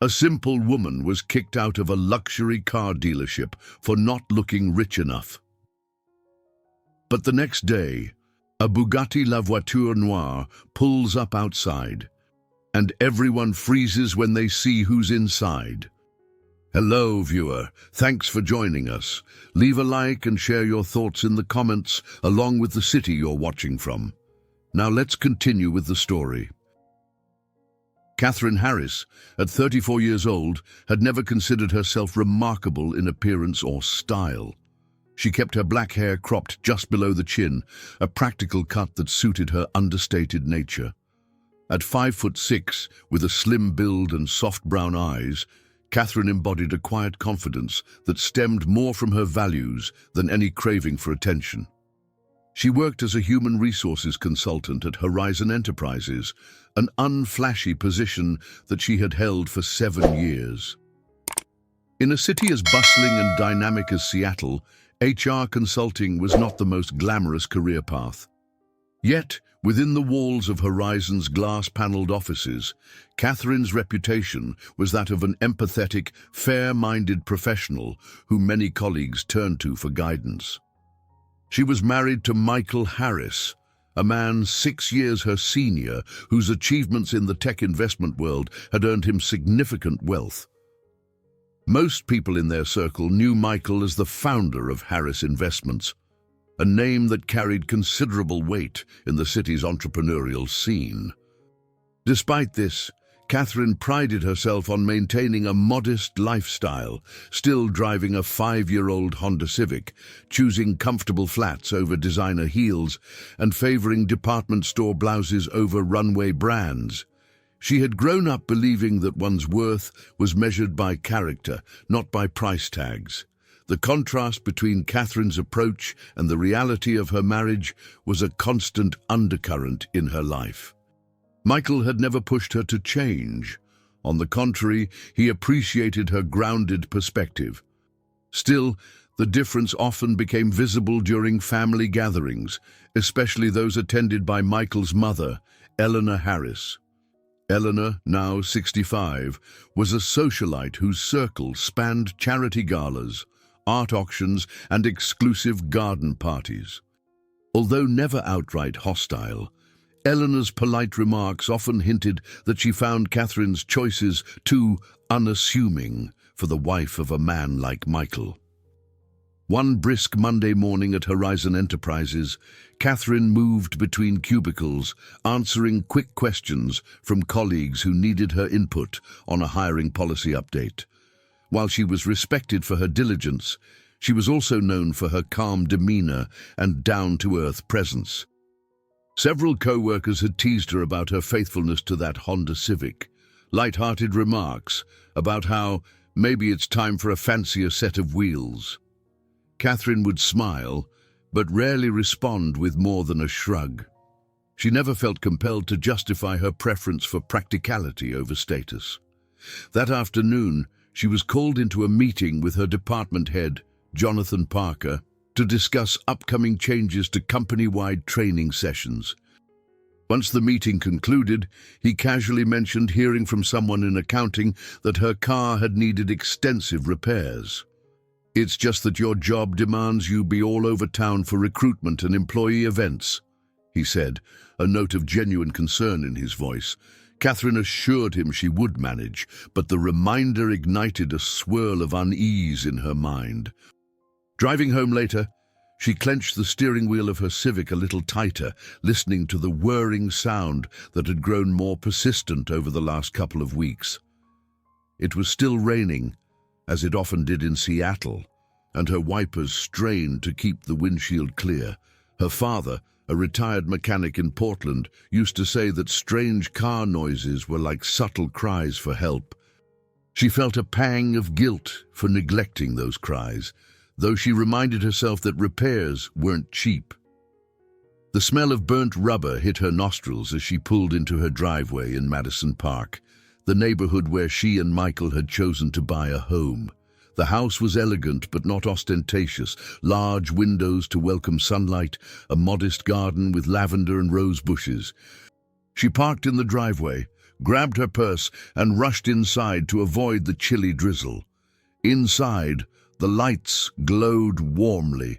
A simple woman was kicked out of a luxury car dealership for not looking rich enough. But the next day, a Bugatti La Voiture Noire pulls up outside, and everyone freezes when they see who's inside. Hello, viewer. Thanks for joining us. Leave a like and share your thoughts in the comments, along with the city you're watching from. Now let's continue with the story. Catherine Harris, at 34 years old, had never considered herself remarkable in appearance or style. She kept her black hair cropped just below the chin, a practical cut that suited her understated nature. At 5'6", with a slim build and soft brown eyes, Catherine embodied a quiet confidence that stemmed more from her values than any craving for attention. She worked as a human resources consultant at Horizon Enterprises, an unflashy position that she had held for 7 years. In a city as bustling and dynamic as Seattle, HR consulting was not the most glamorous career path. Yet, within the walls of Horizon's glass-paneled offices, Catherine's reputation was that of an empathetic, fair-minded professional whom many colleagues turned to for guidance. She was married to Michael Harris, a man 6 years her senior, whose achievements in the tech investment world had earned him significant wealth. Most people in their circle knew Michael as the founder of Harris Investments, a name that carried considerable weight in the city's entrepreneurial scene. Despite this, Catherine prided herself on maintaining a modest lifestyle, still driving a 5-year-old Honda Civic, choosing comfortable flats over designer heels, and favoring department store blouses over runway brands. She had grown up believing that one's worth was measured by character, not by price tags. The contrast between Catherine's approach and the reality of her marriage was a constant undercurrent in her life. Michael had never pushed her to change. On the contrary, he appreciated her grounded perspective. Still, the difference often became visible during family gatherings, especially those attended by Michael's mother, Eleanor Harris. Eleanor, now 65, was a socialite whose circle spanned charity galas, art auctions, and exclusive garden parties. Although never outright hostile, Eleanor's polite remarks often hinted that she found Catherine's choices too unassuming for the wife of a man like Michael. One brisk Monday morning at Horizon Enterprises, Catherine moved between cubicles, answering quick questions from colleagues who needed her input on a hiring policy update. While she was respected for her diligence, she was also known for her calm demeanor and down-to-earth presence. Several co-workers had teased her about her faithfulness to that Honda Civic, light-hearted remarks about how maybe it's time for a fancier set of wheels. Catherine would smile, but rarely respond with more than a shrug. She never felt compelled to justify her preference for practicality over status. That afternoon, she was called into a meeting with her department head, Jonathan Parker, to discuss upcoming changes to company-wide training sessions. Once the meeting concluded, he casually mentioned hearing from someone in accounting that her car had needed extensive repairs. "It's just that your job demands you be all over town for recruitment and employee events," he said, a note of genuine concern in his voice. Catherine assured him she would manage, but the reminder ignited a swirl of unease in her mind. Driving home later, she clenched the steering wheel of her Civic a little tighter, listening to the whirring sound that had grown more persistent over the last couple of weeks. It was still raining, as it often did in Seattle, and her wipers strained to keep the windshield clear. Her father, a retired mechanic in Portland, used to say that strange car noises were like subtle cries for help. She felt a pang of guilt for neglecting those cries, though she reminded herself that repairs weren't cheap. The smell of burnt rubber hit her nostrils as she pulled into her driveway in Madison Park, the neighborhood where she and Michael had chosen to buy a home. The house was elegant but not ostentatious, large windows to welcome sunlight, a modest garden with lavender and rose bushes. She parked in the driveway, grabbed her purse and rushed inside to avoid the chilly drizzle. Inside, the lights glowed warmly.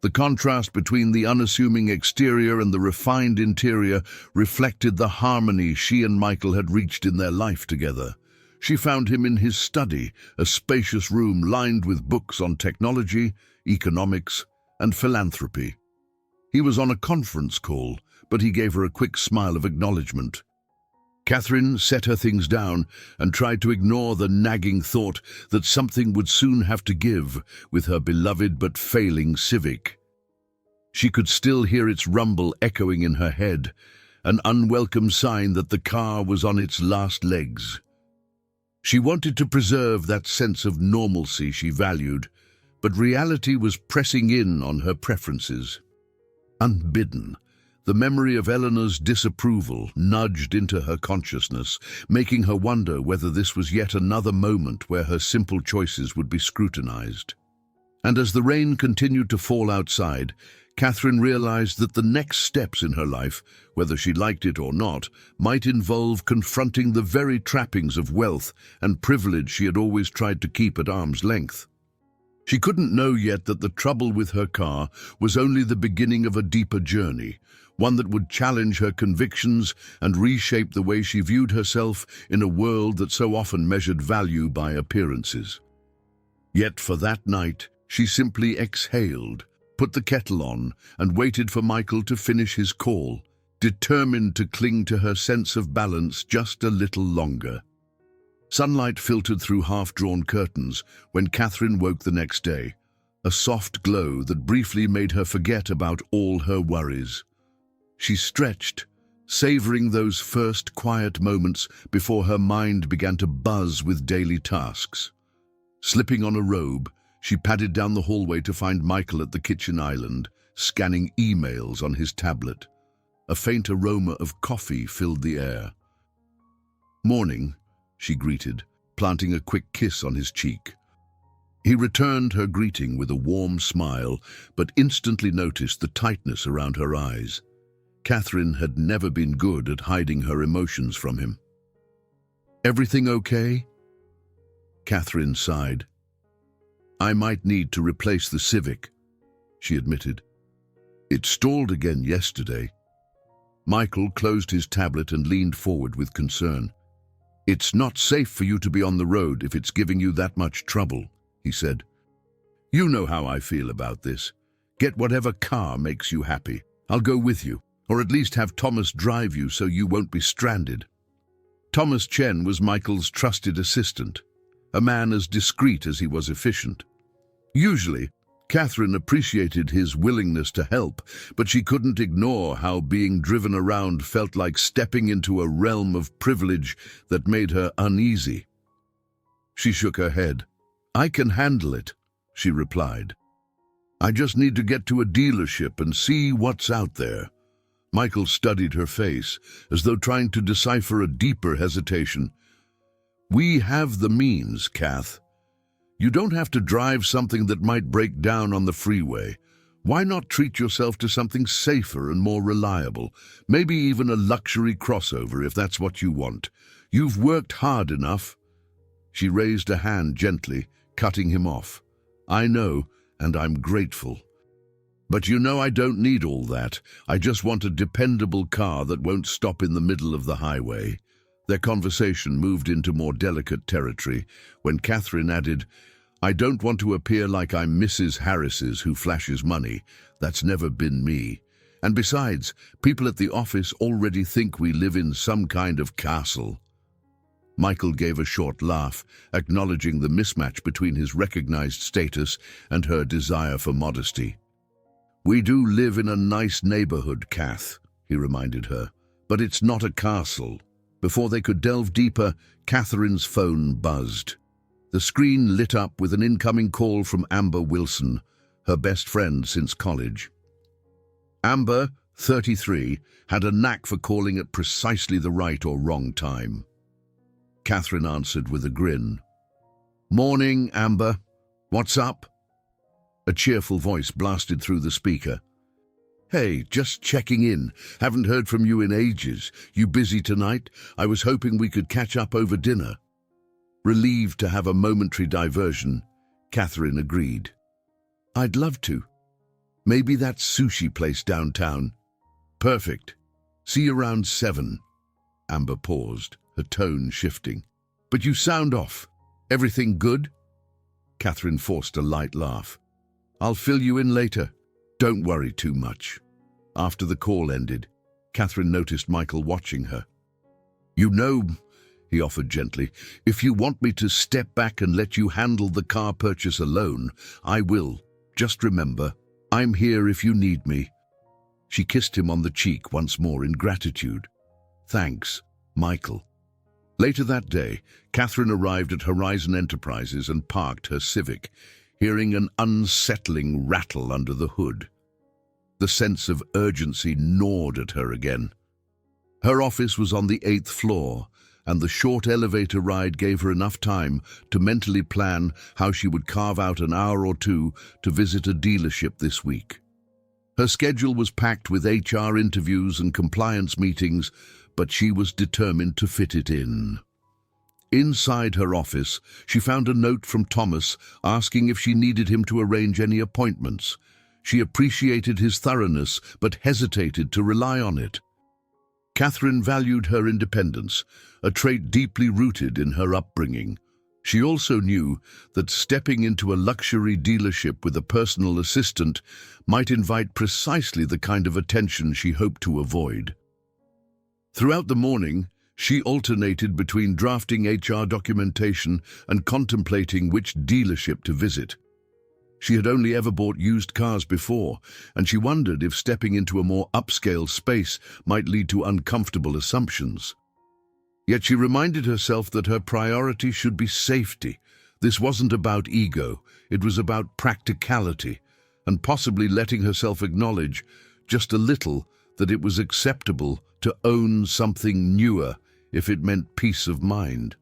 The contrast between the unassuming exterior and the refined interior reflected the harmony she and Michael had reached in their life together. She found him in his study, a spacious room lined with books on technology, economics, and philanthropy. He was on a conference call, but he gave her a quick smile of acknowledgement. Catherine set her things down and tried to ignore the nagging thought that something would soon have to give with her beloved but failing Civic. She could still hear its rumble echoing in her head, an unwelcome sign that the car was on its last legs. She wanted to preserve that sense of normalcy she valued, but reality was pressing in on her preferences. Unbidden, the memory of Eleanor's disapproval nudged into her consciousness, making her wonder whether this was yet another moment where her simple choices would be scrutinized. And as the rain continued to fall outside, Catherine realized that the next steps in her life, whether she liked it or not, might involve confronting the very trappings of wealth and privilege she had always tried to keep at arm's length. She couldn't know yet that the trouble with her car was only the beginning of a deeper journey, one that would challenge her convictions and reshape the way she viewed herself in a world that so often measured value by appearances. Yet for that night, she simply exhaled, put the kettle on, and waited for Michael to finish his call, determined to cling to her sense of balance just a little longer. Sunlight filtered through half-drawn curtains when Catherine woke the next day, a soft glow that briefly made her forget about all her worries. She stretched, savoring those first quiet moments before her mind began to buzz with daily tasks. Slipping on a robe, she padded down the hallway to find Michael at the kitchen island, scanning emails on his tablet. A faint aroma of coffee filled the air. "Morning," she greeted, planting a quick kiss on his cheek. He returned her greeting with a warm smile, but instantly noticed the tightness around her eyes. Catherine had never been good at hiding her emotions from him. "Everything okay?" Catherine sighed. "I might need to replace the Civic," she admitted. "It stalled again yesterday." Michael closed his tablet and leaned forward with concern. "It's not safe for you to be on the road if it's giving you that much trouble," he said. "You know how I feel about this. Get whatever car makes you happy. I'll go with you, or at least have Thomas drive you so you won't be stranded." Thomas Chen was Michael's trusted assistant, a man as discreet as he was efficient. Usually, Catherine appreciated his willingness to help, but she couldn't ignore how being driven around felt like stepping into a realm of privilege that made her uneasy. She shook her head. "I can handle it," she replied. "I just need to get to a dealership and see what's out there." Michael studied her face, as though trying to decipher a deeper hesitation. "We have the means, Kath. You don't have to drive something that might break down on the freeway. Why not treat yourself to something safer and more reliable? Maybe even a luxury crossover if that's what you want. You've worked hard enough." She raised a hand gently, cutting him off. "I know, and I'm grateful. But you know I don't need all that. I just want a dependable car that won't stop in the middle of the highway." Their conversation moved into more delicate territory when Catherine added, "I don't want to appear like I'm Mrs. Harris's who flashes money. That's never been me. And besides, people at the office already think we live in some kind of castle." Michael gave a short laugh, acknowledging the mismatch between his recognized status and her desire for modesty. "We do live in a nice neighborhood, Kath," he reminded her, "but it's not a castle." Before they could delve deeper, Catherine's phone buzzed. The screen lit up with an incoming call from Amber Wilson, her best friend since college. Amber, 33, had a knack for calling at precisely the right or wrong time. Catherine answered with a grin. "Morning, Amber. What's up?" A cheerful voice blasted through the speaker. Hey, just checking in. Haven't heard from you in ages. You busy tonight? I was hoping we could catch up over dinner. Relieved to have a momentary diversion, Catherine agreed. I'd love to. Maybe that sushi place downtown. Perfect. See you around 7. Amber paused, her tone shifting. But you sound off. Everything good? Catherine forced a light laugh. I'll fill you in later. Don't worry too much. After the call ended, Catherine noticed Michael watching her. You know, he offered gently, if you want me to step back and let you handle the car purchase alone, I will. Just remember, I'm here if you need me. She kissed him on the cheek once more in gratitude. Thanks, Michael. Later that day, Catherine arrived at Horizon Enterprises and parked her Civic, hearing an unsettling rattle under the hood. The sense of urgency gnawed at her again. Her office was on the 8th floor, and the short elevator ride gave her enough time to mentally plan how she would carve out an hour or two to visit a dealership this week. Her schedule was packed with HR interviews and compliance meetings, but she was determined to fit it in. Inside her office, she found a note from Thomas asking if she needed him to arrange any appointments. She appreciated his thoroughness, but hesitated to rely on it. Catherine valued her independence, a trait deeply rooted in her upbringing. She also knew that stepping into a luxury dealership with a personal assistant might invite precisely the kind of attention she hoped to avoid. Throughout the morning, she alternated between drafting HR documentation and contemplating which dealership to visit. She had only ever bought used cars before, and she wondered if stepping into a more upscale space might lead to uncomfortable assumptions. Yet she reminded herself that her priority should be safety. This wasn't about ego, it was about practicality, and possibly letting herself acknowledge, just a little, that it was acceptable to own something newer if it meant peace of mind.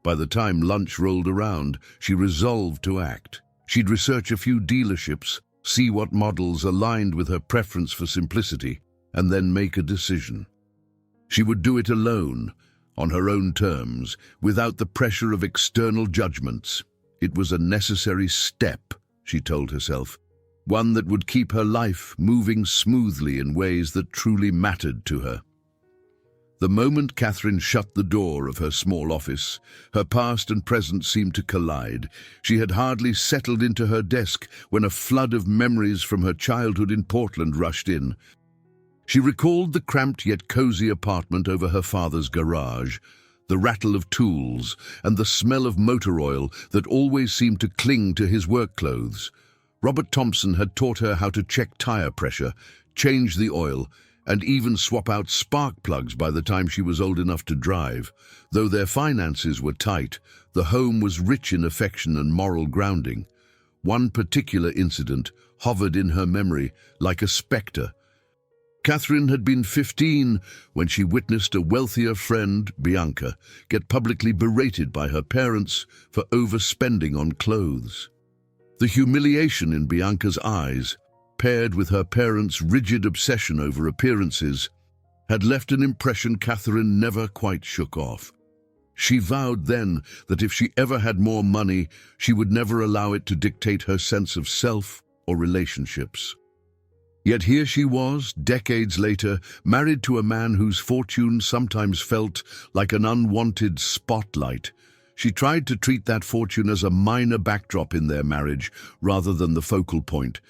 By the time lunch rolled around, she resolved to act. She'd research a few dealerships, see what models aligned with her preference for simplicity, and then make a decision. She would do it alone, on her own terms, without the pressure of external judgments. It was a necessary step, she told herself, one that would keep her life moving smoothly in ways that truly mattered to her. The moment Catherine shut the door of her small office, her past and present seemed to collide. She had hardly settled into her desk when a flood of memories from her childhood in Portland rushed in. She recalled the cramped yet cozy apartment over her father's garage, the rattle of tools, and the smell of motor oil that always seemed to cling to his work clothes. Robert Thompson had taught her how to check tire pressure, change the oil, and even swap out spark plugs by the time she was old enough to drive. Though their finances were tight, the home was rich in affection and moral grounding. One particular incident hovered in her memory like a spectre. Catherine had been 15 when she witnessed a wealthier friend, Bianca, get publicly berated by her parents for overspending on clothes. The humiliation in Bianca's eyes, paired with her parents' rigid obsession over appearances, had left an impression Catherine never quite shook off. She vowed then that if she ever had more money, she would never allow it to dictate her sense of self or relationships. Yet here she was, decades later, married to a man whose fortune sometimes felt like an unwanted spotlight. She tried to treat that fortune as a minor backdrop in their marriage rather than the focal point.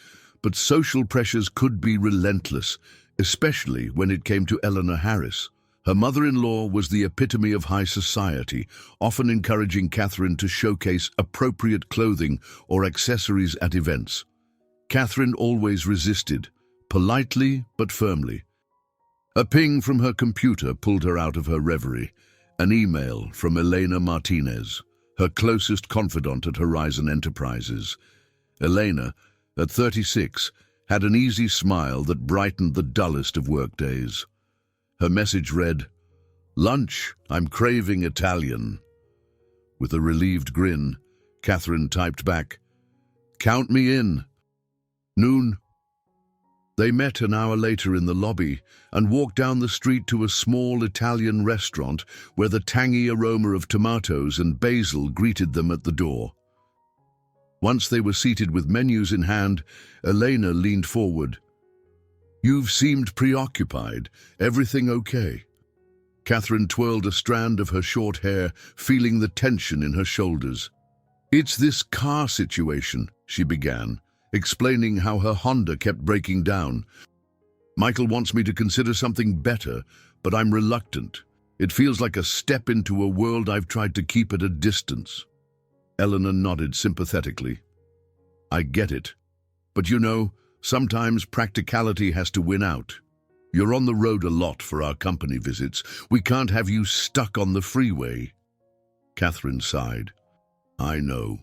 But social pressures could be relentless, especially when it came to Eleanor Harris. Her mother-in-law was the epitome of high society, often encouraging Catherine to showcase appropriate clothing or accessories at events. Catherine always resisted, politely but firmly. A ping from her computer pulled her out of her reverie. An email from Elena Martinez, her closest confidant at Horizon Enterprises. Elena, at 36, had an easy smile that brightened the dullest of workdays. Her message read, "Lunch, I'm craving Italian." With a relieved grin, Catherine typed back, "Count me in. Noon." They met an hour later in the lobby and walked down the street to a small Italian restaurant where the tangy aroma of tomatoes and basil greeted them at the door. Once they were seated with menus in hand, Elena leaned forward. "You've seemed preoccupied. Everything okay?" Catherine twirled a strand of her short hair, feeling the tension in her shoulders. "It's this car situation," she began, explaining how her Honda kept breaking down. "Michael wants me to consider something better, but I'm reluctant. It feels like a step into a world I've tried to keep at a distance." Eleanor nodded sympathetically. "I get it. But you know, sometimes practicality has to win out. You're on the road a lot for our company visits. We can't have you stuck on the freeway." Catherine sighed. "I know.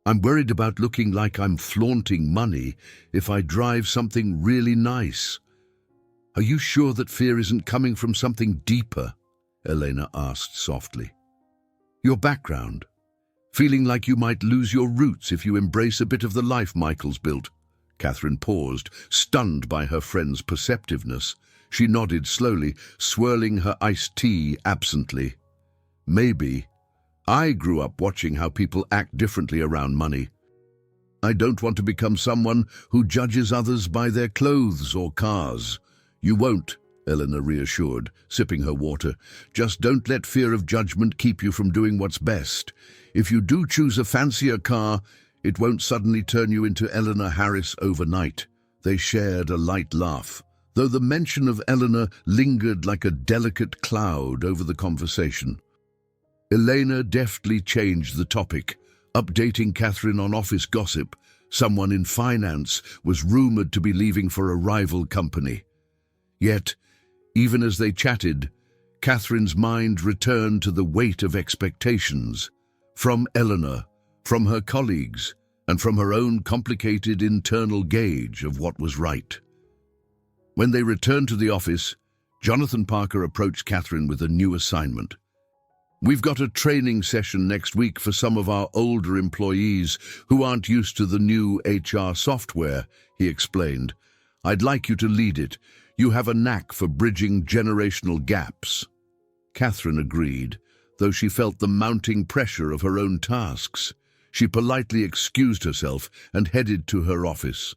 I'm worried about looking like I'm flaunting money if I drive something really nice." "Are you sure that fear isn't coming from something deeper?" Elena asked softly. "Your background? Feeling like you might lose your roots if you embrace a bit of the life Michael's built?" Catherine paused, stunned by her friend's perceptiveness. She nodded slowly, swirling her iced tea absently. "Maybe. I grew up watching how people act differently around money. I don't want to become someone who judges others by their clothes or cars." "You won't," Eleanor reassured, sipping her water. "Just don't let fear of judgment keep you from doing what's best. If you do choose a fancier car, it won't suddenly turn you into Eleanor Harris overnight." They shared a light laugh, though the mention of Eleanor lingered like a delicate cloud over the conversation. Elena deftly changed the topic, updating Catherine on office gossip. Someone in finance was rumored to be leaving for a rival company. Yet, even as they chatted, Catherine's mind returned to the weight of expectations. From Eleanor, from her colleagues, and from her own complicated internal gauge of what was right. When they returned to the office, Jonathan Parker approached Catherine with a new assignment. "We've got a training session next week for some of our older employees who aren't used to the new HR software," he explained. "I'd like you to lead it. You have a knack for bridging generational gaps." Catherine agreed, though she felt the mounting pressure of her own tasks. She politely excused herself and headed to her office.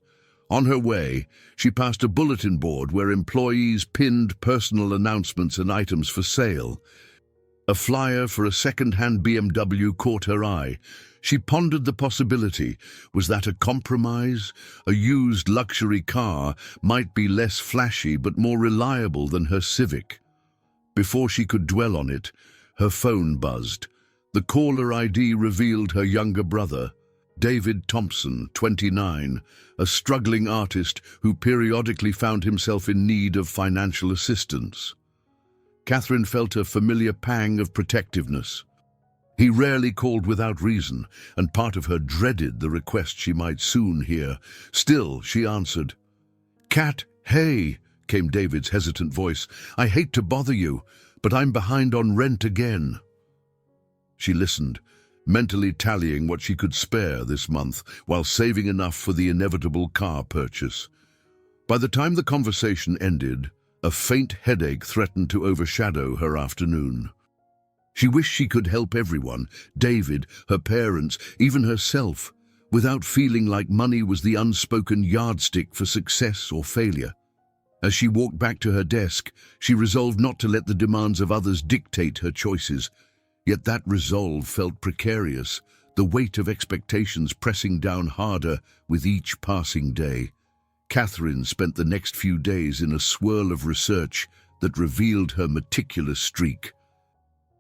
On her way, she passed a bulletin board where employees pinned personal announcements and items for sale. A flyer for a second-hand BMW caught her eye. She pondered the possibility. Was that a compromise? A used luxury car might be less flashy but more reliable than her Civic. Before she could dwell on it, her phone buzzed. The caller ID revealed her younger brother, David Thompson, 29, a struggling artist who periodically found himself in need of financial assistance. Catherine felt a familiar pang of protectiveness. He rarely called without reason, and part of her dreaded the request she might soon hear. Still, she answered. "Cat, hey," came David's hesitant voice. "I hate to bother you, but I'm behind on rent again." She listened, mentally tallying what she could spare this month while saving enough for the inevitable car purchase. By the time the conversation ended, a faint headache threatened to overshadow her afternoon. She wished she could help everyone, David, her parents, even herself, without feeling like money was the unspoken yardstick for success or failure. As she walked back to her desk, she resolved not to let the demands of others dictate her choices. Yet that resolve felt precarious, the weight of expectations pressing down harder with each passing day. Catherine spent the next few days in a swirl of research that revealed her meticulous streak.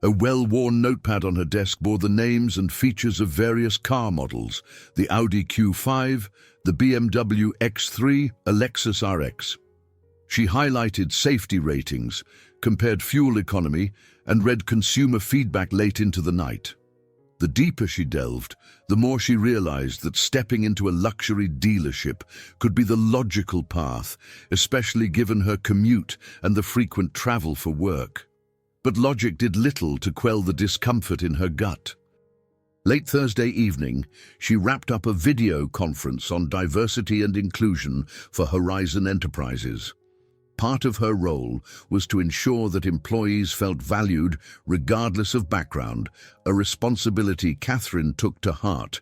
A well-worn notepad on her desk bore the names and features of various car models: the Audi Q5, the BMW X3, a Lexus RX. She highlighted safety ratings, compared fuel economy, and read consumer feedback late into the night. The deeper she delved, the more she realized that stepping into a luxury dealership could be the logical path, especially given her commute and the frequent travel for work. But logic did little to quell the discomfort in her gut. Late Thursday evening, she wrapped up a video conference on diversity and inclusion for Horizon Enterprises. Part of her role was to ensure that employees felt valued regardless of background, a responsibility Catherine took to heart.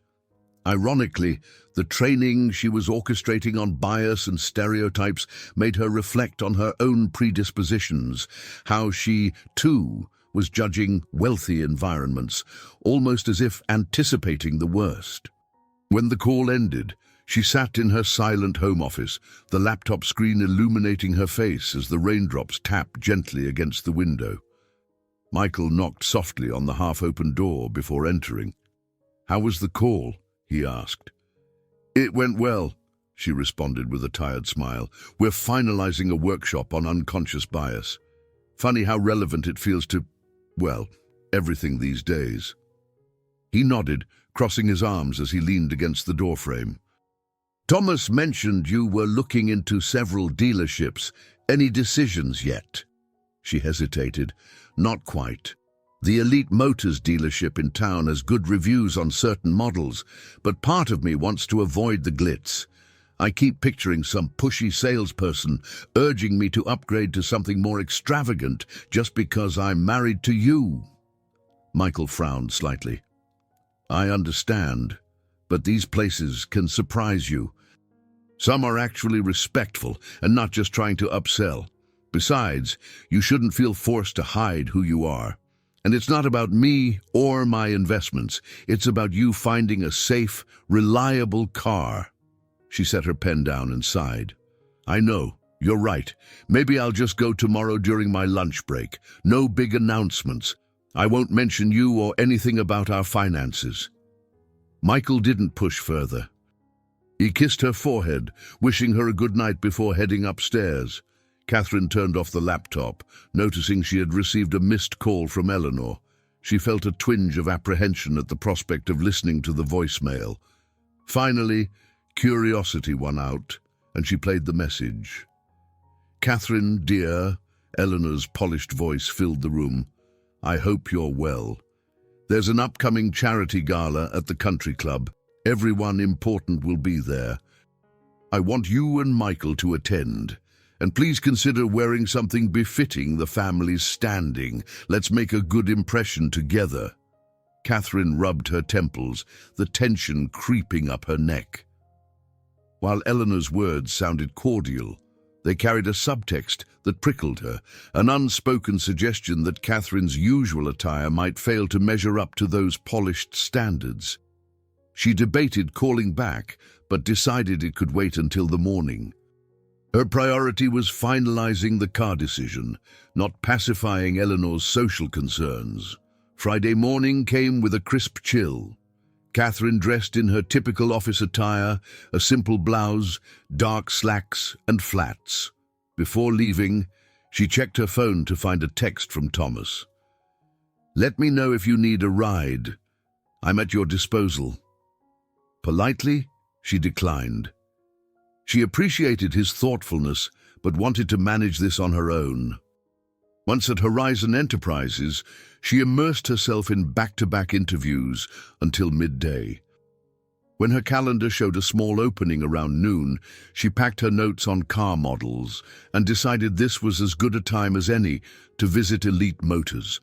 Ironically, the training she was orchestrating on bias and stereotypes made her reflect on her own predispositions, how she, too, was judging wealthy environments, almost as if anticipating the worst. When the call ended, she sat in her silent home office, the laptop screen illuminating her face as the raindrops tapped gently against the window. Michael knocked softly on the half-open door before entering. "How was the call?" he asked. "It went well," she responded with a tired smile. "We're finalizing a workshop on unconscious bias. Funny how relevant it feels to, well, everything these days." He nodded, crossing his arms as he leaned against the doorframe. "Thomas mentioned you were looking into several dealerships. Any decisions yet?" She hesitated. "Not quite. The Elite Motors dealership in town has good reviews on certain models, but part of me wants to avoid the glitz. I keep picturing some pushy salesperson urging me to upgrade to something more extravagant just because I'm married to you." Michael frowned slightly. "I understand, but these places can surprise you. Some are actually respectful and not just trying to upsell. Besides, you shouldn't feel forced to hide who you are. And it's not about me or my investments. It's about you finding a safe, reliable car." She set her pen down and sighed. "I know, you're right. Maybe I'll just go tomorrow during my lunch break. No big announcements. I won't mention you or anything about our finances." Michael didn't push further. He kissed her forehead, wishing her a good night before heading upstairs. Catherine turned off the laptop, noticing she had received a missed call from Eleanor. She felt a twinge of apprehension at the prospect of listening to the voicemail. Finally, curiosity won out, and she played the message. "Catherine, dear," Eleanor's polished voice filled the room. "I hope you're well. There's an upcoming charity gala at the country club. Everyone important will be there. I want you and Michael to attend. And please consider wearing something befitting the family's standing. Let's make a good impression together." Catherine rubbed her temples, the tension creeping up her neck. While Eleanor's words sounded cordial, they carried a subtext that prickled her, an unspoken suggestion that Catherine's usual attire might fail to measure up to those polished standards. She debated calling back, but decided it could wait until the morning. Her priority was finalizing the car decision, not pacifying Eleanor's social concerns. Friday morning came with a crisp chill. Catherine dressed in her typical office attire, a simple blouse, dark slacks, and flats. Before leaving, she checked her phone to find a text from Thomas. "Let me know if you need a ride. I'm at your disposal." Politely, she declined. She appreciated his thoughtfulness, but wanted to manage this on her own. Once at Horizon Enterprises, she immersed herself in back-to-back interviews until midday. When her calendar showed a small opening around noon, she packed her notes on car models and decided this was as good a time as any to visit Elite Motors.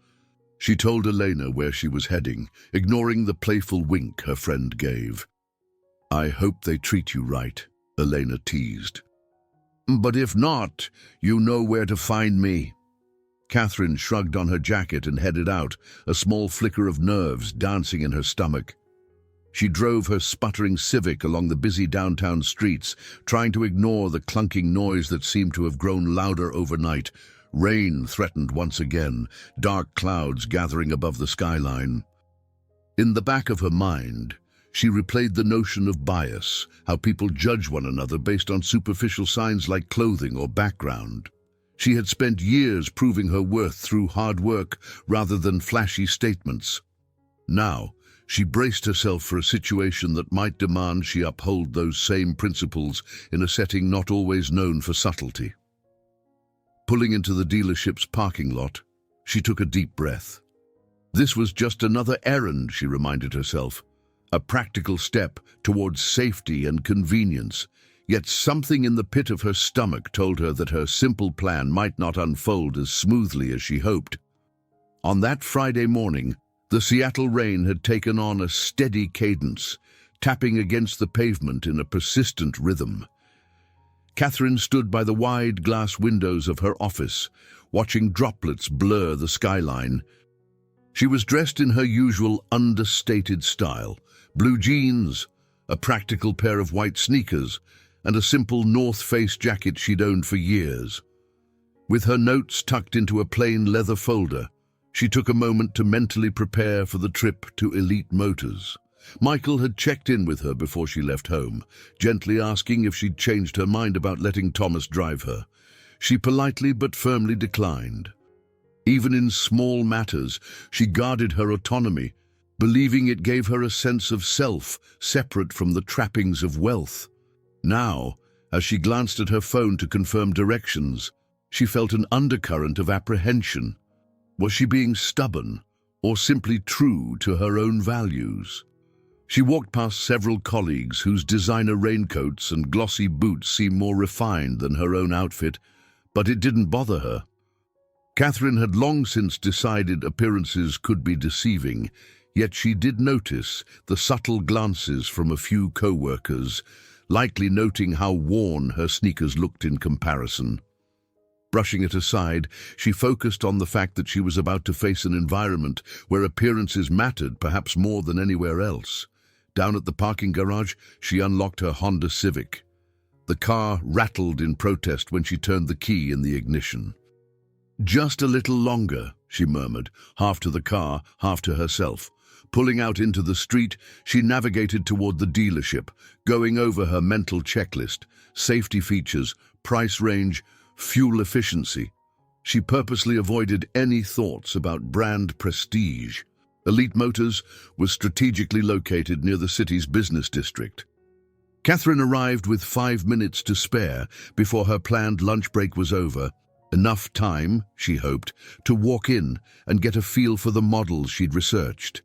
She told Elena where she was heading, ignoring the playful wink her friend gave. "I hope they treat you right," Elena teased. "But if not, you know where to find me." Catherine shrugged on her jacket and headed out, a small flicker of nerves dancing in her stomach. She drove her sputtering Civic along the busy downtown streets, trying to ignore the clunking noise that seemed to have grown louder overnight. Rain threatened once again, dark clouds gathering above the skyline. In the back of her mind, she replayed the notion of bias, how people judge one another based on superficial signs like clothing or background. She had spent years proving her worth through hard work rather than flashy statements. Now, she braced herself for a situation that might demand she uphold those same principles in a setting not always known for subtlety. Pulling into the dealership's parking lot, she took a deep breath. This was just another errand, she reminded herself. A practical step towards safety and convenience. Yet something in the pit of her stomach told her that her simple plan might not unfold as smoothly as she hoped. On that Friday morning, the Seattle rain had taken on a steady cadence, tapping against the pavement in a persistent rhythm. Catherine stood by the wide glass windows of her office, watching droplets blur the skyline. She was dressed in her usual understated style: blue jeans, a practical pair of white sneakers, and a simple North Face jacket she'd owned for years. With her notes tucked into a plain leather folder, she took a moment to mentally prepare for the trip to Elite Motors. Michael had checked in with her before she left home, gently asking if she'd changed her mind about letting Thomas drive her. She politely but firmly declined. Even in small matters, she guarded her autonomy, believing it gave her a sense of self separate from the trappings of wealth. Now, as she glanced at her phone to confirm directions, she felt an undercurrent of apprehension. Was she being stubborn, or simply true to her own values? She walked past several colleagues whose designer raincoats and glossy boots seemed more refined than her own outfit, but it didn't bother her. Catherine had long since decided appearances could be deceiving, yet she did notice the subtle glances from a few co-workers, likely noting how worn her sneakers looked in comparison. Brushing it aside, she focused on the fact that she was about to face an environment where appearances mattered perhaps more than anywhere else. Down at the parking garage, she unlocked her Honda Civic. The car rattled in protest when she turned the key in the ignition. "Just a little longer," she murmured, half to the car, half to herself. Pulling out into the street, she navigated toward the dealership, going over her mental checklist: safety features, price range, fuel efficiency. She purposely avoided any thoughts about brand prestige. Elite Motors was strategically located near the city's business district. Catherine arrived with 5 minutes to spare before her planned lunch break was over. Enough time, she hoped, to walk in and get a feel for the models she'd researched.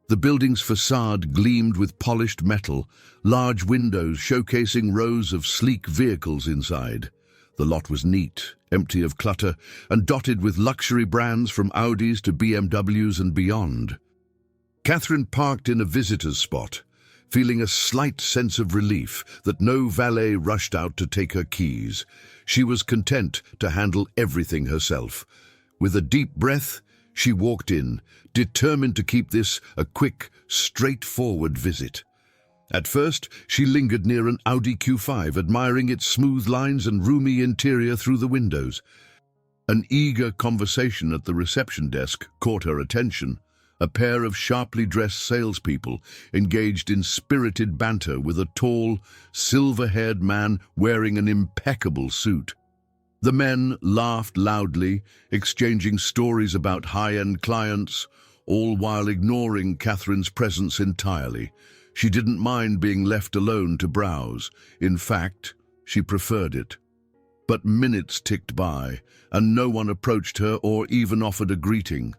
The building's facade gleamed with polished metal, large windows showcasing rows of sleek vehicles inside. The lot was neat, empty of clutter, and dotted with luxury brands from Audis to BMWs and beyond. Catherine parked in a visitor's spot, feeling a slight sense of relief that no valet rushed out to take her keys. She was content to handle everything herself. With a deep breath, she walked in, determined to keep this a quick, straightforward visit. At first, she lingered near an Audi Q5, admiring its smooth lines and roomy interior through the windows. An eager conversation at the reception desk caught her attention. A pair of sharply dressed salespeople engaged in spirited banter with a tall, silver-haired man wearing an impeccable suit. The men laughed loudly, exchanging stories about high-end clients, all while ignoring Catherine's presence entirely. She didn't mind being left alone to browse. In fact, she preferred it. But minutes ticked by, and no one approached her or even offered a greeting.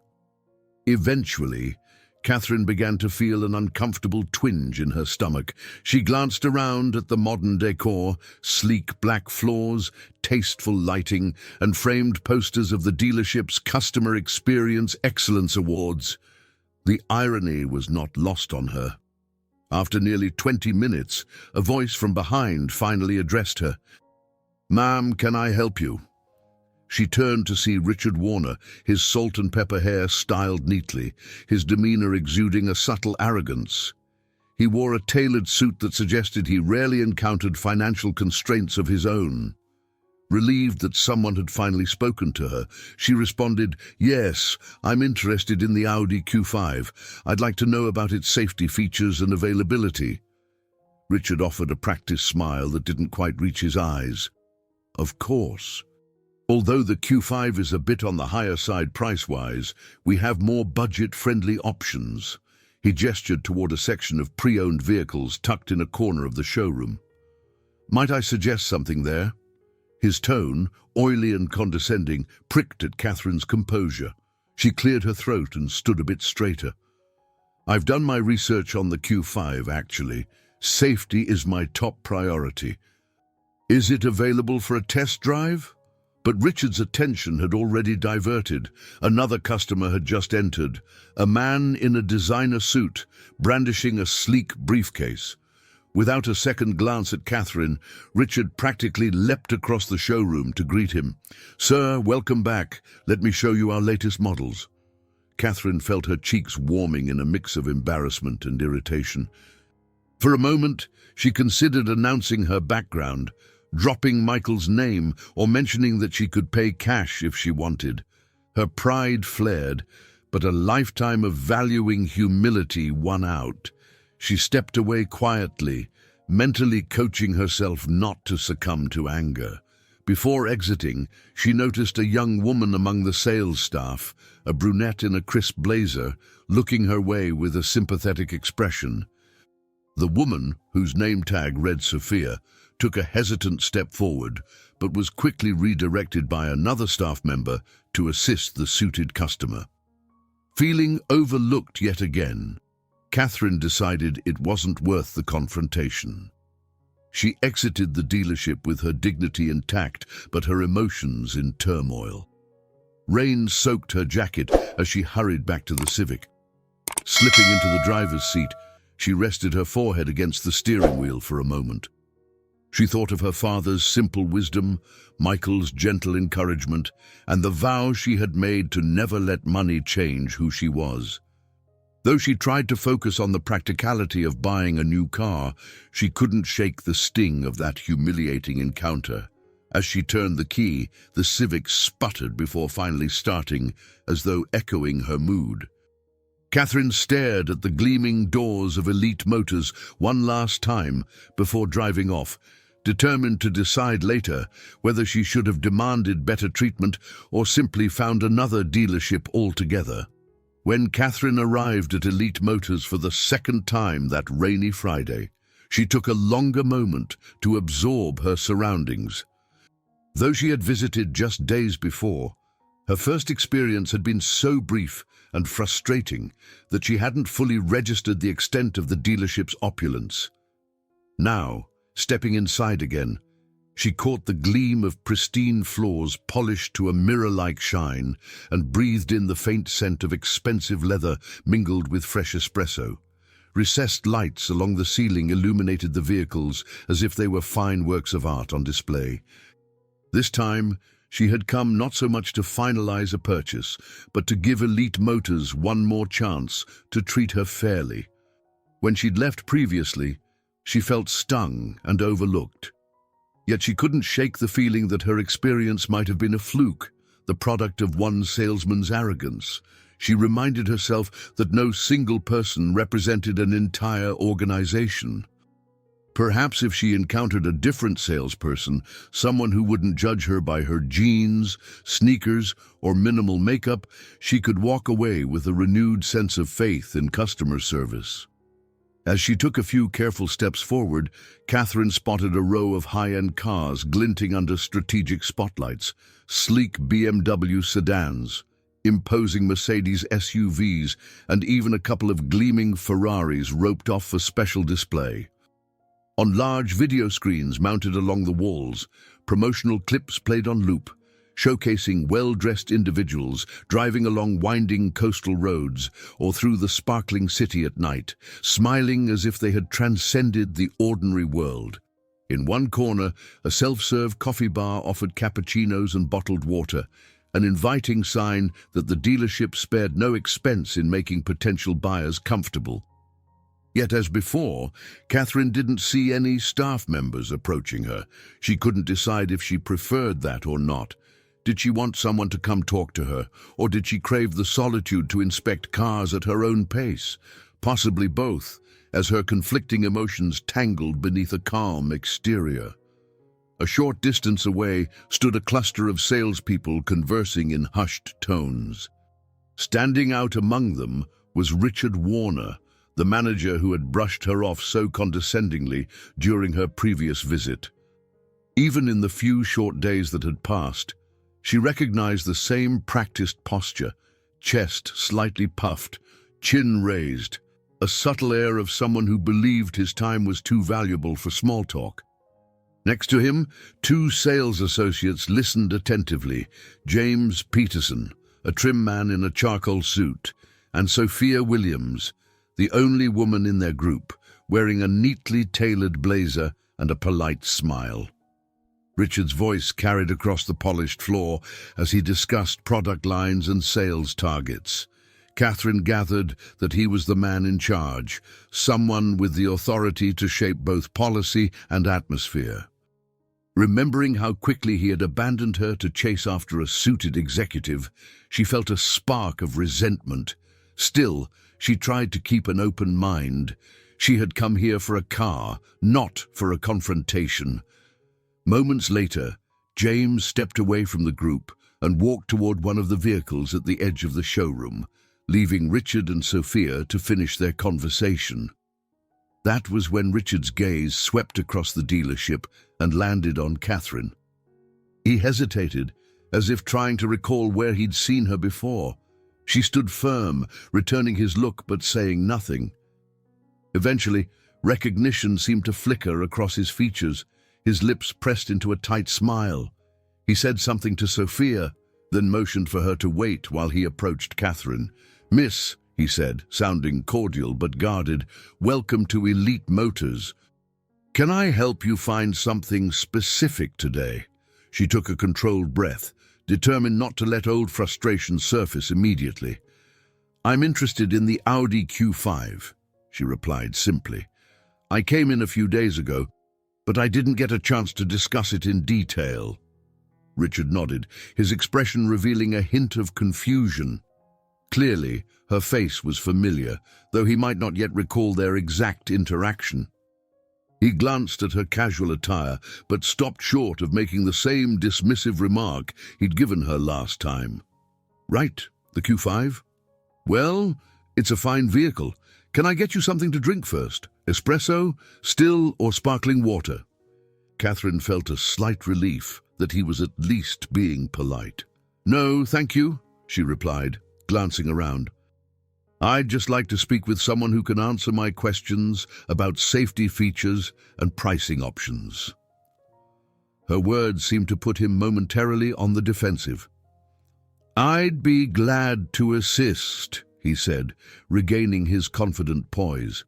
Eventually, Catherine began to feel an uncomfortable twinge in her stomach. She glanced around at the modern decor: sleek black floors, tasteful lighting, and framed posters of the dealership's Customer Experience Excellence Awards. The irony was not lost on her. After nearly 20 minutes, a voice from behind finally addressed her. "Ma'am, can I help you?" She turned to see Richard Warner, his salt and pepper hair styled neatly, his demeanor exuding a subtle arrogance. He wore a tailored suit that suggested he rarely encountered financial constraints of his own. Relieved that someone had finally spoken to her, she responded, "Yes, I'm interested in the Audi Q5. I'd like to know about its safety features and availability." Richard offered a practiced smile that didn't quite reach his eyes. "Of course. Although the Q5 is a bit on the higher side price-wise, we have more budget-friendly options." He gestured toward a section of pre-owned vehicles tucked in a corner of the showroom. "Might I suggest something there?" His tone, oily and condescending, pricked at Catherine's composure. She cleared her throat and stood a bit straighter. "I've done my research on the Q5, actually. Safety is my top priority. Is it available for a test drive?" But Richard's attention had already diverted. Another customer had just entered, a man in a designer suit, brandishing a sleek briefcase. Without a second glance at Catherine, Richard practically leapt across the showroom to greet him. "Sir, welcome back. Let me show you our latest models." Catherine felt her cheeks warming in a mix of embarrassment and irritation. For a moment, she considered announcing her background, dropping Michael's name or mentioning that she could pay cash if she wanted. Her pride flared, but a lifetime of valuing humility won out. She stepped away quietly, mentally coaching herself not to succumb to anger. Before exiting, she noticed a young woman among the sales staff, a brunette in a crisp blazer, looking her way with a sympathetic expression. The woman, whose name tag read Sophia, took a hesitant step forward, but was quickly redirected by another staff member to assist the suited customer. Feeling overlooked yet again, Catherine decided it wasn't worth the confrontation. She exited the dealership with her dignity intact, but her emotions in turmoil. Rain soaked her jacket as she hurried back to the Civic. Slipping into the driver's seat, she rested her forehead against the steering wheel for a moment. She thought of her father's simple wisdom, Michael's gentle encouragement, and the vow she had made to never let money change who she was. Though she tried to focus on the practicality of buying a new car, she couldn't shake the sting of that humiliating encounter. As she turned the key, the Civic sputtered before finally starting, as though echoing her mood. Catherine stared at the gleaming doors of Elite Motors one last time before driving off, determined to decide later whether she should have demanded better treatment or simply found another dealership altogether. When Catherine arrived at Elite Motors for the second time that rainy Friday, she took a longer moment to absorb her surroundings. Though she had visited just days before, her first experience had been so brief and frustrating that she hadn't fully registered the extent of the dealership's opulence. Now, stepping inside again, she caught the gleam of pristine floors polished to a mirror-like shine and breathed in the faint scent of expensive leather mingled with fresh espresso. Recessed lights along the ceiling illuminated the vehicles as if they were fine works of art on display. This time, she had come not so much to finalize a purchase, but to give Elite Motors one more chance to treat her fairly. When she'd left previously, she felt stung and overlooked. Yet she couldn't shake the feeling that her experience might have been a fluke, the product of one salesman's arrogance. She reminded herself that no single person represented an entire organization. Perhaps if she encountered a different salesperson, someone who wouldn't judge her by her jeans, sneakers, or minimal makeup, she could walk away with a renewed sense of faith in customer service. As she took a few careful steps forward, Catherine spotted a row of high-end cars glinting under strategic spotlights, sleek BMW sedans, imposing Mercedes SUVs, and even a couple of gleaming Ferraris roped off for special display. On large video screens mounted along the walls, promotional clips played on loop, showcasing well-dressed individuals driving along winding coastal roads or through the sparkling city at night, smiling as if they had transcended the ordinary world. In one corner, a self-serve coffee bar offered cappuccinos and bottled water, an inviting sign that the dealership spared no expense in making potential buyers comfortable. Yet as before, Catherine didn't see any staff members approaching her. She couldn't decide if she preferred that or not. Did she want someone to come talk to her, or did she crave the solitude to inspect cars at her own pace? Possibly both, as her conflicting emotions tangled beneath a calm exterior. A short distance away stood a cluster of salespeople conversing in hushed tones. Standing out among them was Richard Warner, the manager who had brushed her off so condescendingly during her previous visit. Even in the few short days that had passed, she recognized the same practiced posture, chest slightly puffed, chin raised, a subtle air of someone who believed his time was too valuable for small talk. Next to him, two sales associates listened attentively, James Peterson, a trim man in a charcoal suit, and Sophia Williams, the only woman in their group, wearing a neatly tailored blazer and a polite smile. Richard's voice carried across the polished floor as he discussed product lines and sales targets. Catherine gathered that he was the man in charge, someone with the authority to shape both policy and atmosphere. Remembering how quickly he had abandoned her to chase after a suited executive, she felt a spark of resentment. Still, she tried to keep an open mind. She had come here for a car, not for a confrontation. Moments later, James stepped away from the group and walked toward one of the vehicles at the edge of the showroom, leaving Richard and Sophia to finish their conversation. That was when Richard's gaze swept across the dealership and landed on Catherine. He hesitated, as if trying to recall where he'd seen her before. She stood firm, returning his look but saying nothing. Eventually, recognition seemed to flicker across his features, his lips pressed into a tight smile. He said something to Sophia, then motioned for her to wait while he approached Catherine. "Miss," he said, sounding cordial but guarded, "welcome to Elite Motors. Can I help you find something specific today?" She took a controlled breath, determined not to let old frustration surface immediately. "I'm interested in the Audi Q5, she replied simply. "I came in a few days ago, but I didn't get a chance to discuss it in detail." Richard nodded, his expression revealing a hint of confusion. Clearly, her face was familiar, though he might not yet recall their exact interaction. He glanced at her casual attire, but stopped short of making the same dismissive remark he'd given her last time. "Right, the Q5? Well, it's a fine vehicle. Can I get you something to drink first? Espresso, still, or sparkling water?" Catherine felt a slight relief that he was at least being polite. "No, thank you," she replied, glancing around. "I'd just like to speak with someone who can answer my questions about safety features and pricing options." Her words seemed to put him momentarily on the defensive. "I'd be glad to assist," he said, regaining his confident poise.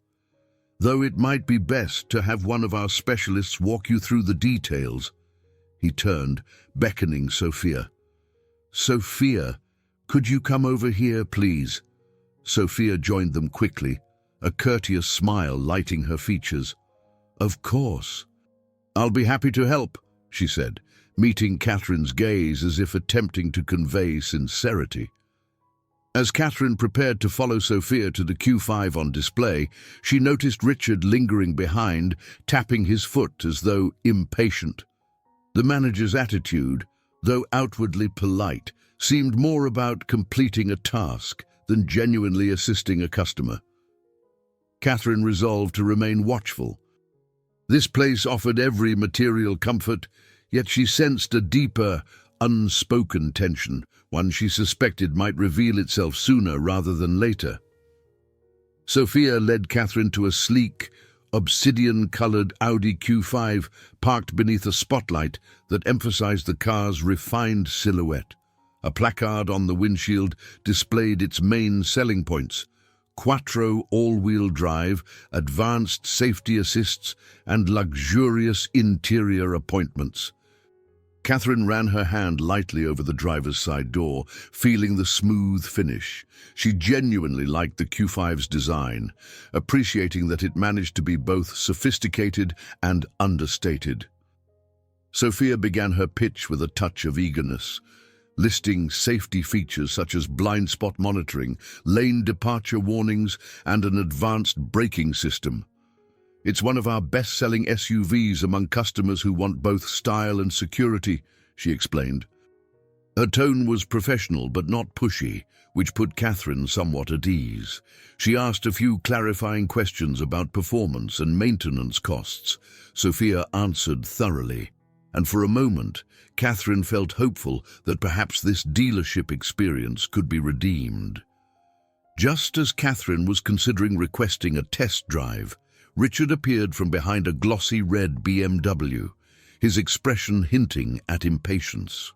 "Though it might be best to have one of our specialists walk you through the details." He turned, beckoning Sophia. "Sophia, could you come over here, please?" Sophia joined them quickly, a courteous smile lighting her features. "Of course. I'll be happy to help," she said, meeting Catherine's gaze as if attempting to convey sincerity. As Catherine prepared to follow Sophia to the Q5 on display, she noticed Richard lingering behind, tapping his foot as though impatient. The manager's attitude, though outwardly polite, seemed more about completing a task than genuinely assisting a customer. Catherine resolved to remain watchful. This place offered every material comfort, yet she sensed a deeper, unspoken tension, one she suspected might reveal itself sooner rather than later. Sophia led Catherine to a sleek, obsidian-colored Audi Q5 parked beneath a spotlight that emphasized the car's refined silhouette. A placard on the windshield displayed its main selling points: Quattro all-wheel drive, advanced safety assists, and luxurious interior appointments. Catherine ran her hand lightly over the driver's side door, feeling the smooth finish. She genuinely liked the Q5's design, appreciating that it managed to be both sophisticated and understated. Sophia began her pitch with a touch of eagerness, listing safety features such as blind spot monitoring, lane departure warnings, and an advanced braking system. "It's one of our best-selling SUVs among customers who want both style and security," she explained. Her tone was professional but not pushy, which put Catherine somewhat at ease. She asked a few clarifying questions about performance and maintenance costs. Sophia answered thoroughly. And for a moment, Catherine felt hopeful that perhaps this dealership experience could be redeemed. Just as Catherine was considering requesting a test drive, Richard appeared from behind a glossy red BMW, his expression hinting at impatience.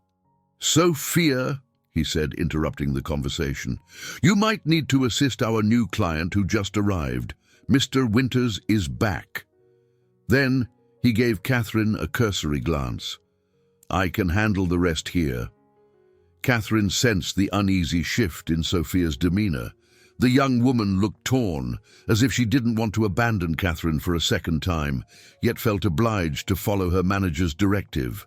"Sophia," he said, interrupting the conversation, "you might need to assist our new client who just arrived. Mr. Winters is back." Then he gave Catherine a cursory glance. "I can handle the rest here." Catherine sensed the uneasy shift in Sophia's demeanor. The young woman looked torn, as if she didn't want to abandon Catherine for a second time, yet felt obliged to follow her manager's directive.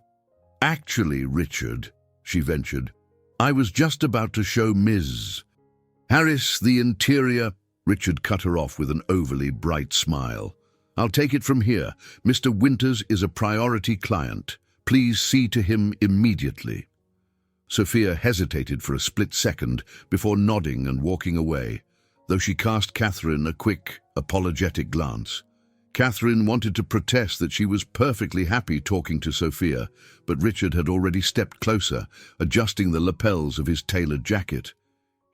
"Actually, Richard," she ventured, "I was just about to show Ms. Harris the interior." Richard cut her off with an overly bright smile. "I'll take it from here. Mr. Winters is a priority client. Please see to him immediately." Sophia hesitated for a split second before nodding and walking away, though she cast Catherine a quick, apologetic glance. Catherine wanted to protest that she was perfectly happy talking to Sophia, but Richard had already stepped closer, adjusting the lapels of his tailored jacket.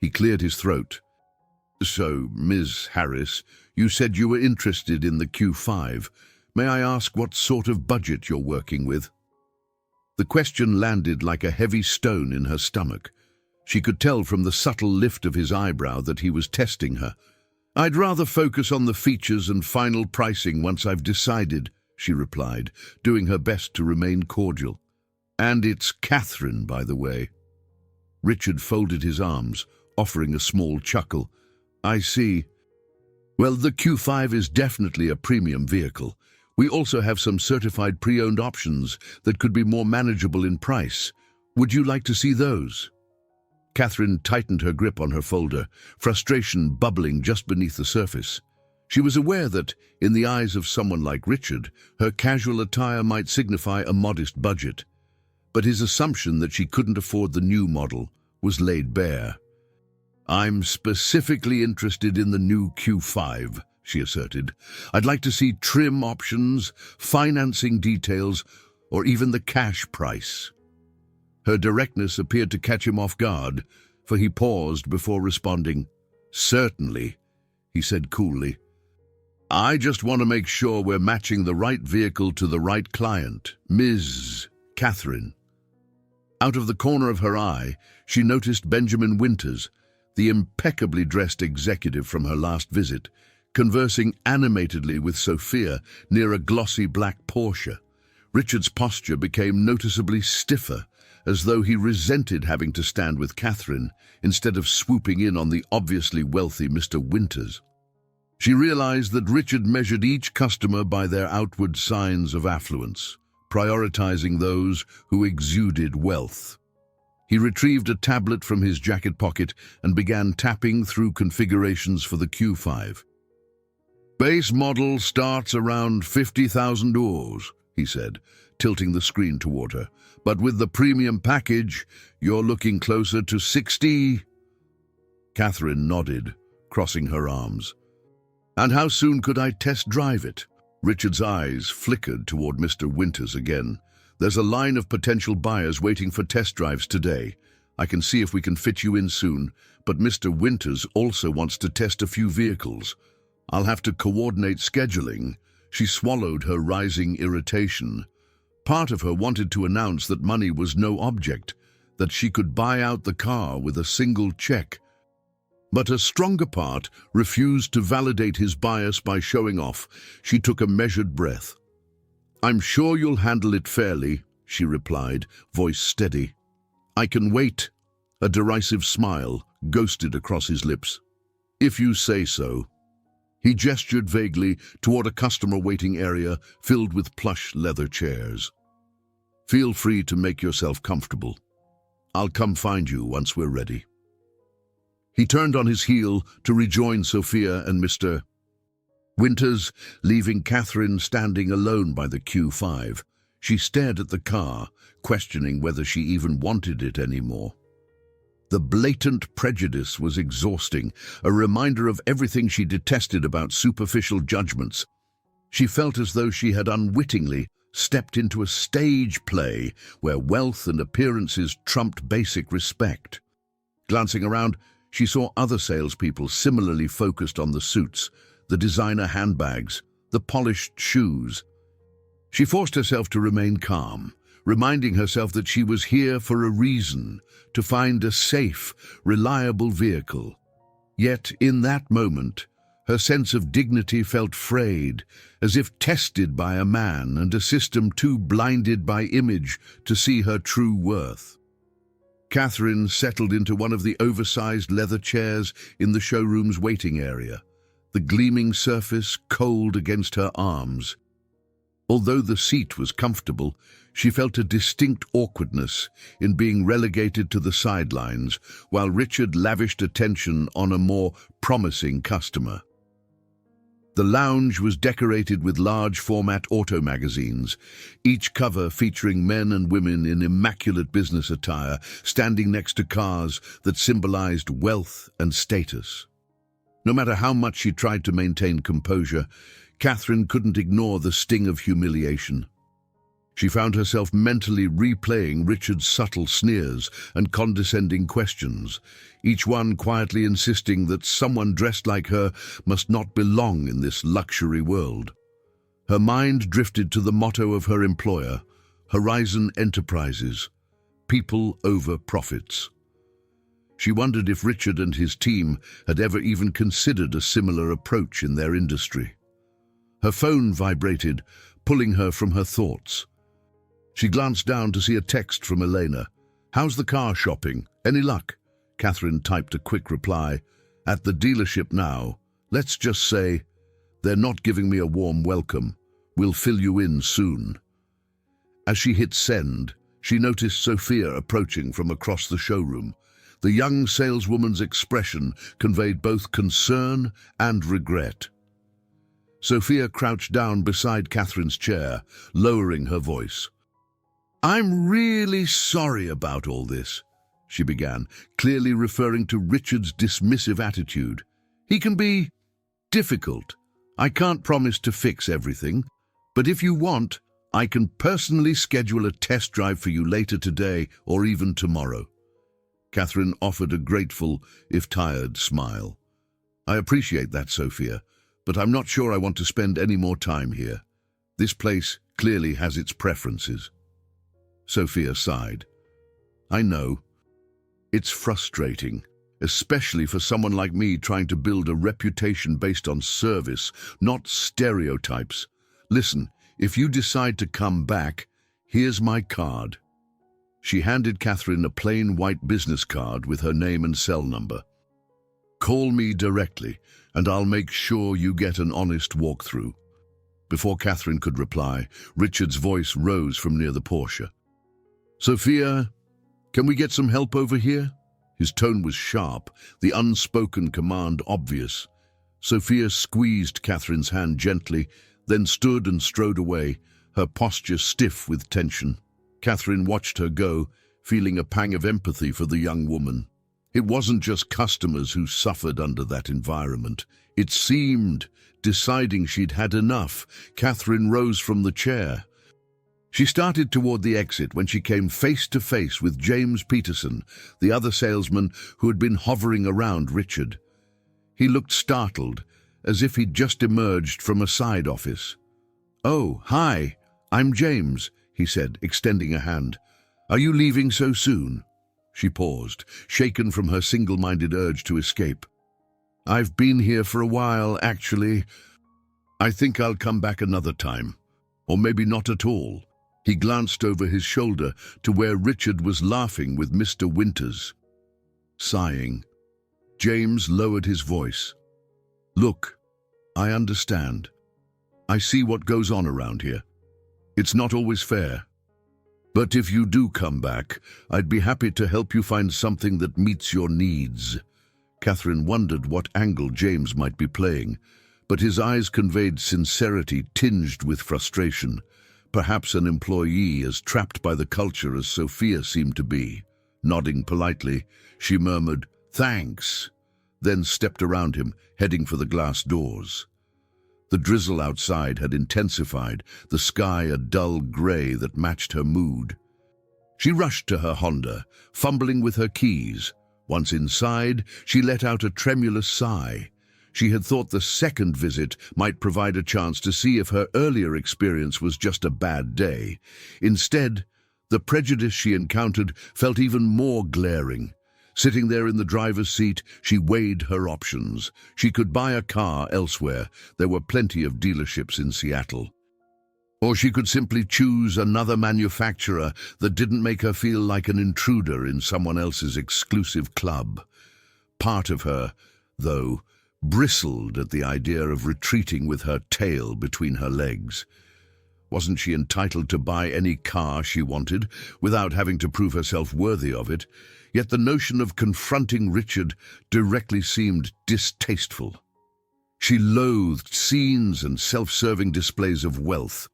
He cleared his throat. "So, Ms. Harris, you said you were interested in the Q5. May I ask what sort of budget you're working with?" The question landed like a heavy stone in her stomach. She could tell from the subtle lift of his eyebrow that he was testing her. "I'd rather focus on the features and final pricing once I've decided," she replied, doing her best to remain cordial. "And it's Catherine, by the way." Richard folded his arms, offering a small chuckle. "I see. Well, the Q5 is definitely a premium vehicle. We also have some certified pre-owned options that could be more manageable in price. Would you like to see those?" Catherine tightened her grip on her folder, frustration bubbling just beneath the surface. She was aware that, in the eyes of someone like Richard, her casual attire might signify a modest budget. But his assumption that she couldn't afford the new model was laid bare. "I'm specifically interested in the new Q5, she asserted. "I'd like to see trim options, financing details, or even the cash price." Her directness appeared to catch him off guard, for he paused before responding. "Certainly," he said coolly. "I just want to make sure we're matching the right vehicle to the right client, Ms. Catherine." Out of the corner of her eye, she noticed Benjamin Winters, the impeccably dressed executive from her last visit, conversing animatedly with Sophia near a glossy black Porsche. Richard's posture became noticeably stiffer, as though he resented having to stand with Catherine instead of swooping in on the obviously wealthy Mr. Winters. She realized that Richard measured each customer by their outward signs of affluence, prioritizing those who exuded wealth. He retrieved a tablet from his jacket pocket and began tapping through configurations for the Q5. "Base model starts around 50,000 euros, he said, tilting the screen toward her. "But with the premium package, you're looking closer to 60. Catherine nodded, crossing her arms. "And how soon could I test drive it?" Richard's eyes flickered toward Mr. Winters again. "There's a line of potential buyers waiting for test drives today. I can see if we can fit you in soon, but Mr. Winters also wants to test a few vehicles. I'll have to coordinate scheduling." She swallowed her rising irritation. Part of her wanted to announce that money was no object, that she could buy out the car with a single check. But a stronger part refused to validate his bias by showing off. She took a measured breath. "I'm sure you'll handle it fairly," she replied, voice steady. "I can wait." A derisive smile ghosted across his lips. "If you say so." He gestured vaguely toward a customer waiting area filled with plush leather chairs. "Feel free to make yourself comfortable. I'll come find you once we're ready." He turned on his heel to rejoin Sophia and Mr. Winters, leaving Catherine standing alone by the Q5. She stared at the car, questioning whether she even wanted it anymore. The blatant prejudice was exhausting, a reminder of everything she detested about superficial judgments. She felt as though she had unwittingly stepped into a stage play where wealth and appearances trumped basic respect. Glancing around, she saw other salespeople similarly focused on the suits, the designer handbags, the polished shoes. She forced herself to remain calm, reminding herself that she was here for a reason, to find a safe, reliable vehicle. Yet, in that moment, her sense of dignity felt frayed, as if tested by a man and a system too blinded by image to see her true worth. Catherine settled into one of the oversized leather chairs in the showroom's waiting area, the gleaming surface cold against her arms. Although the seat was comfortable, she felt a distinct awkwardness in being relegated to the sidelines while Richard lavished attention on a more promising customer. The lounge was decorated with large-format auto magazines, each cover featuring men and women in immaculate business attire, standing next to cars that symbolized wealth and status. No matter how much she tried to maintain composure, Catherine couldn't ignore the sting of humiliation. She found herself mentally replaying Richard's subtle sneers and condescending questions, each one quietly insisting that someone dressed like her must not belong in this luxury world. Her mind drifted to the motto of her employer, Horizon Enterprises, people over profits. She wondered if Richard and his team had ever even considered a similar approach in their industry. Her phone vibrated, pulling her from her thoughts. She glanced down to see a text from Elena. "How's the car shopping? Any luck?" Catherine typed a quick reply. "At the dealership now. Let's just say, they're not giving me a warm welcome. We'll fill you in soon." As she hit send, she noticed Sophia approaching from across the showroom. The young saleswoman's expression conveyed both concern and regret. Sophia crouched down beside Catherine's chair, lowering her voice. "I'm really sorry about all this," she began, clearly referring to Richard's dismissive attitude. "He can be difficult. I can't promise to fix everything, but if you want, I can personally schedule a test drive for you later today or even tomorrow." Catherine offered a grateful, if tired, smile. "I appreciate that, Sophia, but I'm not sure I want to spend any more time here. This place clearly has its preferences." Sophia sighed. "I know. It's frustrating, especially for someone like me trying to build a reputation based on service, not stereotypes. Listen, if you decide to come back, here's my card." She handed Catherine a plain white business card with her name and cell number. "Call me directly, and I'll make sure you get an honest walkthrough." Before Catherine could reply, Richard's voice rose from near the Porsche. "Sophia, can we get some help over here?" His tone was sharp, the unspoken command obvious. Sophia squeezed Catherine's hand gently, then stood and strode away, her posture stiff with tension. Catherine watched her go, feeling a pang of empathy for the young woman. It wasn't just customers who suffered under that environment. It seemed, deciding she'd had enough, Catherine rose from the chair. She started toward the exit when she came face to face with James Peterson, the other salesman who had been hovering around Richard. He looked startled, as if he'd just emerged from a side office. "Oh, hi, I'm James," he said, extending a hand. "Are you leaving so soon?" She paused, shaken from her single-minded urge to escape. "I've been here for a while, actually. I think I'll come back another time. Or maybe not at all." He glanced over his shoulder to where Richard was laughing with Mr. Winters. Sighing, James lowered his voice. "Look, I understand. I see what goes on around here. It's not always fair. But if you do come back, I'd be happy to help you find something that meets your needs." Catherine wondered what angle James might be playing, but his eyes conveyed sincerity tinged with frustration. Perhaps an employee as trapped by the culture as Sophia seemed to be. Nodding politely, she murmured, "Thanks," then stepped around him, heading for the glass doors. The drizzle outside had intensified, the sky a dull grey that matched her mood. She rushed to her Honda, fumbling with her keys. Once inside, she let out a tremulous sigh. She had thought the second visit might provide a chance to see if her earlier experience was just a bad day. Instead, the prejudice she encountered felt even more glaring. Sitting there in the driver's seat, she weighed her options. She could buy a car elsewhere. There were plenty of dealerships in Seattle. Or she could simply choose another manufacturer that didn't make her feel like an intruder in someone else's exclusive club. Part of her, though, bristled at the idea of retreating with her tail between her legs. Wasn't she entitled to buy any car she wanted without having to prove herself worthy of it? Yet the notion of confronting Richard directly seemed distasteful. She loathed scenes and self-serving displays of wealth.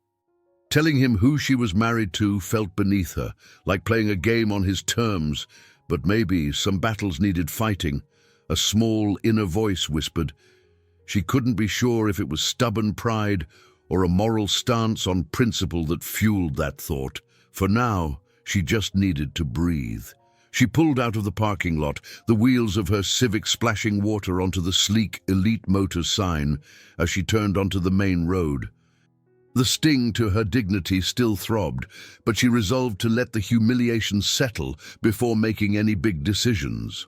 Telling him who she was married to felt beneath her, like playing a game on his terms, but maybe some battles needed fighting. A small inner voice whispered. She couldn't be sure if it was stubborn pride or a moral stance on principle that fueled that thought. For now, she just needed to breathe. She pulled out of the parking lot, the wheels of her Civic splashing water onto the sleek Elite Motors sign as she turned onto the main road. The sting to her dignity still throbbed, but she resolved to let the humiliation settle before making any big decisions.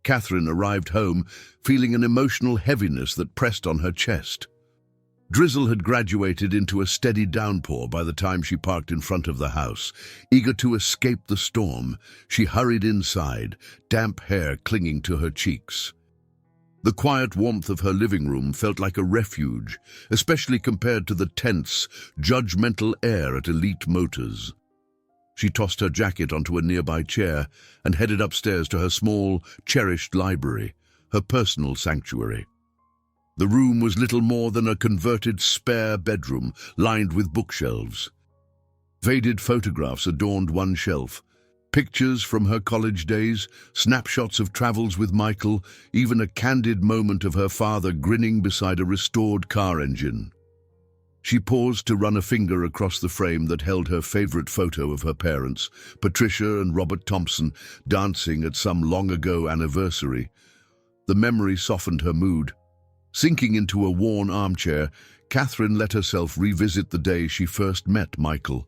Catherine arrived home, feeling an emotional heaviness that pressed on her chest. Drizzle had graduated into a steady downpour by the time she parked in front of the house. Eager to escape the storm, she hurried inside, damp hair clinging to her cheeks. The quiet warmth of her living room felt like a refuge, especially compared to the tense, judgmental air at Elite Motors. She tossed her jacket onto a nearby chair and headed upstairs to her small, cherished library, her personal sanctuary. The room was little more than a converted spare bedroom lined with bookshelves. Faded photographs adorned one shelf. Pictures from her college days, snapshots of travels with Michael, even a candid moment of her father grinning beside a restored car engine. She paused to run a finger across the frame that held her favorite photo of her parents, Patricia and Robert Thompson, dancing at some long-ago anniversary. The memory softened her mood. Sinking into a worn armchair, Catherine let herself revisit the day she first met Michael.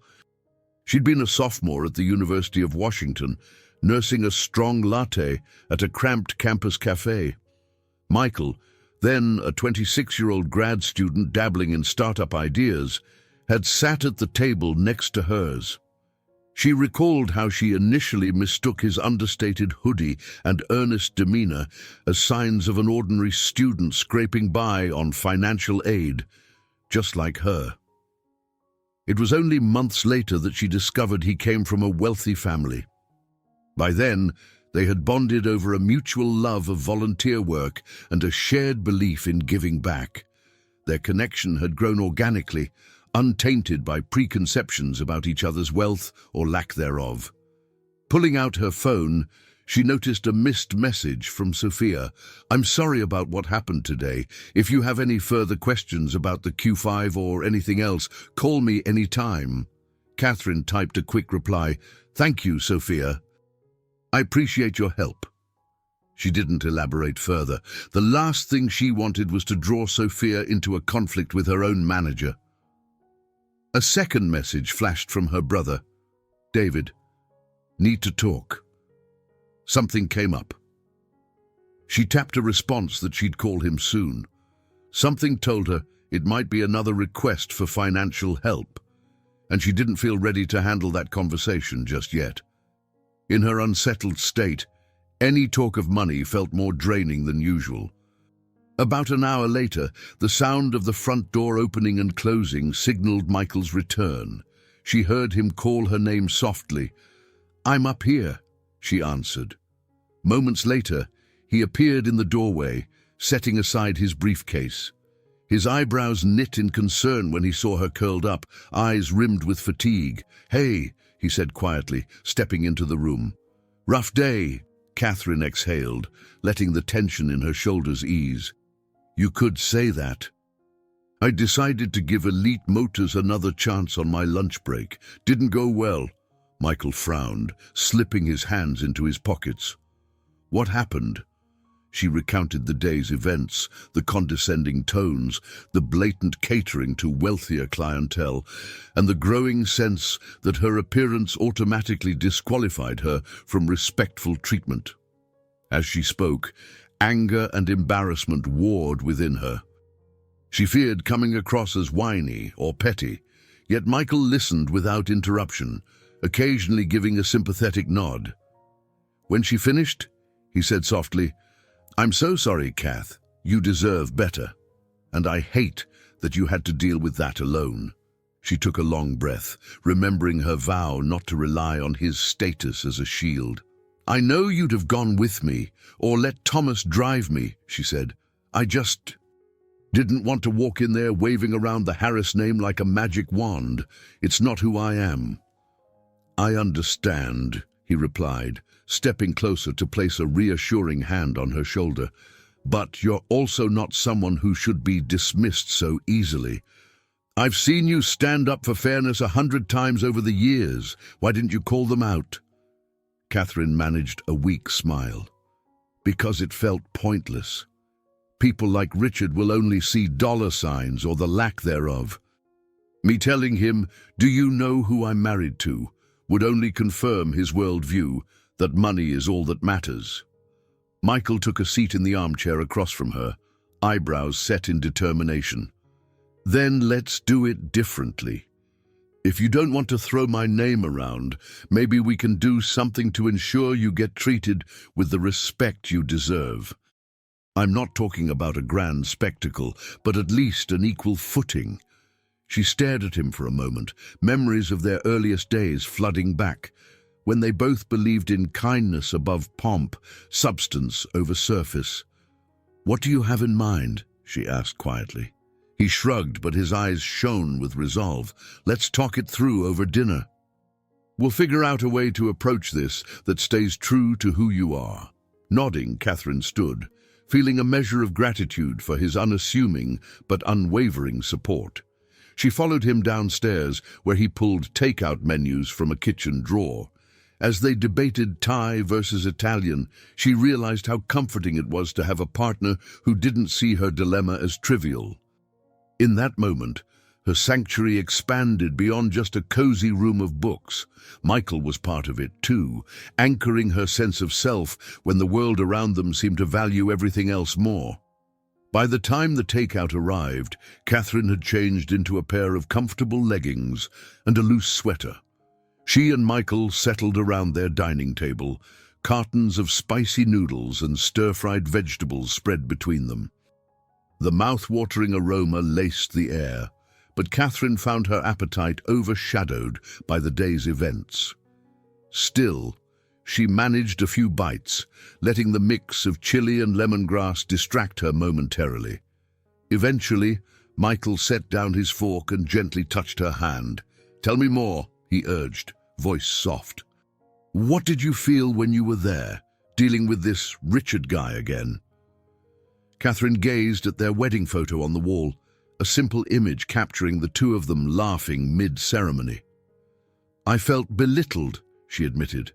She'd been a sophomore at the University of Washington, nursing a strong latte at a cramped campus cafe. Michael, then a 26-year-old grad student dabbling in startup ideas, had sat at the table next to hers. She recalled how she initially mistook his understated hoodie and earnest demeanor as signs of an ordinary student scraping by on financial aid, just like her. It was only months later that she discovered he came from a wealthy family. By then, they had bonded over a mutual love of volunteer work and a shared belief in giving back. Their connection had grown organically, untainted by preconceptions about each other's wealth or lack thereof. Pulling out her phone, she noticed a missed message from Sophia. "I'm sorry about what happened today. If you have any further questions about the Q5 or anything else, call me any time." Catherine typed a quick reply. "Thank you, Sophia. I appreciate your help." She didn't elaborate further. The last thing she wanted was to draw Sophia into a conflict with her own manager. A second message flashed from her brother. "David, need to talk." Something came up. She tapped a response that she'd call him soon. Something told her it might be another request for financial help, and she didn't feel ready to handle that conversation just yet. In her unsettled state, any talk of money felt more draining than usual. About an hour later, the sound of the front door opening and closing signaled Michael's return. She heard him call her name softly. "I'm up here," she answered. Moments later, he appeared in the doorway, setting aside his briefcase. His eyebrows knit in concern when he saw her curled up, eyes rimmed with fatigue. "Hey," he said quietly, stepping into the room. "Rough day," Catherine exhaled, letting the tension in her shoulders ease. "You could say that." I decided to give Elite Motors another chance on my lunch break. Didn't go well. Michael frowned, slipping his hands into his pockets. What happened? She recounted the day's events, the condescending tones, the blatant catering to wealthier clientele, and the growing sense that her appearance automatically disqualified her from respectful treatment. As she spoke, anger and embarrassment warred within her. She feared coming across as whiny or petty, yet Michael listened without interruption, occasionally giving a sympathetic nod. When she finished, he said softly, "I'm so sorry, Kath. You deserve better. And I hate that you had to deal with that alone." She took a long breath, remembering her vow not to rely on his status as a shield. "I know you'd have gone with me, or let Thomas drive me," she said. "I just didn't want to walk in there waving around the Harris name like a magic wand. It's not who I am." "I understand," he replied, stepping closer to place a reassuring hand on her shoulder. "But you're also not someone who should be dismissed so easily. I've seen you stand up for fairness 100 times over the years. Why didn't you call them out?" Catherine managed a weak smile. "Because it felt pointless. People like Richard will only see dollar signs or the lack thereof. Me telling him, 'Do you know who I'm married to?' would only confirm his worldview, that money is all that matters." Michael took a seat in the armchair across from her, eyebrows set in determination. "Then let's do it differently. If you don't want to throw my name around, maybe we can do something to ensure you get treated with the respect you deserve. I'm not talking about a grand spectacle, but at least an equal footing." She stared at him for a moment, memories of their earliest days flooding back, when they both believed in kindness above pomp, substance over surface. "What do you have in mind?" she asked quietly. He shrugged, but his eyes shone with resolve. "Let's talk it through over dinner. We'll figure out a way to approach this that stays true to who you are." Nodding, Catherine stood, feeling a measure of gratitude for his unassuming but unwavering support. She followed him downstairs, where he pulled takeout menus from a kitchen drawer. As they debated Thai versus Italian, she realized how comforting it was to have a partner who didn't see her dilemma as trivial. In that moment, her sanctuary expanded beyond just a cozy room of books. Michael was part of it too, anchoring her sense of self when the world around them seemed to value everything else more. By the time the takeout arrived, Catherine had changed into a pair of comfortable leggings and a loose sweater. She and Michael settled around their dining table, cartons of spicy noodles and stir-fried vegetables spread between them. The mouth-watering aroma laced the air, but Catherine found her appetite overshadowed by the day's events. Still, she managed a few bites, letting the mix of chili and lemongrass distract her momentarily. Eventually, Michael set down his fork and gently touched her hand. "Tell me more," he urged, voice soft. "What did you feel when you were there, dealing with this Richard guy again?" Catherine gazed at their wedding photo on the wall, a simple image capturing the two of them laughing mid-ceremony. "I felt belittled," she admitted.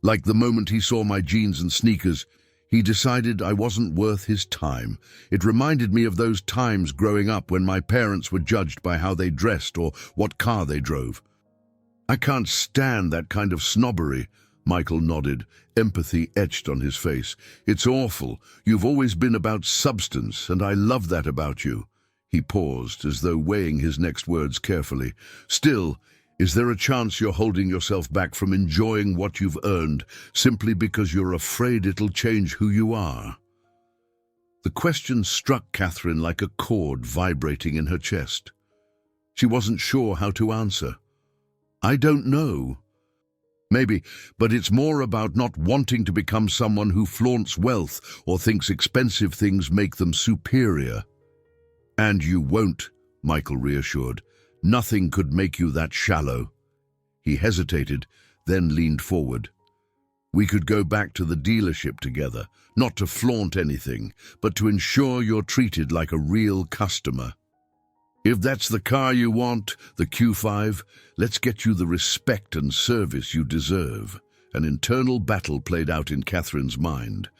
"Like the moment he saw my jeans and sneakers, he decided I wasn't worth his time. It reminded me of those times growing up when my parents were judged by how they dressed or what car they drove. I can't stand that kind of snobbery." Michael nodded, empathy etched on his face. "It's awful. You've always been about substance, and I love that about you." He paused, as though weighing his next words carefully. "Still, is there a chance you're holding yourself back from enjoying what you've earned simply because you're afraid it'll change who you are?" The question struck Catherine like a chord vibrating in her chest. She wasn't sure how to answer. "I don't know. Maybe, but it's more about not wanting to become someone who flaunts wealth or thinks expensive things make them superior." "And you won't," Michael reassured. "Nothing could make you that shallow." He hesitated, then leaned forward. "We could go back to the dealership together, not to flaunt anything, but to ensure you're treated like a real customer." If that's the car you want, the Q5, let's get you the respect and service you deserve. An internal battle played out in Catherine's mind.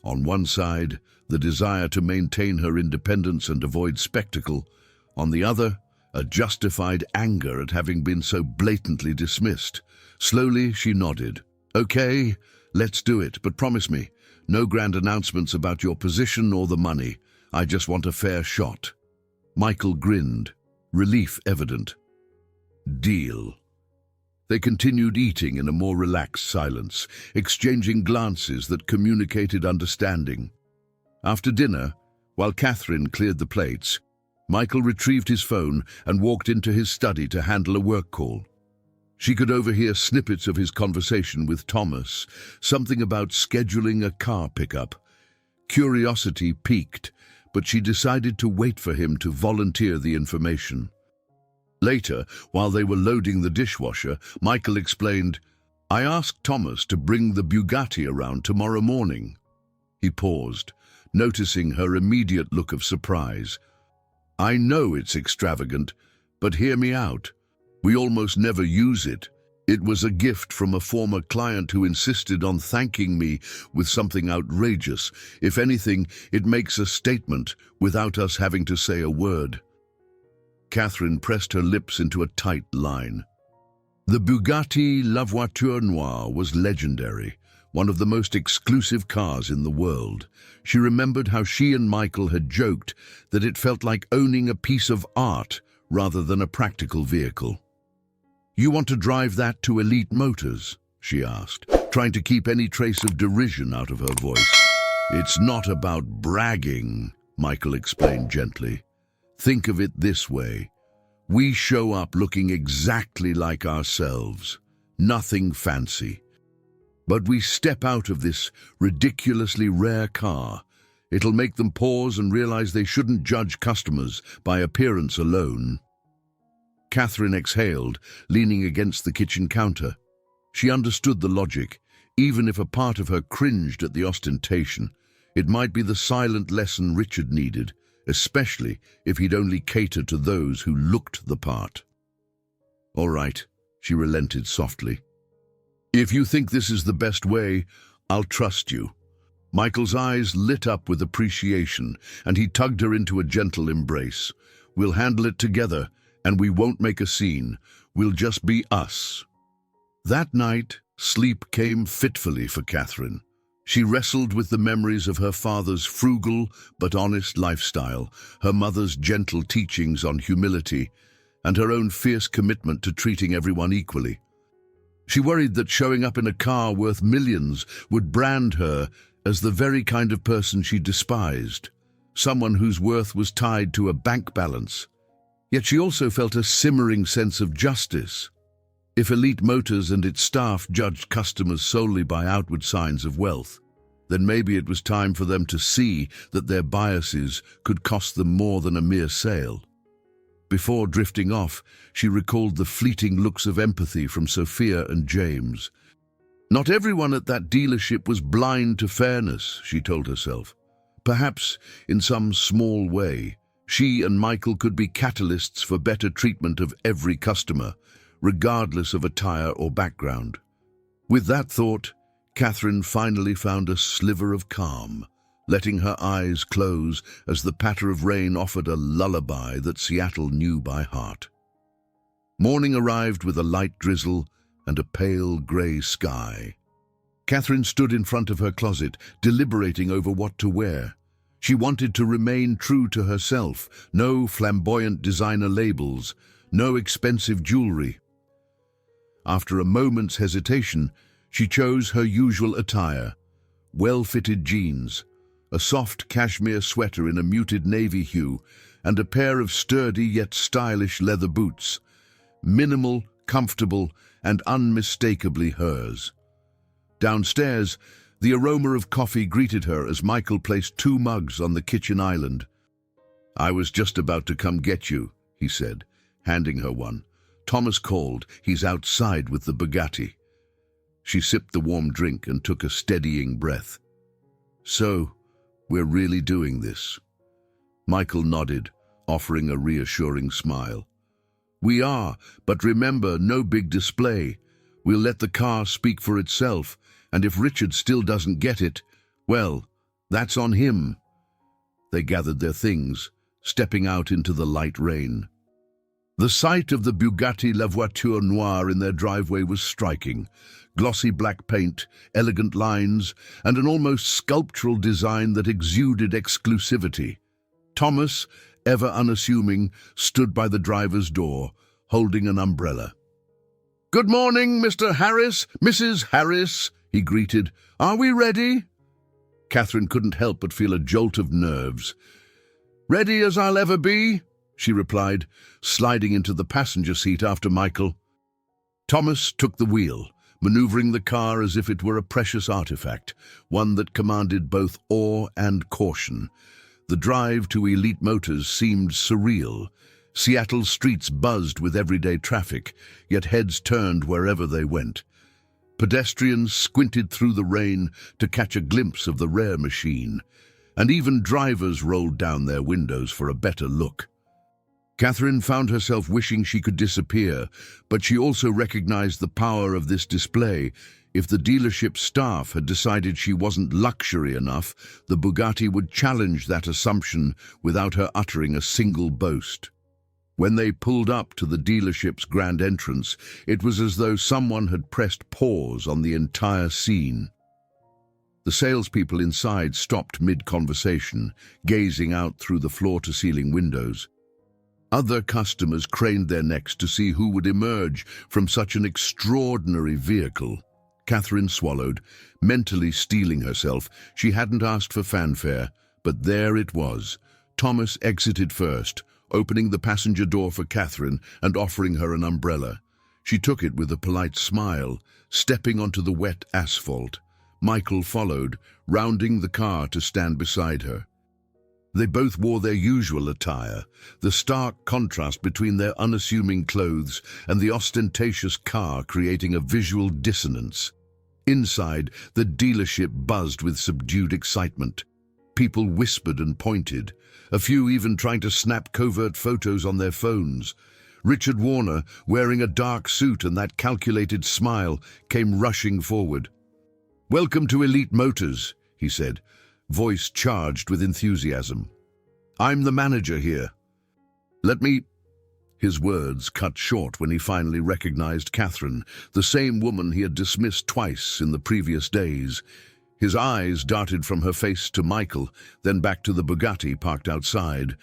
On one side, the desire to maintain her independence and avoid spectacle. On the other, a justified anger at having been so blatantly dismissed. Slowly, she nodded. Okay, let's do it, but promise me, no grand announcements about your position or the money. I just want a fair shot. Michael grinned, relief evident. Deal. They continued eating in a more relaxed silence, exchanging glances that communicated understanding. After dinner, while Catherine cleared the plates, Michael retrieved his phone and walked into his study to handle a work call. She could overhear snippets of his conversation with Thomas, something about scheduling a car pickup. Curiosity piqued, but she decided to wait for him to volunteer the information. Later, while they were loading the dishwasher, Michael explained, I asked Thomas to bring the Bugatti around tomorrow morning. He paused, noticing her immediate look of surprise. I know it's extravagant, but hear me out. We almost never use it. It was a gift from a former client who insisted on thanking me with something outrageous. If anything, it makes a statement without us having to say a word. Catherine pressed her lips into a tight line. The Bugatti La Voiture Noire was legendary, one of the most exclusive cars in the world. She remembered how she and Michael had joked that it felt like owning a piece of art rather than a practical vehicle. You want to drive that to Elite Motors? She asked, trying to keep any trace of derision out of her voice. It's not about bragging, Michael explained gently. Think of it this way. We show up looking exactly like ourselves, nothing fancy. But we step out of this ridiculously rare car. It'll make them pause and realize they shouldn't judge customers by appearance alone. Catherine exhaled, leaning against the kitchen counter. She understood the logic, even if a part of her cringed at the ostentation. It might be the silent lesson Richard needed, especially if he'd only catered to those who looked the part. All right, she relented softly. If you think this is the best way, I'll trust you. Michael's eyes lit up with appreciation, and he tugged her into a gentle embrace. We'll handle it together, and we won't make a scene. We'll just be us. That night, sleep came fitfully for Catherine. She wrestled with the memories of her father's frugal but honest lifestyle, her mother's gentle teachings on humility, and her own fierce commitment to treating everyone equally. She worried that showing up in a car worth millions would brand her as the very kind of person she despised, someone whose worth was tied to a bank balance. Yet she also felt a simmering sense of justice. If Elite Motors and its staff judged customers solely by outward signs of wealth, then maybe it was time for them to see that their biases could cost them more than a mere sale. Before drifting off, she recalled the fleeting looks of empathy from Sophia and James. Not everyone at that dealership was blind to fairness, she told herself. Perhaps, in some small way, she and Michael could be catalysts for better treatment of every customer, regardless of attire or background. With that thought, Catherine finally found a sliver of calm, letting her eyes close as the patter of rain offered a lullaby that Seattle knew by heart. Morning arrived with a light drizzle and a pale grey sky. Catherine stood in front of her closet, deliberating over what to wear. She wanted to remain true to herself, no flamboyant designer labels, no expensive jewelry. After a moment's hesitation, she chose her usual attire, well-fitted jeans, a soft cashmere sweater in a muted navy hue, and a pair of sturdy yet stylish leather boots. Minimal, comfortable, and unmistakably hers. Downstairs, the aroma of coffee greeted her as Michael placed 2 mugs on the kitchen island. I was just about to come get you, he said, handing her one. Thomas called. He's outside with the Bugatti. She sipped the warm drink and took a steadying breath. So, we're really doing this? Michael nodded, offering a reassuring smile. "We are, but remember, no big display. We'll let the car speak for itself, and if Richard still doesn't get it, well, that's on him." They gathered their things, stepping out into the light rain. The sight of the Bugatti La Voiture Noire in their driveway was striking. Glossy black paint, elegant lines, and an almost sculptural design that exuded exclusivity. Thomas, ever unassuming, stood by the driver's door, holding an umbrella. "Good morning, Mr. Harris, Mrs. Harris," he greeted. "Are we ready?" Catherine couldn't help but feel a jolt of nerves. "Ready as I'll ever be," she replied, sliding into the passenger seat after Michael. Thomas took the wheel, maneuvering the car as if it were a precious artifact, one that commanded both awe and caution. The drive to Elite Motors seemed surreal. Seattle's streets buzzed with everyday traffic, yet heads turned wherever they went. Pedestrians squinted through the rain to catch a glimpse of the rare machine, and even drivers rolled down their windows for a better look. Catherine found herself wishing she could disappear, but she also recognized the power of this display. If the dealership staff had decided she wasn't luxury enough, the Bugatti would challenge that assumption without her uttering a single boast. When they pulled up to the dealership's grand entrance, it was as though someone had pressed pause on the entire scene. The salespeople inside stopped mid-conversation, gazing out through the floor-to-ceiling windows. Other customers craned their necks to see who would emerge from such an extraordinary vehicle. Catherine swallowed, mentally steeling herself. She hadn't asked for fanfare, but there it was. Thomas exited first, opening the passenger door for Catherine and offering her an umbrella. She took it with a polite smile, stepping onto the wet asphalt. Michael followed, rounding the car to stand beside her. They both wore their usual attire, the stark contrast between their unassuming clothes and the ostentatious car creating a visual dissonance. Inside, the dealership buzzed with subdued excitement. People whispered and pointed, a few even trying to snap covert photos on their phones. Richard Warner, wearing a dark suit and that calculated smile, came rushing forward. "Welcome to Elite Motors," he said, voice charged with enthusiasm. "I'm the manager here. Let me—" His words cut short when he finally recognized Catherine, the same woman he had dismissed twice in the previous days. His eyes darted from her face to Michael, then back to the Bugatti parked outside.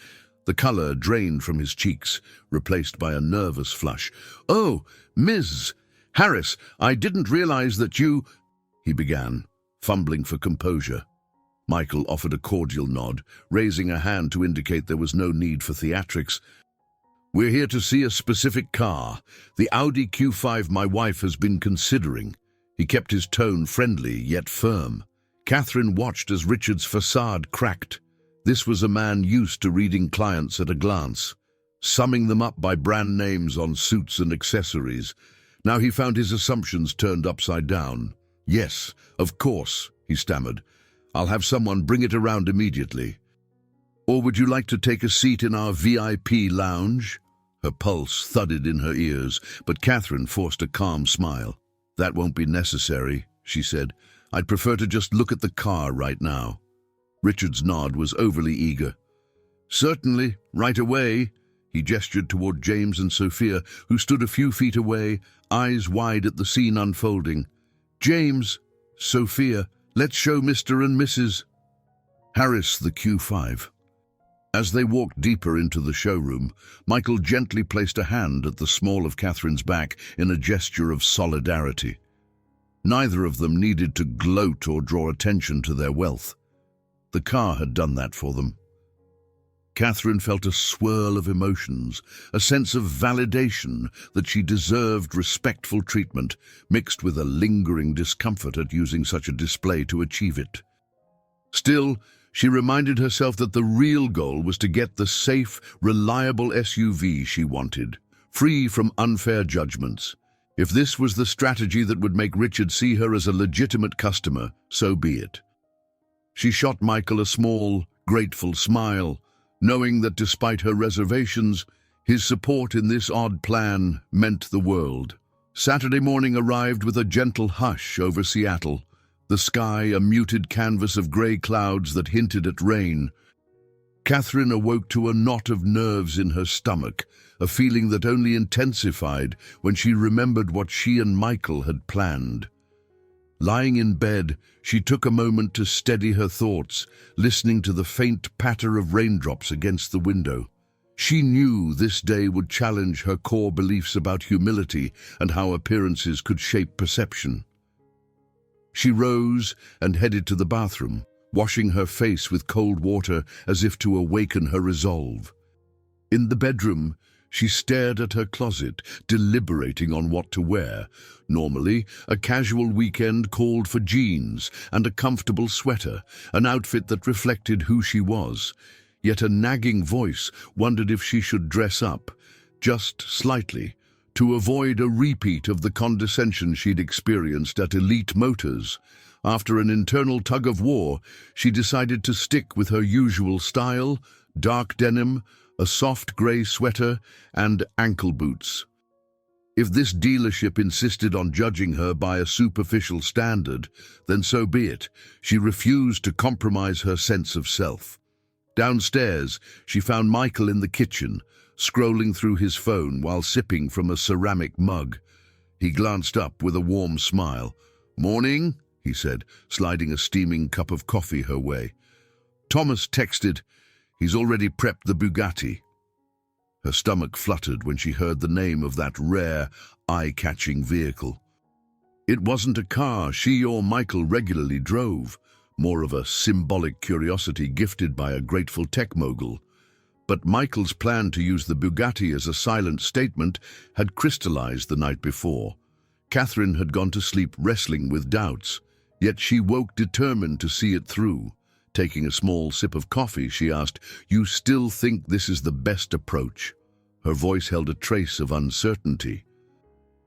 The color drained from his cheeks, replaced by a nervous flush. "Oh, Ms. Harris, I didn't realize that you—" he began, fumbling for composure. Michael offered a cordial nod, raising a hand to indicate there was no need for theatrics. "We're here to see a specific car, the Audi Q5 my wife has been considering." He kept his tone friendly yet firm. Catherine watched as Richard's facade cracked. This was a man used to reading clients at a glance, summing them up by brand names on suits and accessories. Now he found his assumptions turned upside down. "Yes, of course," he stammered. "I'll have someone bring it around immediately. Or would you like to take a seat in our VIP lounge?" Her pulse thudded in her ears, but Catherine forced a calm smile. "That won't be necessary," she said. "I'd prefer to just look at the car right now." Richard's nod was overly eager. "Certainly, right away." He gestured toward James and Sophia, who stood a few feet away, eyes wide at the scene unfolding. "James, Sophia, let's show Mr. and Mrs. Harris the Q5. As they walked deeper into the showroom, Michael gently placed a hand at the small of Catherine's back in a gesture of solidarity. Neither of them needed to gloat or draw attention to their wealth. The car had done that for them. Catherine felt a swirl of emotions, a sense of validation that she deserved respectful treatment, mixed with a lingering discomfort at using such a display to achieve it. Still, she reminded herself that the real goal was to get the safe, reliable SUV she wanted, free from unfair judgments. If this was the strategy that would make Richard see her as a legitimate customer, so be it. She shot Michael a small, grateful smile. knowing that despite her reservations, his support in this odd plan meant the world. Saturday morning arrived with a gentle hush over Seattle, the sky a muted canvas of grey clouds that hinted at rain. Catherine awoke to a knot of nerves in her stomach, a feeling that only intensified when she remembered what she and Michael had planned. Lying in bed, she took a moment to steady her thoughts, listening to the faint patter of raindrops against the window. She knew this day would challenge her core beliefs about humility and how appearances could shape perception. She rose and headed to the bathroom, washing her face with cold water as if to awaken her resolve. In the bedroom, she stared at her closet, deliberating on what to wear. Normally, a casual weekend called for jeans and a comfortable sweater, an outfit that reflected who she was. Yet a nagging voice wondered if she should dress up, just slightly, to avoid a repeat of the condescension she'd experienced at Elite Motors. After an internal tug-of-war, she decided to stick with her usual style: dark denim, a soft grey sweater, and ankle boots. If this dealership insisted on judging her by a superficial standard, then so be it. She refused to compromise her sense of self. Downstairs, she found Michael in the kitchen, scrolling through his phone while sipping from a ceramic mug. He glanced up with a warm smile. "Morning," he said, sliding a steaming cup of coffee her way. Thomas texted, "He's already prepped the Bugatti." Her stomach fluttered when she heard the name of that rare, eye-catching vehicle. It wasn't a car she or Michael regularly drove, more of a symbolic curiosity gifted by a grateful tech mogul. But Michael's plan to use the Bugatti as a silent statement had crystallized the night before. Catherine had gone to sleep wrestling with doubts, yet she woke determined to see it through. Taking a small sip of coffee, she asked, "You still think this is the best approach?" Her voice held a trace of uncertainty.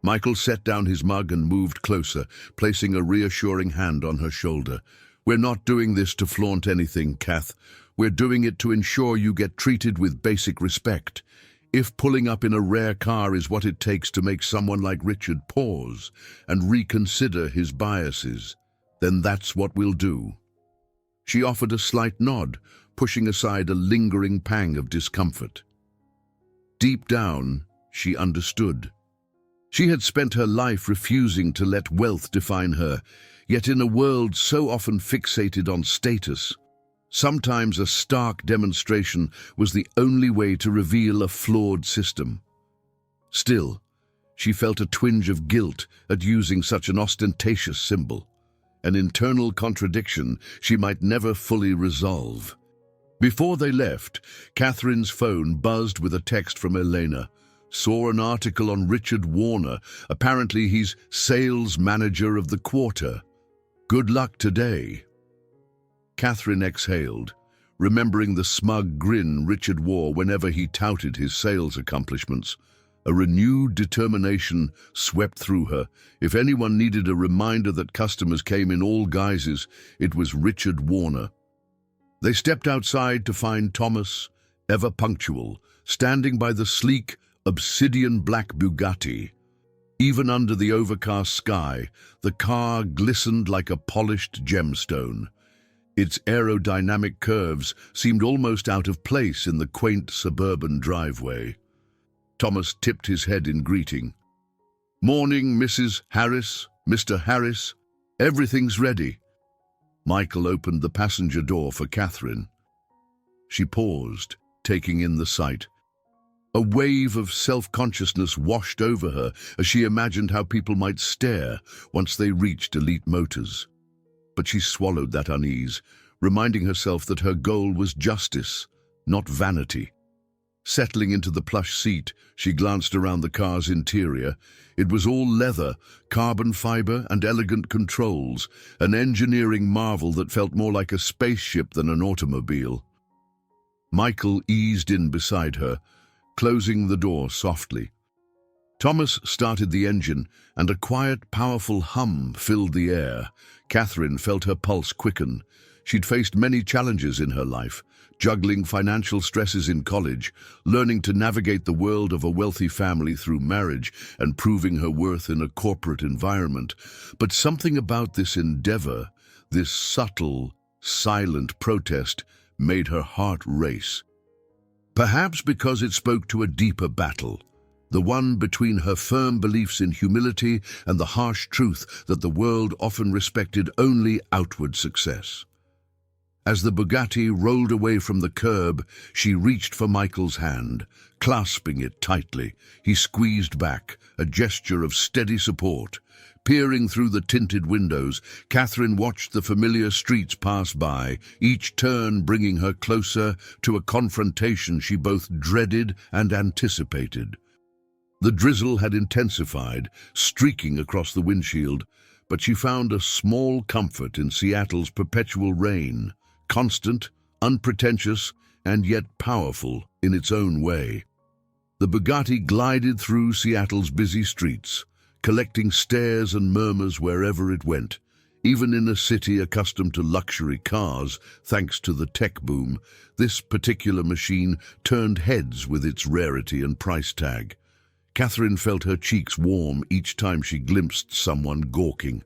Michael set down his mug and moved closer, placing a reassuring hand on her shoulder. "We're not doing this to flaunt anything, Kath. We're doing it to ensure you get treated with basic respect. If pulling up in a rare car is what it takes to make someone like Richard pause and reconsider his biases, then that's what we'll do." She offered a slight nod, pushing aside a lingering pang of discomfort. Deep down, she understood. She had spent her life refusing to let wealth define her, yet in a world so often fixated on status, sometimes a stark demonstration was the only way to reveal a flawed system. Still, she felt a twinge of guilt at using such an ostentatious symbol, an internal contradiction she might never fully resolve. Before they left, Catherine's phone buzzed with a text from Elena. "Saw an article on Richard Warner. Apparently he's sales manager of the quarter. Good luck today." Catherine exhaled, remembering the smug grin Richard wore whenever he touted his sales accomplishments. A renewed determination swept through her. If anyone needed a reminder that customers came in all guises, it was Richard Warner. They stepped outside to find Thomas, ever punctual, standing by the sleek, obsidian-black Bugatti. Even under the overcast sky, the car glistened like a polished gemstone. Its aerodynamic curves seemed almost out of place in the quaint suburban driveway. Thomas tipped his head in greeting. "Morning, Mrs. Harris, Mr. Harris. Everything's ready." Michael opened the passenger door for Catherine. She paused, taking in the sight. A wave of self-consciousness washed over her as she imagined how people might stare once they reached Elite Motors. But she swallowed that unease, reminding herself that her goal was justice, not vanity. Settling into the plush seat, she glanced around the car's interior. It was all leather, carbon fiber, and elegant controls, an engineering marvel that felt more like a spaceship than an automobile. Michael eased in beside her, closing the door softly. Thomas started the engine, and a quiet, powerful hum filled the air. Catherine felt her pulse quicken. She'd faced many challenges in her life, juggling financial stresses in college, learning to navigate the world of a wealthy family through marriage, and proving her worth in a corporate environment. But something about this endeavor, this subtle, silent protest, made her heart race. Perhaps because it spoke to a deeper battle, the one between her firm beliefs in humility and the harsh truth that the world often respected only outward success. As the Bugatti rolled away from the curb, she reached for Michael's hand, clasping it tightly. He squeezed back, a gesture of steady support. Peering through the tinted windows, Catherine watched the familiar streets pass by, each turn bringing her closer to a confrontation she both dreaded and anticipated. The drizzle had intensified, streaking across the windshield, but she found a small comfort in Seattle's perpetual rain, constant, unpretentious, and yet powerful in its own way. The Bugatti glided through Seattle's busy streets, collecting stares and murmurs wherever it went. Even in a city accustomed to luxury cars, thanks to the tech boom, this particular machine turned heads with its rarity and price tag. Catherine felt her cheeks warm each time she glimpsed someone gawking.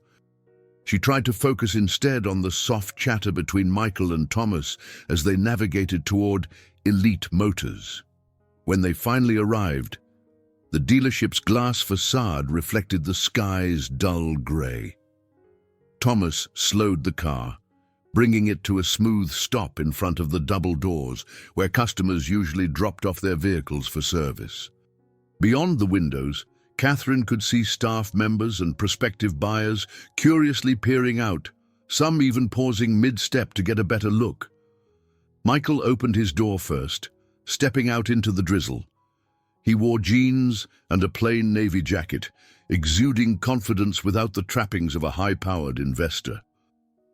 She tried to focus instead on the soft chatter between Michael and Thomas as they navigated toward Elite Motors. When they finally arrived, the dealership's glass facade reflected the sky's dull gray. Thomas slowed the car, bringing it to a smooth stop in front of the double doors where customers usually dropped off their vehicles for service. Beyond the windows, Catherine could see staff members and prospective buyers curiously peering out, some even pausing mid-step to get a better look. Michael opened his door first, stepping out into the drizzle. He wore jeans and a plain navy jacket, exuding confidence without the trappings of a high-powered investor.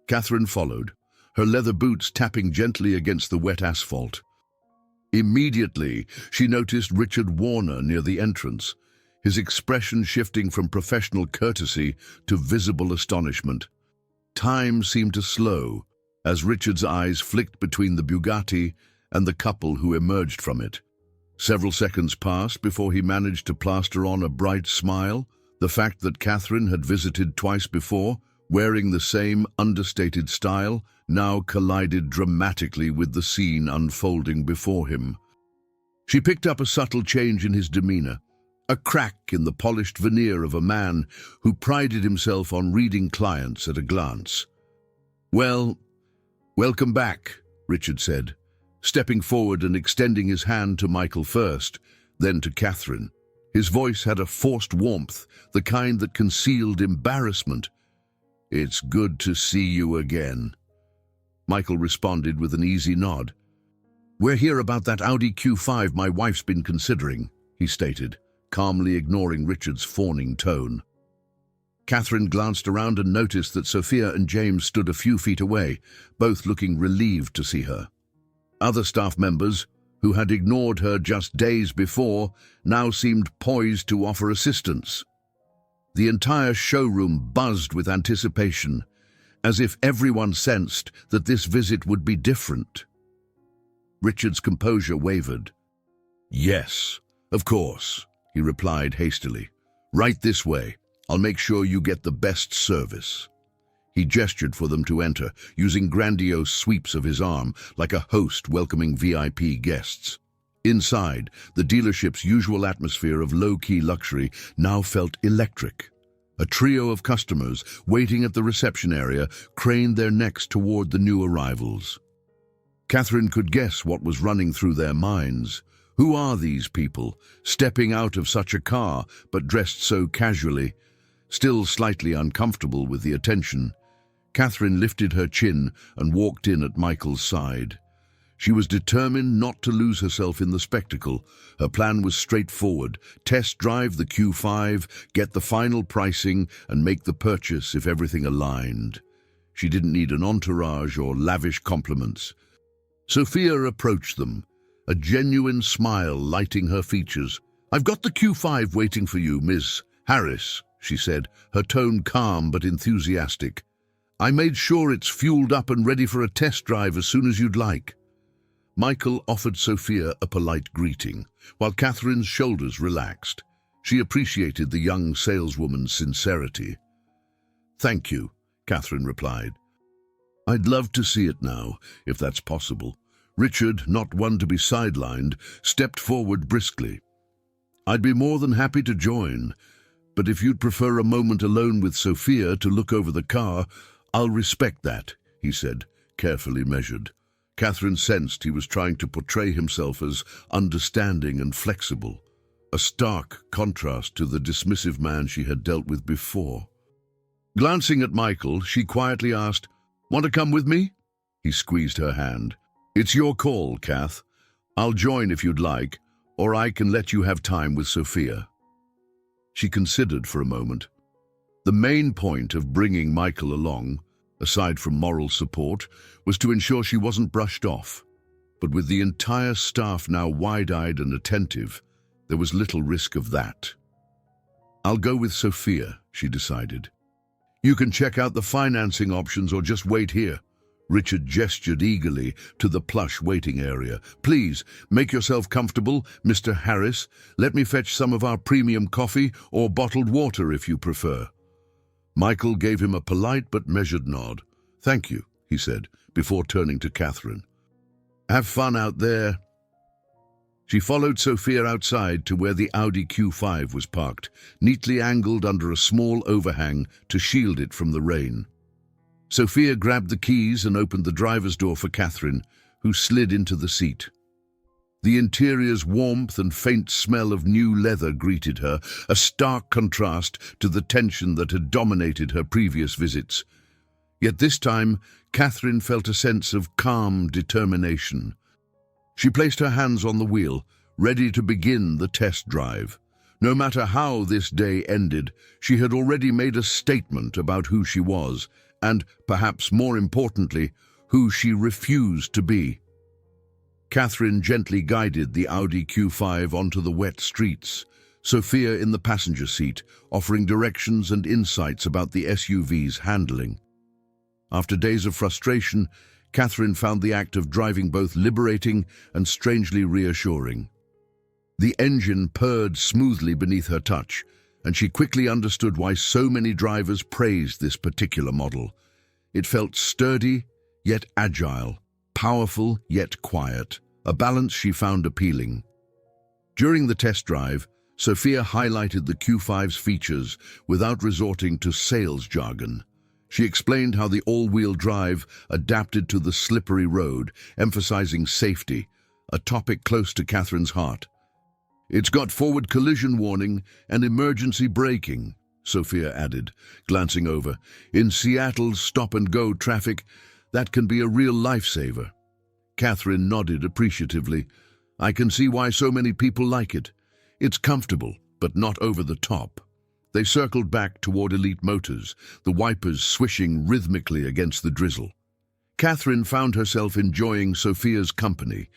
Catherine followed, her leather boots tapping gently against the wet asphalt. Immediately, she noticed Richard Warner near the entrance, his expression shifting from professional courtesy to visible astonishment. Time seemed to slow as Richard's eyes flicked between the Bugatti and the couple who emerged from it. Several seconds passed before he managed to plaster on a bright smile. The fact that Catherine had visited twice before, wearing the same understated style, now collided dramatically with the scene unfolding before him. She picked up a subtle change in his demeanor, a crack in the polished veneer of a man who prided himself on reading clients at a glance. "Well, welcome back," Richard said, stepping forward and extending his hand to Michael first, then to Catherine. His voice had a forced warmth, the kind that concealed embarrassment. "It's good to see you again." Michael responded with an easy nod. "We're here about that Audi Q5 my wife's been considering," he stated, calmly ignoring Richard's fawning tone. Catherine glanced around and noticed that Sophia and James stood a few feet away, both looking relieved to see her. Other staff members, who had ignored her just days before, now seemed poised to offer assistance. The entire showroom buzzed with anticipation, as if everyone sensed that this visit would be different. Richard's composure wavered. "Yes, of course," he replied hastily. "Right this way. I'll make sure you get the best service." He gestured for them to enter, using grandiose sweeps of his arm, like a host welcoming VIP guests. Inside, the dealership's usual atmosphere of low-key luxury now felt electric. A trio of customers, waiting at the reception area, craned their necks toward the new arrivals. Catherine could guess what was running through their minds. Who are these people, stepping out of such a car, but dressed so casually? Still slightly uncomfortable with the attention, Catherine lifted her chin and walked in at Michael's side. She was determined not to lose herself in the spectacle. Her plan was straightforward: test drive the Q5, get the final pricing, and make the purchase if everything aligned. She didn't need an entourage or lavish compliments. Sophia approached them, a genuine smile lighting her features. "I've got the Q5 waiting for you, Miss Harris," she said, her tone calm but enthusiastic. I made sure it's fueled up and ready for a test drive as soon as you'd like. Michael offered Sophia a polite greeting, while Catherine's shoulders relaxed. She appreciated the young saleswoman's sincerity. "Thank you," Catherine replied. "I'd love to see it now, if that's possible." Richard, not one to be sidelined, stepped forward briskly. "I'd be more than happy to join, but if you'd prefer a moment alone with Sophia to look over the car, I'll respect that," he said, carefully measured. Catherine sensed he was trying to portray himself as understanding and flexible, a stark contrast to the dismissive man she had dealt with before. Glancing at Michael, she quietly asked, "Want to come with me?" He squeezed her hand. "It's your call, Kath. I'll join if you'd like, or I can let you have time with Sophia." She considered for a moment. The main point of bringing Michael along, aside from moral support, was to ensure she wasn't brushed off. But with the entire staff now wide-eyed and attentive, there was little risk of that. "I'll go with Sophia," she decided. "You can check out the financing options or just wait here." Richard gestured eagerly to the plush waiting area. "Please, make yourself comfortable, Mr. Harris. Let me fetch some of our premium coffee or bottled water if you prefer." Michael gave him a polite but measured nod. "Thank you," he said, before turning to Catherine. "Have fun out there." She followed Sophia outside to where the Audi Q5 was parked, neatly angled under a small overhang to shield it from the rain. Sophia grabbed the keys and opened the driver's door for Catherine, who slid into the seat. The interior's warmth and faint smell of new leather greeted her, a stark contrast to the tension that had dominated her previous visits. Yet this time, Catherine felt a sense of calm determination. She placed her hands on the wheel, ready to begin the test drive. No matter how this day ended, she had already made a statement about who she was, and, perhaps more importantly, who she refused to be. Catherine gently guided the Audi Q5 onto the wet streets, Sophia in the passenger seat, offering directions and insights about the SUV's handling. After days of frustration, Catherine found the act of driving both liberating and strangely reassuring. The engine purred smoothly beneath her touch, and she quickly understood why so many drivers praised this particular model. It felt sturdy, yet agile, powerful, yet quiet, a balance she found appealing. During the test drive, Sophia highlighted the Q5's features without resorting to sales jargon. She explained how the all-wheel drive adapted to the slippery road, emphasizing safety, a topic close to Catherine's heart. "It's got forward collision warning and emergency braking," Sophia added, glancing over. "In Seattle's stop-and-go traffic, that can be a real lifesaver." Catherine nodded appreciatively. "I can see why so many people like it. It's comfortable, but not over the top." They circled back toward Elite Motors, the wipers swishing rhythmically against the drizzle. Catherine found herself enjoying Sophia's company.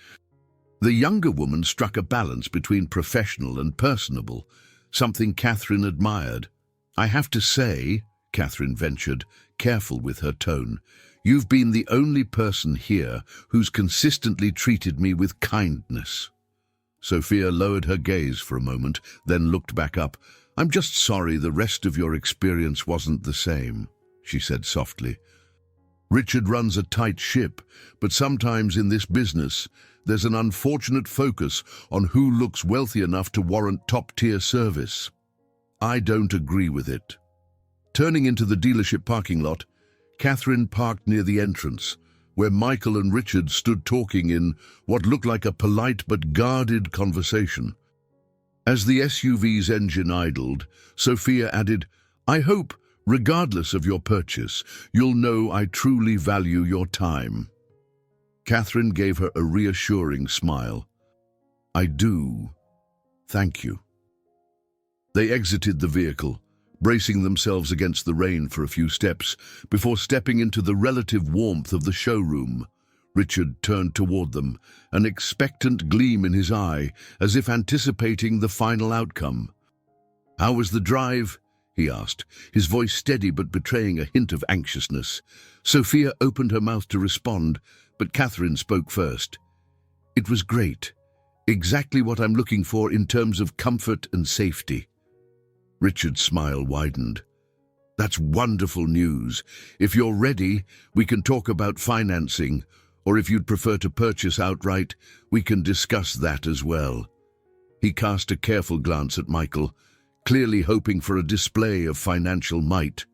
The younger woman struck a balance between professional and personable, something Catherine admired. "I have to say," Catherine ventured, careful with her tone, "you've been the only person here who's consistently treated me with kindness." Sophia lowered her gaze for a moment, then looked back up. "I'm just sorry the rest of your experience wasn't the same," she said softly. "Richard runs a tight ship, but sometimes in this business, there's an unfortunate focus on who looks wealthy enough to warrant top-tier service. I don't agree with it." Turning into the dealership parking lot, Catherine parked near the entrance, where Michael and Richard stood talking in what looked like a polite but guarded conversation. As the SUV's engine idled, Sophia added, "I hope, regardless of your purchase, you'll know I truly value your time." Catherine gave her a reassuring smile. "I do. Thank you." They exited the vehicle, bracing themselves against the rain for a few steps before stepping into the relative warmth of the showroom. Richard turned toward them, an expectant gleam in his eye, as if anticipating the final outcome. "How was the drive?" he asked, his voice steady but betraying a hint of anxiousness. Sophia opened her mouth to respond, but Catherine spoke first. It was great. Exactly what I'm looking for in terms of comfort and safety. Richard's smile widened. That's wonderful news. If you're ready, we can talk about financing, or if you'd prefer to purchase outright, we can discuss that as well. He cast a careful glance at Michael, clearly hoping for a display of financial might.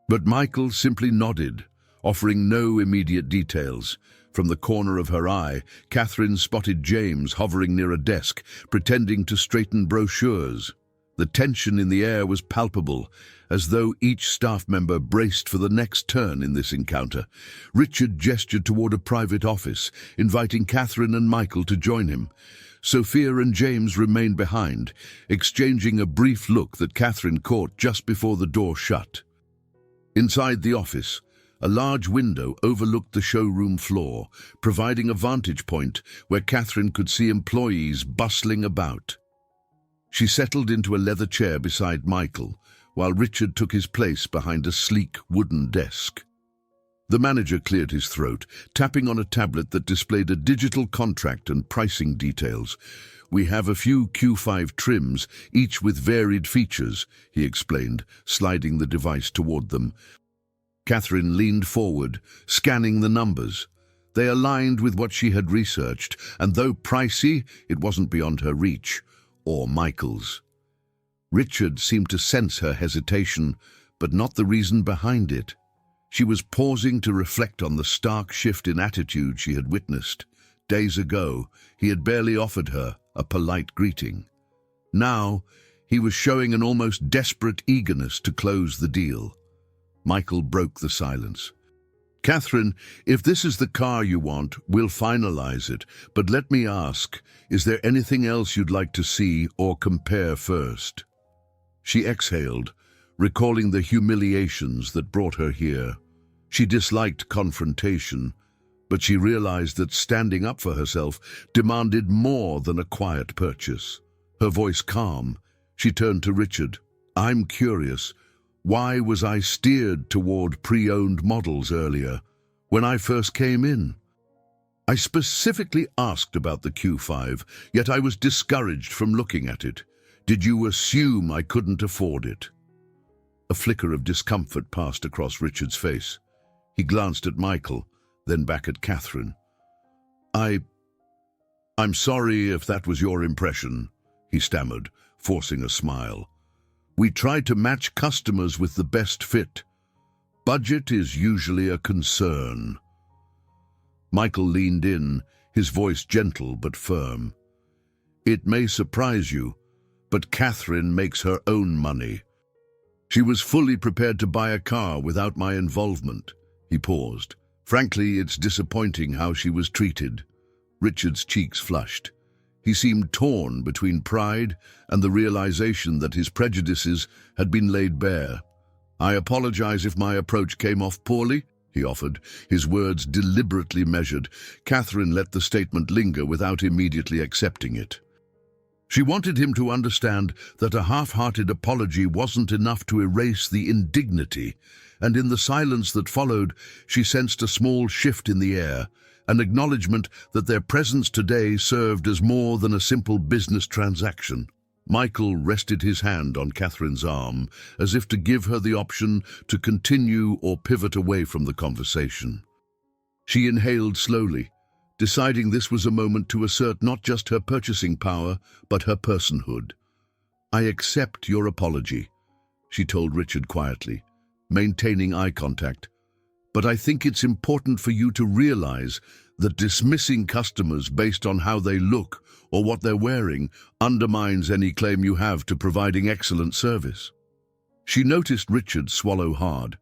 But Michael simply nodded, offering no immediate details. From the corner of her eye, Catherine spotted James hovering near a desk, pretending to straighten brochures. The tension in the air was palpable, as though each staff member braced for the next turn in this encounter. Richard gestured toward a private office, inviting Catherine and Michael to join him. Sophia and James remained behind, exchanging a brief look that Catherine caught just before the door shut. Inside the office, a large window overlooked the showroom floor, providing a vantage point where Catherine could see employees bustling about. She settled into a leather chair beside Michael, while Richard took his place behind a sleek wooden desk. The manager cleared his throat, tapping on a tablet that displayed a digital contract and pricing details. We have a few Q5 trims, each with varied features, he explained, sliding the device toward them. Catherine leaned forward, scanning the numbers. They aligned with what she had researched, and though pricey, it wasn't beyond her reach, or Michael's. Richard seemed to sense her hesitation, but not the reason behind it. She was pausing to reflect on the stark shift in attitude she had witnessed. Days ago, he had barely offered her a polite greeting. Now, he was showing an almost desperate eagerness to close the deal. Michael broke the silence. Catherine, if this is the car you want, we'll finalize it. But let me ask, is there anything else you'd like to see or compare first? She exhaled, recalling the humiliations that brought her here. She disliked confrontation, but she realized that standing up for herself demanded more than a quiet purchase. Her voice calm, she turned to Richard. I'm curious. Why was I steered toward pre-owned models earlier, when I first came in? I specifically asked about the Q5, yet I was discouraged from looking at it. Did you assume I couldn't afford it? A flicker of discomfort passed across Richard's face. He glanced at Michael, then back at Catherine. I'm sorry if that was your impression, he stammered, forcing a smile. We try to match customers with the best fit. Budget is usually a concern. Michael leaned in, his voice gentle but firm. It may surprise you, but Catherine makes her own money. She was fully prepared to buy a car without my involvement. He paused. Frankly, it's disappointing how she was treated. Richard's cheeks flushed. He seemed torn between pride and the realization that his prejudices had been laid bare. I apologize if my approach came off poorly, he offered, his words deliberately measured. Catherine let the statement linger without immediately accepting it. She wanted him to understand that a half-hearted apology wasn't enough to erase the indignity, and in the silence that followed, she sensed a small shift in the air, an acknowledgement that their presence today served as more than a simple business transaction. Michael rested his hand on Catherine's arm, as if to give her the option to continue or pivot away from the conversation. She inhaled slowly, deciding this was a moment to assert not just her purchasing power, but her personhood. I accept your apology, she told Richard quietly, maintaining eye contact. But I think it's important for you to realize that dismissing customers based on how they look or what they're wearing undermines any claim you have to providing excellent service. She noticed Richard swallow hard.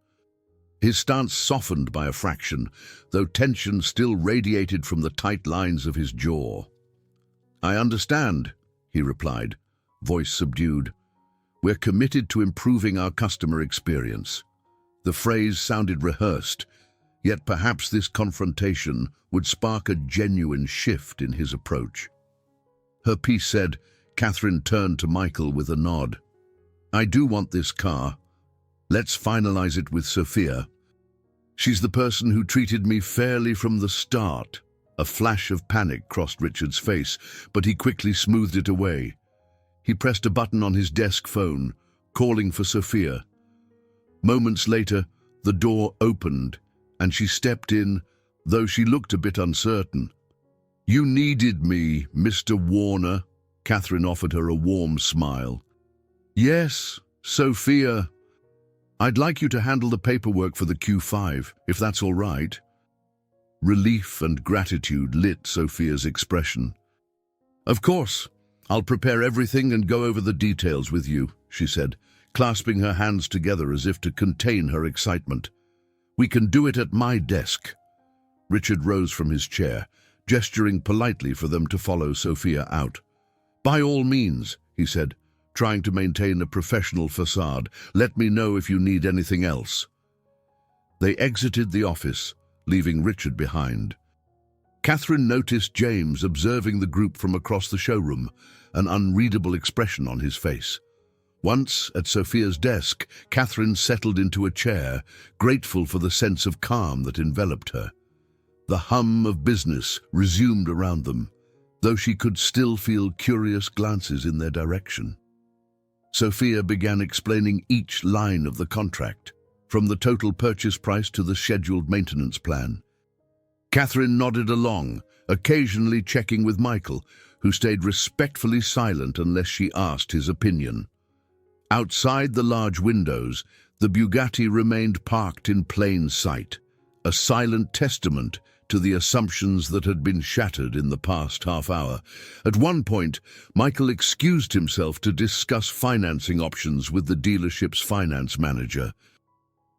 His stance softened by a fraction, though tension still radiated from the tight lines of his jaw. I understand, he replied, voice subdued. We're committed to improving our customer experience. The phrase sounded rehearsed, yet perhaps this confrontation would spark a genuine shift in his approach. Her piece said, Catherine turned to Michael with a nod. I do want this car. Let's finalize it with Sophia. She's the person who treated me fairly from the start. A flash of panic crossed Richard's face, but he quickly smoothed it away. He pressed a button on his desk phone, calling for Sophia. Moments later, the door opened, and she stepped in, though she looked a bit uncertain. "You needed me, Mr. Warner." Catherine offered her a warm smile. "Yes, Sophia. I'd like you to handle the paperwork for the Q5, if that's all right." Relief and gratitude lit Sophia's expression. "Of course. I'll prepare everything and go over the details with you," she said, clasping her hands together as if to contain her excitement. "We can do it at my desk." Richard rose from his chair, gesturing politely for them to follow Sophia out. "By all means," he said, trying to maintain a professional facade. "Let me know if you need anything else." They exited the office, leaving Richard behind. Catherine noticed James observing the group from across the showroom, an unreadable expression on his face. Once, at Sophia's desk, Catherine settled into a chair, grateful for the sense of calm that enveloped her. The hum of business resumed around them, though she could still feel curious glances in their direction. Sophia began explaining each line of the contract, from the total purchase price to the scheduled maintenance plan. Catherine nodded along, occasionally checking with Michael, who stayed respectfully silent unless she asked his opinion. Outside the large windows, the Bugatti remained parked in plain sight, a silent testament to the assumptions that had been shattered in the past half hour. At one point, Michael excused himself to discuss financing options with the dealership's finance manager.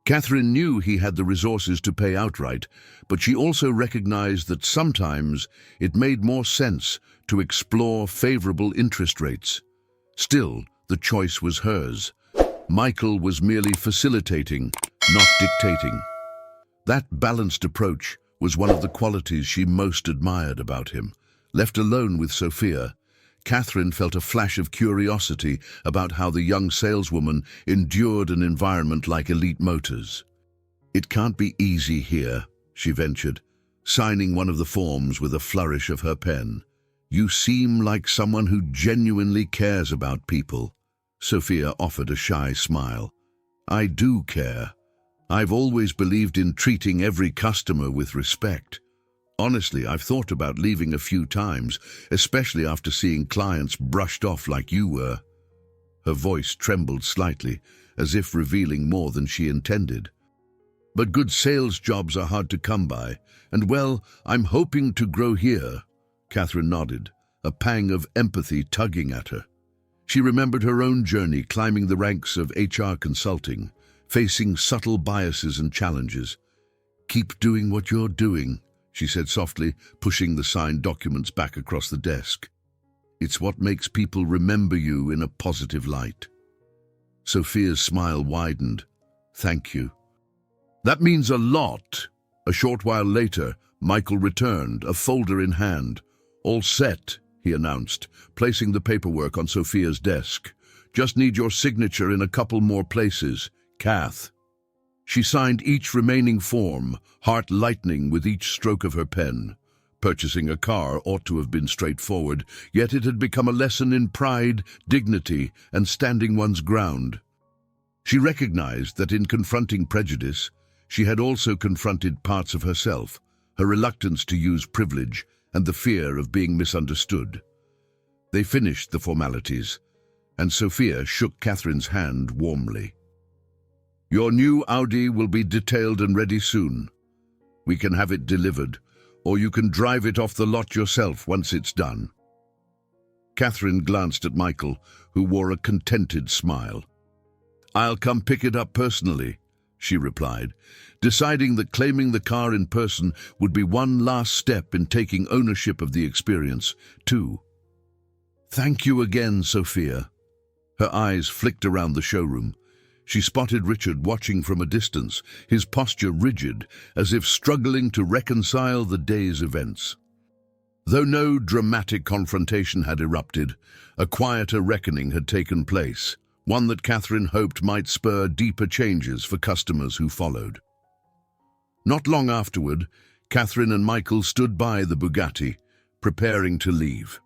Catherine knew he had the resources to pay outright, but she also recognized that sometimes it made more sense to explore favorable interest rates. Still, the choice was hers. Michael was merely facilitating, not dictating. That balanced approach was one of the qualities she most admired about him. Left alone with Sophia, Catherine felt a flash of curiosity about how the young saleswoman endured an environment like Elite Motors. "It can't be easy here," she ventured, signing one of the forms with a flourish of her pen. "You seem like someone who genuinely cares about people." Sophia offered a shy smile. "I do care. I've always believed in treating every customer with respect. Honestly, I've thought about leaving a few times, especially after seeing clients brushed off like you were." Her voice trembled slightly, as if revealing more than she intended. "But good sales jobs are hard to come by, and well, I'm hoping to grow here." Catherine nodded, a pang of empathy tugging at her. She remembered her own journey climbing the ranks of HR consulting, facing subtle biases and challenges. "Keep doing what you're doing," she said softly, pushing the signed documents back across the desk. "It's what makes people remember you in a positive light." Sophia's smile widened. "Thank you." "That means a lot." A short while later, Michael returned, a folder in hand. "All set," he announced, placing the paperwork on Sophia's desk. "Just need your signature in a couple more places. Kath." She signed each remaining form, heart lightening with each stroke of her pen. Purchasing a car ought to have been straightforward, yet it had become a lesson in pride, dignity, and standing one's ground. She recognized that in confronting prejudice, she had also confronted parts of herself, her reluctance to use privilege and the fear of being misunderstood. They finished the formalities, and Sophia shook Catherine's hand warmly. "Your new Audi will be detailed and ready soon. We can have it delivered, or you can drive it off the lot yourself once it's done." Catherine glanced at Michael, who wore a contented smile. "I'll come pick it up personally," she replied, deciding that claiming the car in person would be one last step in taking ownership of the experience, too. "Thank you again, Sophia." Her eyes flicked around the showroom. She spotted Richard watching from a distance, his posture rigid, as if struggling to reconcile the day's events. Though no dramatic confrontation had erupted, a quieter reckoning had taken place, one that Catherine hoped might spur deeper changes for customers who followed. Not long afterward, Catherine and Michael stood by the Bugatti, preparing to leave.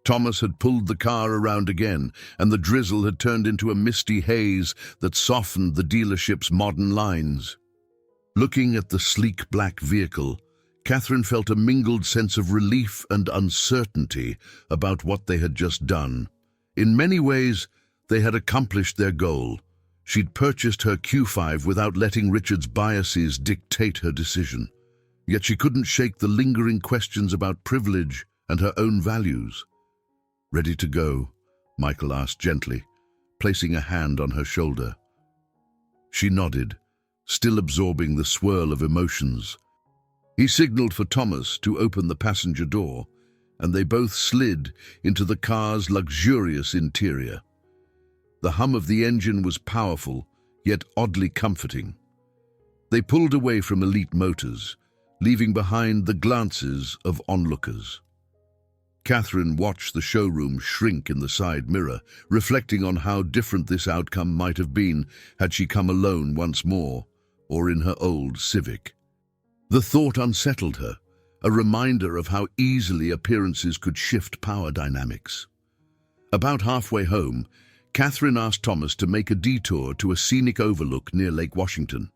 Thomas had pulled the car around again, and the drizzle had turned into a misty haze that softened the dealership's modern lines. Looking at the sleek black vehicle, Catherine felt a mingled sense of relief and uncertainty about what they had just done. In many ways, they had accomplished their goal. She'd purchased her Q5 without letting Richard's biases dictate her decision. Yet she couldn't shake the lingering questions about privilege and her own values. "Ready to go?" Michael asked gently, placing a hand on her shoulder. She nodded, still absorbing the swirl of emotions. He signaled for Thomas to open the passenger door, and they both slid into the car's luxurious interior. The hum of the engine was powerful, yet oddly comforting. They pulled away from Elite Motors, leaving behind the glances of onlookers. Catherine watched the showroom shrink in the side mirror, reflecting on how different this outcome might have been had she come alone once more, or in her old Civic. The thought unsettled her, a reminder of how easily appearances could shift power dynamics. About halfway home, Catherine asked Thomas to make a detour to a scenic overlook near Lake Washington.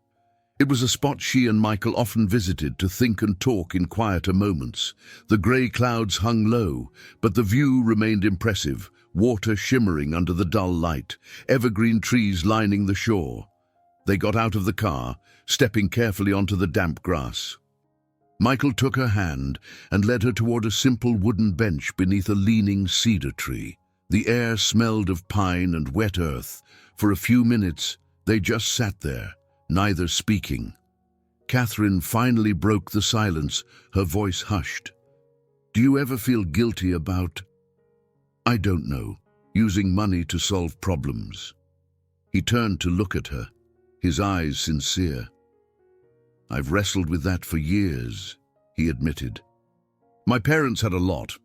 It was a spot she and Michael often visited to think and talk in quieter moments. The grey clouds hung low, but the view remained impressive, water shimmering under the dull light, evergreen trees lining the shore. They got out of the car, stepping carefully onto the damp grass. Michael took her hand and led her toward a simple wooden bench beneath a leaning cedar tree. The air smelled of pine and wet earth. For a few minutes, they just sat there, neither speaking. Catherine finally broke the silence, her voice hushed. "Do you ever feel guilty about, I don't know, using money to solve problems?" He turned to look at her, his eyes sincere. "I've wrestled with that for years," he admitted. "My parents had a lot,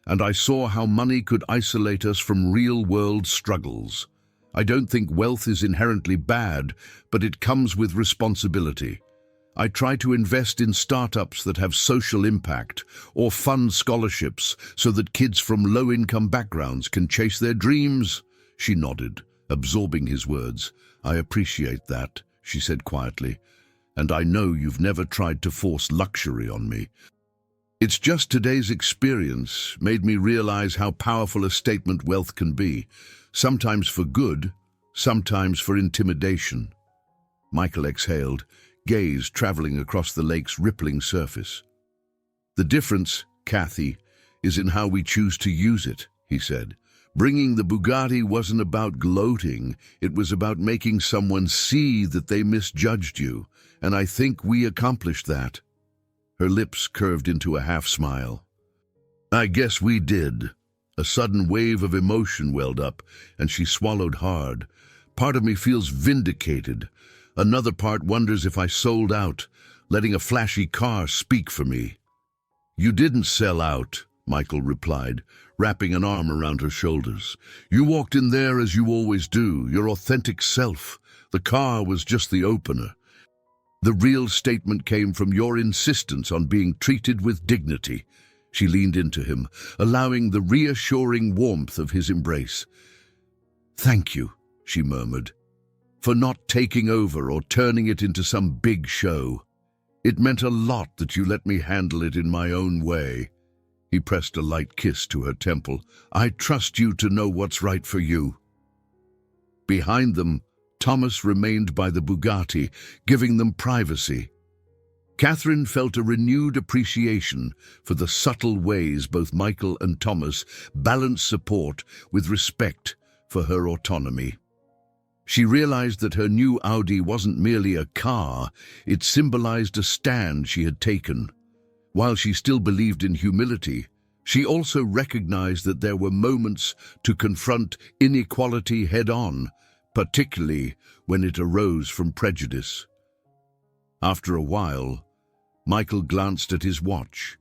and I saw how money could isolate us from real-world struggles. I don't think wealth is inherently bad, but it comes with responsibility. I try to invest in startups that have social impact or fund scholarships so that kids from low-income backgrounds can chase their dreams." She nodded, absorbing his words. "I appreciate that," she said quietly, "and I know you've never tried to force luxury on me. It's just today's experience made me realize how powerful a statement wealth can be, sometimes for good, sometimes for intimidation." Michael exhaled, gaze traveling across the lake's rippling surface. "The difference, Kathy, is in how we choose to use it," he said. "Bringing the Bugatti wasn't about gloating, it was about making someone see that they misjudged you, and I think we accomplished that." Her lips curved into a half-smile. "I guess we did." A sudden wave of emotion welled up, and she swallowed hard. "Part of me feels vindicated. Another part wonders if I sold out, letting a flashy car speak for me." "You didn't sell out," Michael replied, wrapping an arm around her shoulders. "You walked in there as you always do, your authentic self. The car was just the opener. The real statement came from your insistence on being treated with dignity." She leaned into him, allowing the reassuring warmth of his embrace. "Thank you," she murmured, "for not taking over or turning it into some big show. It meant a lot that you let me handle it in my own way." He pressed a light kiss to her temple. "I trust you to know what's right for you." Behind them, Thomas remained by the Bugatti, giving them privacy. Catherine felt a renewed appreciation for the subtle ways both Michael and Thomas balanced support with respect for her autonomy. She realized that her new Audi wasn't merely a car, it symbolized a stand she had taken. While she still believed in humility, she also recognized that there were moments to confront inequality head-on, particularly when it arose from prejudice. After a while, Michael glanced at his watch.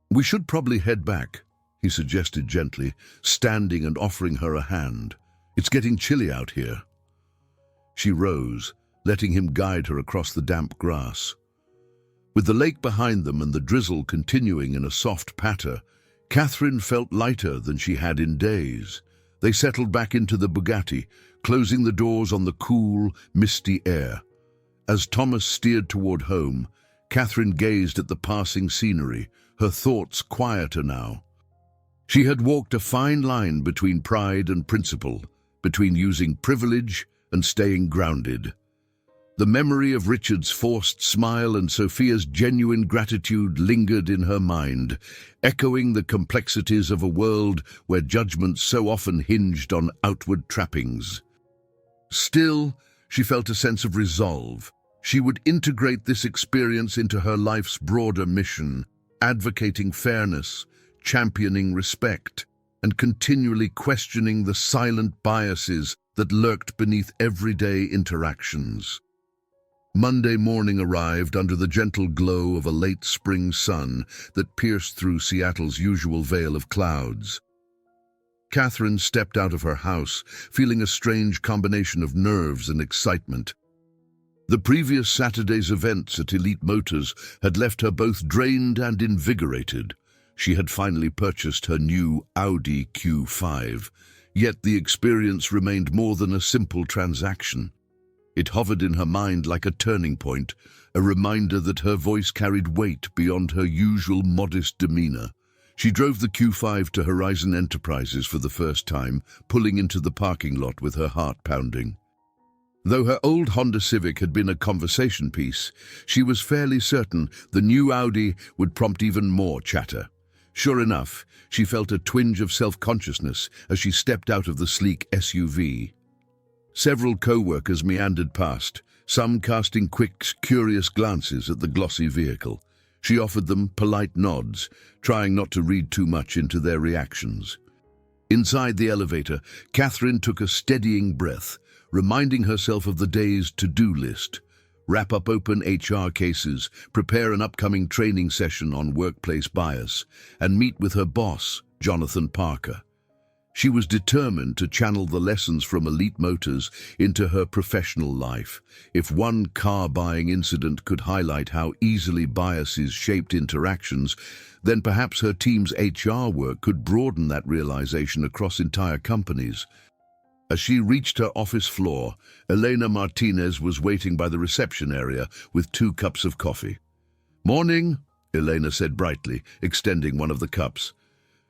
"We should probably head back," he suggested gently, standing and offering her a hand. It's getting chilly out here. She rose, letting him guide her across the damp grass. With the lake behind them and the drizzle continuing in a soft patter, Catherine felt lighter than she had in days. They settled back into the Bugatti, closing the doors on the cool, misty air. As Thomas steered toward home, Catherine gazed at the passing scenery, her thoughts quieter now. She had walked a fine line between pride and principle, between using privilege and staying grounded. The memory of Richard's forced smile and Sophia's genuine gratitude lingered in her mind, echoing the complexities of a world where judgment so often hinged on outward trappings. Still, she felt a sense of resolve. She would integrate this experience into her life's broader mission, advocating fairness, championing respect, and continually questioning the silent biases that lurked beneath everyday interactions. Monday morning arrived under the gentle glow of a late spring sun that pierced through Seattle's usual veil of clouds. Catherine stepped out of her house, feeling a strange combination of nerves and excitement. The previous Saturday's events at Elite Motors had left her both drained and invigorated. She had finally purchased her new Audi Q5, yet the experience remained more than a simple transaction. It hovered in her mind like a turning point, a reminder that her voice carried weight beyond her usual modest demeanor. She drove the Q5 to Horizon Enterprises for the first time, pulling into the parking lot with her heart pounding. Though her old Honda Civic had been a conversation piece, she was fairly certain the new Audi would prompt even more chatter. Sure enough, she felt a twinge of self-consciousness as she stepped out of the sleek SUV. Several co-workers meandered past, some casting quick, curious glances at the glossy vehicle. She offered them polite nods, trying not to read too much into their reactions. Inside the elevator, Catherine took a steadying breath, reminding herself of the day's to-do list. Wrap up open HR cases, prepare an upcoming training session on workplace bias, and meet with her boss, Jonathan Parker. She was determined to channel the lessons from Elite Motors into her professional life. If one car-buying incident could highlight how easily biases shaped interactions, then perhaps her team's HR work could broaden that realization across entire companies. As she reached her office floor, Elena Martinez was waiting by the reception area with 2 cups of coffee. "Morning," Elena said brightly, extending one of the cups.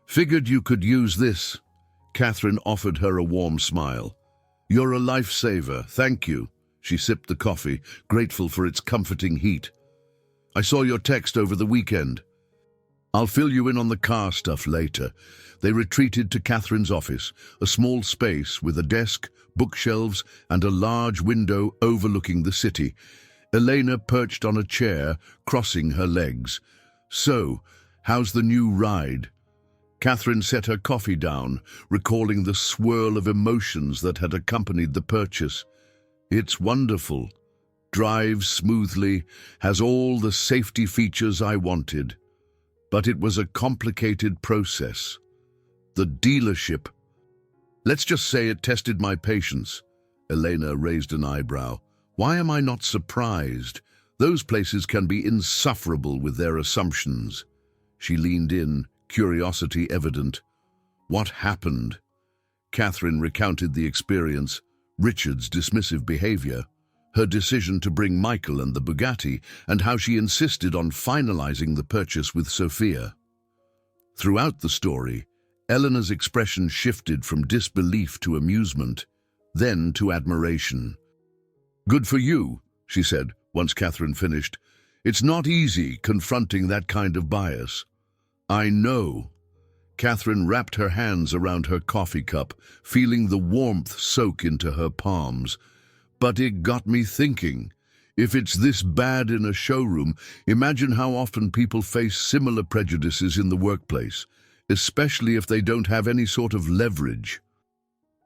"Figured you could use this." Catherine offered her a warm smile. "You're a lifesaver, thank you." She sipped the coffee, grateful for its comforting heat. "I saw your text over the weekend. I'll fill you in on the car stuff later." They retreated to Catherine's office, a small space with a desk, bookshelves, and a large window overlooking the city. Elena perched on a chair, crossing her legs. "So, how's the new ride?" Catherine set her coffee down, recalling the swirl of emotions that had accompanied the purchase. "It's wonderful. Drives smoothly, has all the safety features I wanted. But it was a complicated process. The dealership. Let's just say it tested my patience." Elena raised an eyebrow. "Why am I not surprised? Those places can be insufferable with their assumptions." She leaned in, curiosity evident. "What happened?" Catherine recounted the experience, Richard's dismissive behavior, her decision to bring Michael and the Bugatti, and how she insisted on finalizing the purchase with Sophia. Throughout the story, Eleanor's expression shifted from disbelief to amusement, then to admiration. "Good for you," she said, once Catherine finished. "It's not easy confronting that kind of bias." "I know." Catherine wrapped her hands around her coffee cup, feeling the warmth soak into her palms. "But it got me thinking. If it's this bad in a showroom, imagine how often people face similar prejudices in the workplace, especially if they don't have any sort of leverage."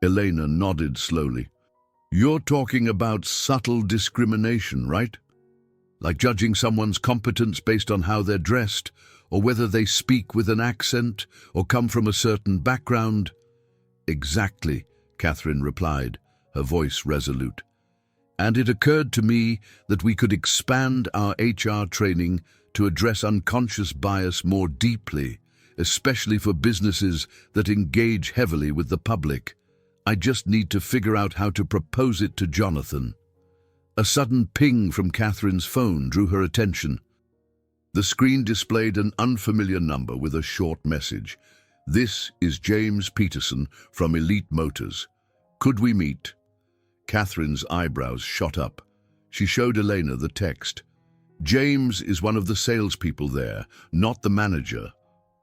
Elena nodded slowly. "You're talking about subtle discrimination, right? Like judging someone's competence based on how they're dressed, or whether they speak with an accent, or come from a certain background." "Exactly," Catherine replied, her voice resolute. And it occurred to me that we could expand our HR training to address unconscious bias more deeply, especially for businesses that engage heavily with the public. I just need to figure out how to propose it to Jonathan. A sudden ping from Catherine's phone drew her attention. The screen displayed an unfamiliar number with a short message. This is James Peterson from Elite Motors. Could we meet? Catherine's eyebrows shot up. She showed Elena the text. James is one of the salespeople there, not the manager.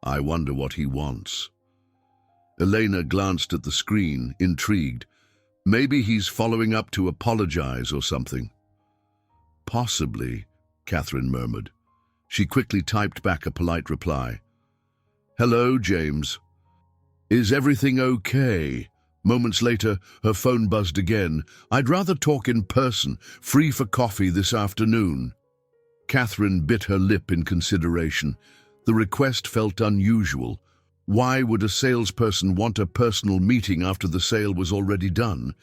I wonder what he wants. Elena glanced at the screen, intrigued. Maybe he's following up to apologize or something. Possibly, Catherine murmured. She quickly typed back a polite reply. Hello, James. Is everything okay? Moments later, her phone buzzed again. I'd rather talk in person, free for coffee this afternoon. Catherine bit her lip in consideration. The request felt unusual. Why would a salesperson want a personal meeting after the sale was already done?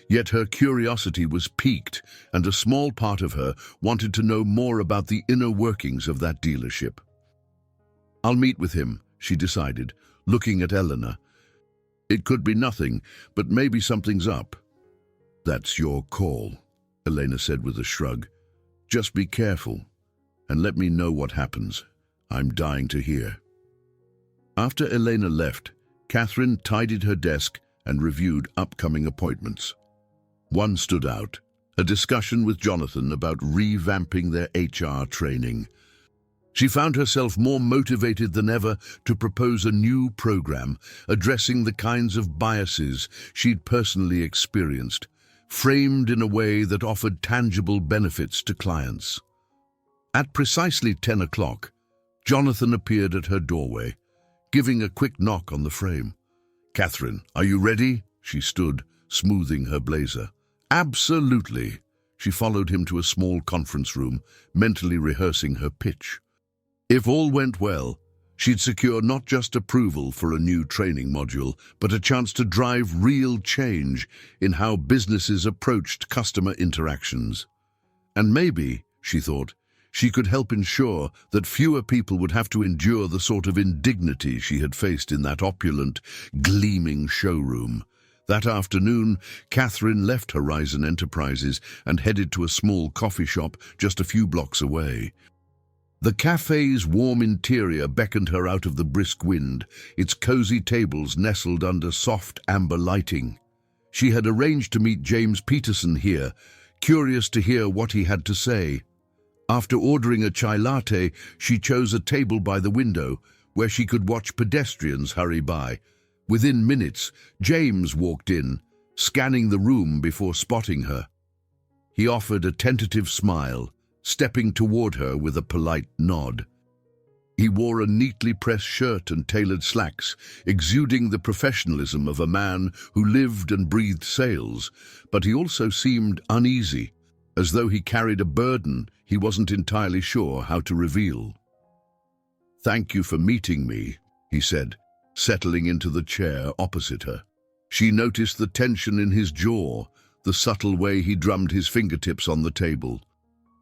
Yet her curiosity was piqued, and a small part of her wanted to know more about the inner workings of that dealership. I'll meet with him, she decided, looking at Eleanor. It could be nothing, but maybe something's up. That's your call, Elena said with a shrug. Just be careful, and let me know what happens. I'm dying to hear. After Elena left, Catherine tidied her desk and reviewed upcoming appointments. One stood out, a discussion with Jonathan about revamping their HR training. She found herself more motivated than ever to propose a new program addressing the kinds of biases she'd personally experienced, framed in a way that offered tangible benefits to clients. At precisely 10 o'clock, Jonathan appeared at her doorway, giving a quick knock on the frame. Catherine, are you ready? She stood, smoothing her blazer. Absolutely. She followed him to a small conference room, mentally rehearsing her pitch. If all went well, she'd secure not just approval for a new training module, but a chance to drive real change in how businesses approached customer interactions. And maybe, she thought, she could help ensure that fewer people would have to endure the sort of indignity she had faced in that opulent, gleaming showroom. That afternoon, Catherine left Horizon Enterprises and headed to a small coffee shop just a few blocks away. The cafe's warm interior beckoned her out of the brisk wind, its cozy tables nestled under soft amber lighting. She had arranged to meet James Peterson here, curious to hear what he had to say. After ordering a chai latte, she chose a table by the window, where she could watch pedestrians hurry by. Within minutes, James walked in, scanning the room before spotting her. He offered a tentative smile, stepping toward her with a polite nod. He wore a neatly pressed shirt and tailored slacks, exuding the professionalism of a man who lived and breathed sales, but he also seemed uneasy, as though he carried a burden he wasn't entirely sure how to reveal. Thank you for meeting me, he said, settling into the chair opposite her. She noticed the tension in his jaw, the subtle way he drummed his fingertips on the table.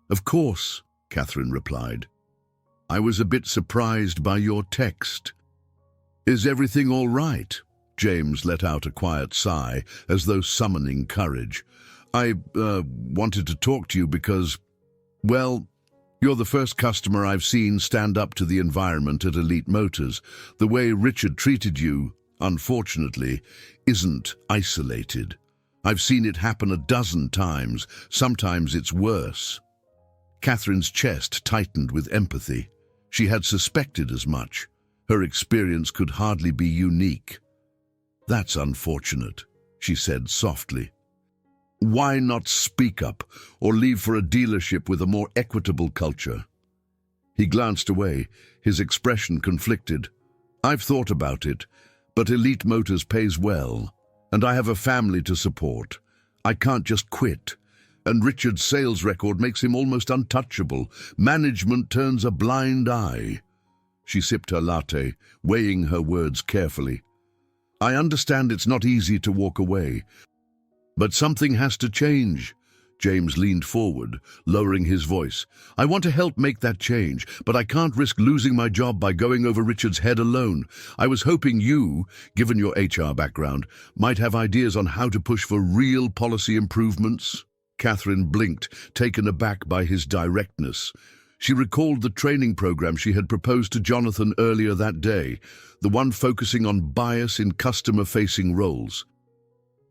Of course, Catherine replied. I was a bit surprised by your text. Is everything all right? James let out a quiet sigh, as though summoning courage. I wanted to talk to you because, well, you're the first customer I've seen stand up to the environment at Elite Motors. The way Richard treated you, unfortunately, isn't isolated. I've seen it happen a dozen times. Sometimes it's worse. Catherine's chest tightened with empathy. She had suspected as much. Her experience could hardly be unique. That's unfortunate, she said softly. Why not speak up or leave for a dealership with a more equitable culture? He glanced away, his expression conflicted. I've thought about it, but Elite Motors pays well, and I have a family to support. I can't just quit. And Richard's sales record makes him almost untouchable. Management turns a blind eye. She sipped her latte, weighing her words carefully. I understand it's not easy to walk away, but something has to change. James leaned forward, lowering his voice. I want to help make that change, but I can't risk losing my job by going over Richard's head alone. I was hoping you, given your HR background, might have ideas on how to push for real policy improvements. Catherine blinked, taken aback by his directness. She recalled the training program she had proposed to Jonathan earlier that day, the one focusing on bias in customer-facing roles.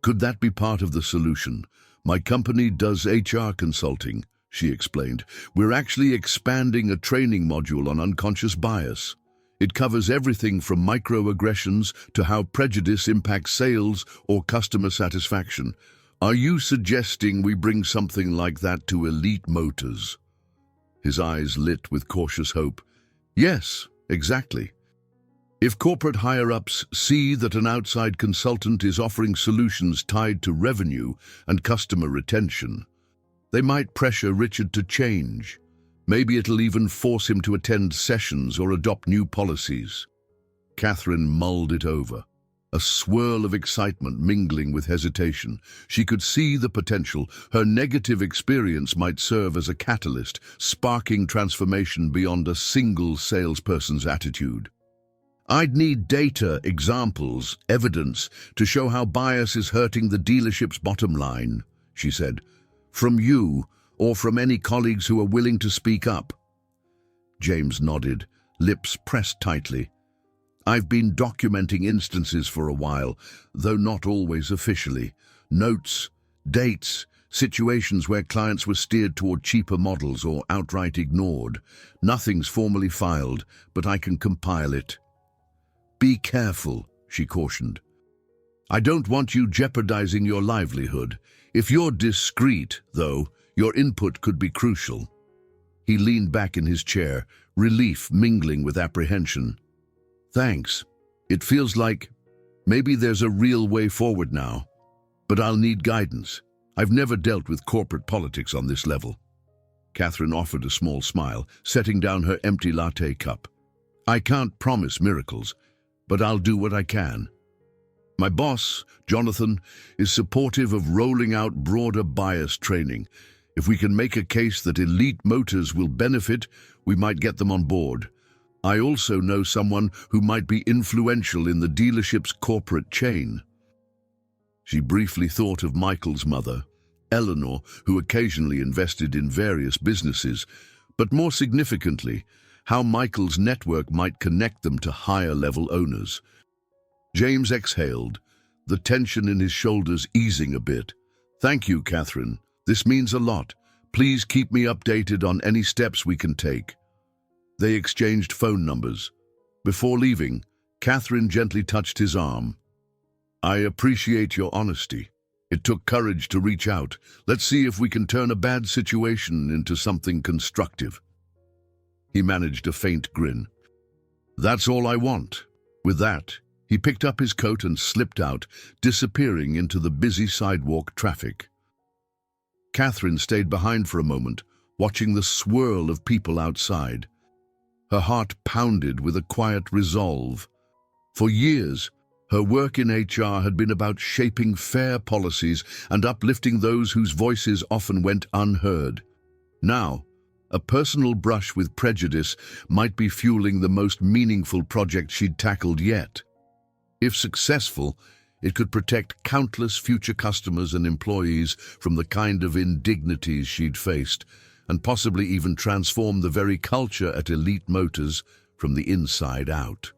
Could that be part of the solution? My company does HR consulting, she explained. We're actually expanding a training module on unconscious bias. It covers everything from microaggressions to how prejudice impacts sales or customer satisfaction. Are you suggesting we bring something like that to Elite Motors? His eyes lit with cautious hope. Yes, exactly. If corporate higher-ups see that an outside consultant is offering solutions tied to revenue and customer retention, they might pressure Richard to change. Maybe it'll even force him to attend sessions or adopt new policies. Catherine mulled it over, a swirl of excitement mingling with hesitation. She could see the potential. Her negative experience might serve as a catalyst, sparking transformation beyond a single salesperson's attitude. I'd need data, examples, evidence to show how bias is hurting the dealership's bottom line, she said. From you, or from any colleagues who are willing to speak up. James nodded, lips pressed tightly. I've been documenting instances for a while, though not always officially. Notes, dates, situations where clients were steered toward cheaper models or outright ignored. Nothing's formally filed, but I can compile it. Be careful, she cautioned. I don't want you jeopardizing your livelihood. If you're discreet, though, your input could be crucial. He leaned back in his chair, relief mingling with apprehension. Thanks. It feels like maybe there's a real way forward now. But I'll need guidance. I've never dealt with corporate politics on this level. Catherine offered a small smile, setting down her empty latte cup. I can't promise miracles, but I'll do what I can. My boss, Jonathan, is supportive of rolling out broader bias training. If we can make a case that Elite Motors will benefit, we might get them on board. I also know someone who might be influential in the dealership's corporate chain. She briefly thought of Michael's mother, Eleanor, who occasionally invested in various businesses, but more significantly, how Michael's network might connect them to higher-level owners. James exhaled, the tension in his shoulders easing a bit. Thank you, Catherine. This means a lot. Please keep me updated on any steps we can take. They exchanged phone numbers. Before leaving, Catherine gently touched his arm. I appreciate your honesty. It took courage to reach out. Let's see if we can turn a bad situation into something constructive. He managed a faint grin. That's all I want. With that, he picked up his coat and slipped out, disappearing into the busy sidewalk traffic. Catherine stayed behind for a moment, watching the swirl of people outside. Her heart pounded with a quiet resolve. For years, her work in HR had been about shaping fair policies and uplifting those whose voices often went unheard. Now, a personal brush with prejudice might be fueling the most meaningful project she'd tackled yet. If successful, it could protect countless future customers and employees from the kind of indignities she'd faced, and possibly even transform the very culture at Elite Motors from the inside out.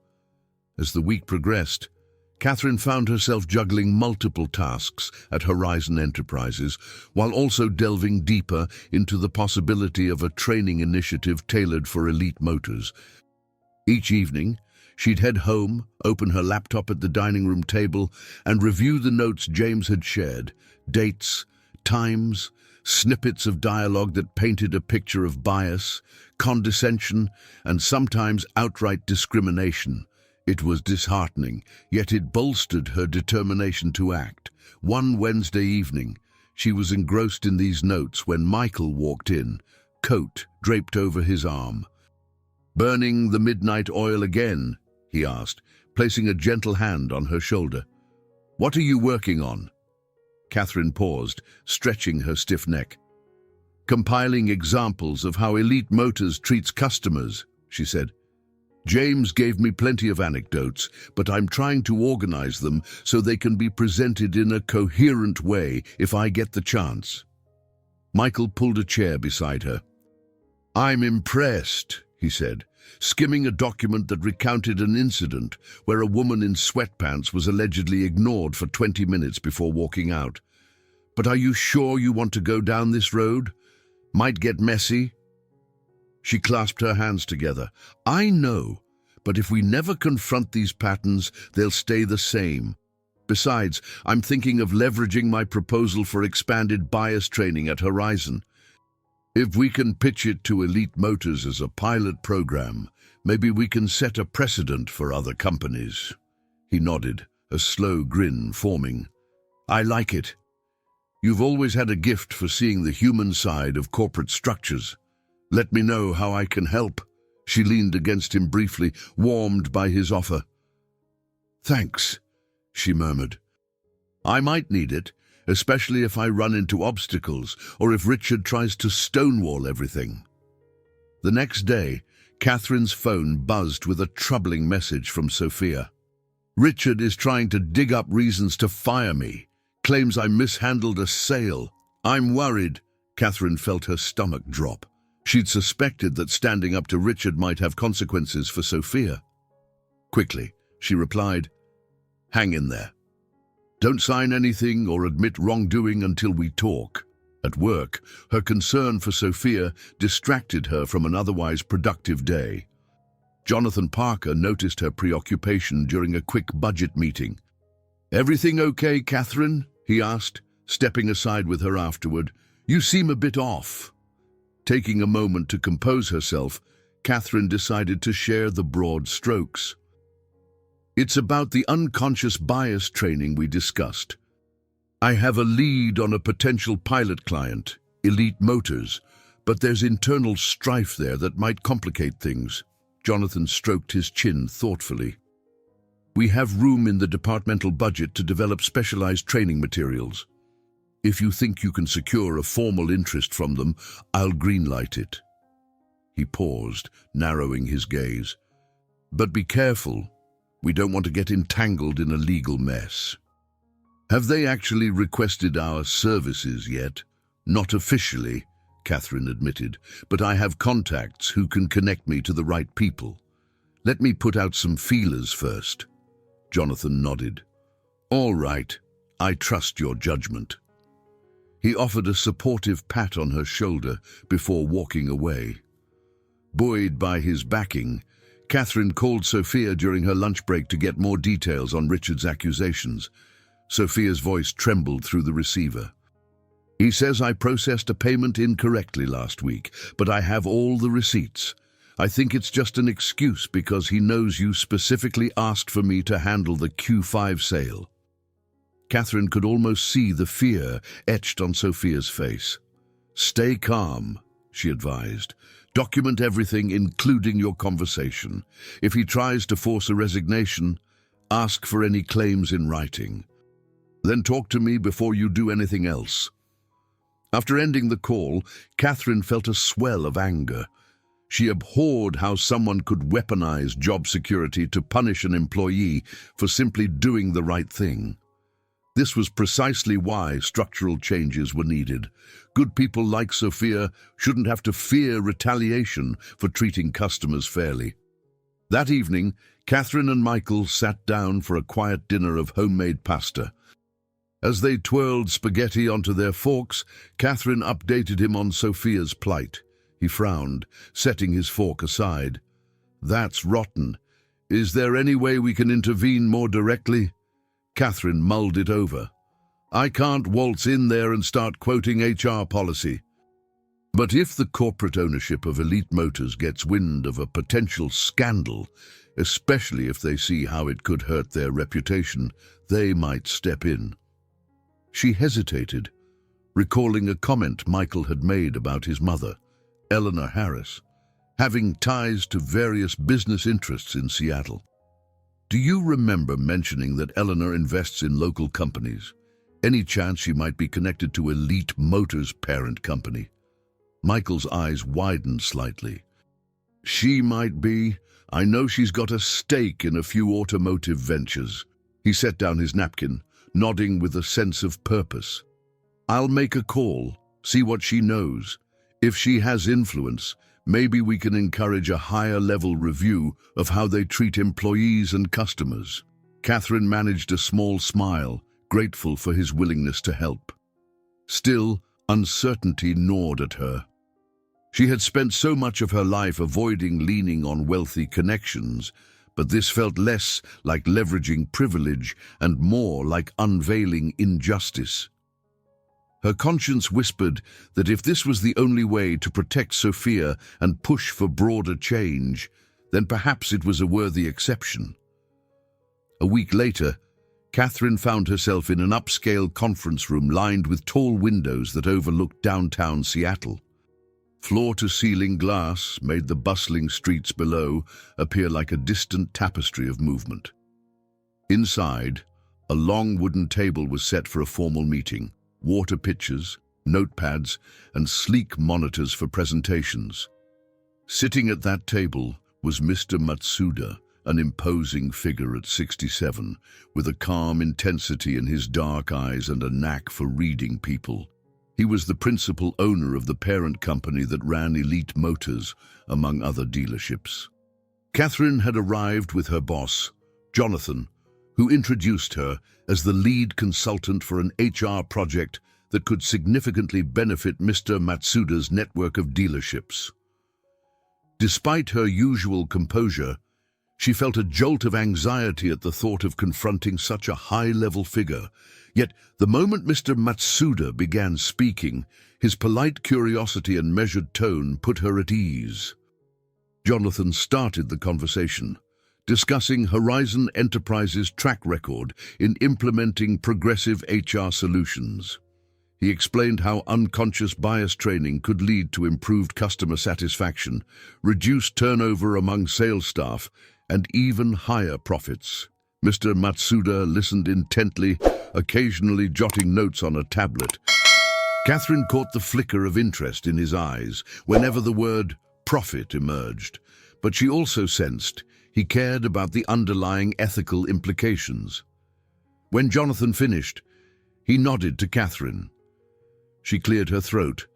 As the week progressed, Catherine found herself juggling multiple tasks at Horizon Enterprises, while also delving deeper into the possibility of a training initiative tailored for Elite Motors. Each evening, she'd head home, open her laptop at the dining room table, and review the notes James had shared, dates, times, snippets of dialogue that painted a picture of bias, condescension, and sometimes outright discrimination. It was disheartening, yet it bolstered her determination to act. One Wednesday evening, she was engrossed in these notes when Michael walked in, coat draped over his arm. "Burning the midnight oil again?" he asked, placing a gentle hand on her shoulder. "What are you working on?" Catherine paused, stretching her stiff neck. "Compiling examples of how Elite Motors treats customers," she said. "James gave me plenty of anecdotes, but I'm trying to organize them so they can be presented in a coherent way if I get the chance." Michael pulled a chair beside her. "I'm impressed," he said, skimming a document that recounted an incident where a woman in sweatpants was allegedly ignored for 20 minutes before walking out. "But are you sure you want to go down this road? Might get messy." She clasped her hands together. "I know, but if we never confront these patterns, they'll stay the same. Besides, I'm thinking of leveraging my proposal for expanded bias training at Horizon. If we can pitch it to Elite Motors as a pilot program, maybe we can set a precedent for other companies." He nodded, a slow grin forming. "I like it. You've always had a gift for seeing the human side of corporate structures. Let me know how I can help." She leaned against him briefly, warmed by his offer. "Thanks," she murmured. "I might need it, especially if I run into obstacles or if Richard tries to stonewall everything." The next day, Catherine's phone buzzed with a troubling message from Sophia. "Richard is trying to dig up reasons to fire me. Claims I mishandled a sale. I'm worried." Catherine felt her stomach drop. She'd suspected that standing up to Richard might have consequences for Sophia. Quickly, she replied, "Hang in there. Don't sign anything or admit wrongdoing until we talk." At work, her concern for Sophia distracted her from an otherwise productive day. Jonathan Parker noticed her preoccupation during a quick budget meeting. "Everything okay, Catherine?" he asked, stepping aside with her afterward. "You seem a bit off." Taking a moment to compose herself, Catherine decided to share the broad strokes. "It's about the unconscious bias training we discussed. I have a lead on a potential pilot client, Elite Motors, but there's internal strife there that might complicate things." Jonathan stroked his chin thoughtfully. "We have room in the departmental budget to develop specialized training materials. If you think you can secure a formal interest from them, I'll greenlight it." He paused, narrowing his gaze. "But be careful. We don't want to get entangled in a legal mess." "Have they actually requested our services yet?" "Not officially," Catherine admitted, "but I have contacts who can connect me to the right people. Let me put out some feelers first." Jonathan nodded. "All right, I trust your judgment." He offered a supportive pat on her shoulder before walking away. Buoyed by his backing, Catherine called Sophia during her lunch break to get more details on Richard's accusations. Sophia's voice trembled through the receiver. "He says I processed a payment incorrectly last week, but I have all the receipts. I think it's just an excuse because he knows you specifically asked for me to handle the Q5 sale." Catherine could almost see the fear etched on Sophia's face. "Stay calm," she advised. "Document everything, including your conversation. If he tries to force a resignation, ask for any claims in writing. Then talk to me before you do anything else." After ending the call, Catherine felt a swell of anger. She abhorred how someone could weaponize job security to punish an employee for simply doing the right thing. This was precisely why structural changes were needed. Good people like Sophia shouldn't have to fear retaliation for treating customers fairly. That evening, Catherine and Michael sat down for a quiet dinner of homemade pasta. As they twirled spaghetti onto their forks, Catherine updated him on Sophia's plight. He frowned, setting his fork aside. "That's rotten. Is there any way we can intervene more directly?" Catherine mulled it over. "I can't waltz in there and start quoting HR policy. But if the corporate ownership of Elite Motors gets wind of a potential scandal, especially if they see how it could hurt their reputation, they might step in." She hesitated, recalling a comment Michael had made about his mother, Eleanor Harris, having ties to various business interests in Seattle. Do you remember mentioning that Eleanor invests in local companies? Any chance she might be connected to Elite Motors' parent company? Michael's eyes widened slightly. She might be. I know she's got a stake in a few automotive ventures. He set down his napkin, nodding with a sense of purpose. I'll make a call, see what she knows. If she has influence, maybe we can encourage a higher-level review of how they treat employees and customers. Catherine managed a small smile, grateful for his willingness to help. Still, uncertainty gnawed at her. She had spent so much of her life avoiding leaning on wealthy connections, but this felt less like leveraging privilege and more like unveiling injustice. Her conscience whispered that if this was the only way to protect Sophia and push for broader change, then perhaps it was a worthy exception. A week later, Catherine found herself in an upscale conference room lined with tall windows that overlooked downtown Seattle. Floor-to-ceiling glass made the bustling streets below appear like a distant tapestry of movement. Inside, a long wooden table was set for a formal meeting, water pitchers, notepads, and sleek monitors for presentations. Sitting at that table was Mr. Matsuda, an imposing figure at 67, with a calm intensity in his dark eyes and a knack for reading people. He was the principal owner of the parent company that ran Elite Motors, among other dealerships. Catherine had arrived with her boss, Jonathan, who introduced her as the lead consultant for an HR project that could significantly benefit Mr. Matsuda's network of dealerships. Despite her usual composure, she felt a jolt of anxiety at the thought of confronting such a high-level figure. Yet, the moment Mr. Matsuda began speaking, his polite curiosity and measured tone put her at ease. Jonathan started the conversation, discussing Horizon Enterprises' track record in implementing progressive HR solutions. He explained how unconscious bias training could lead to improved customer satisfaction, reduced turnover among sales staff, and even higher profits. Mr. Matsuda listened intently, occasionally jotting notes on a tablet. Catherine caught the flicker of interest in his eyes whenever the word profit emerged, but she also sensed he cared about the underlying ethical implications. When Jonathan finished, he nodded to Catherine. She cleared her throat,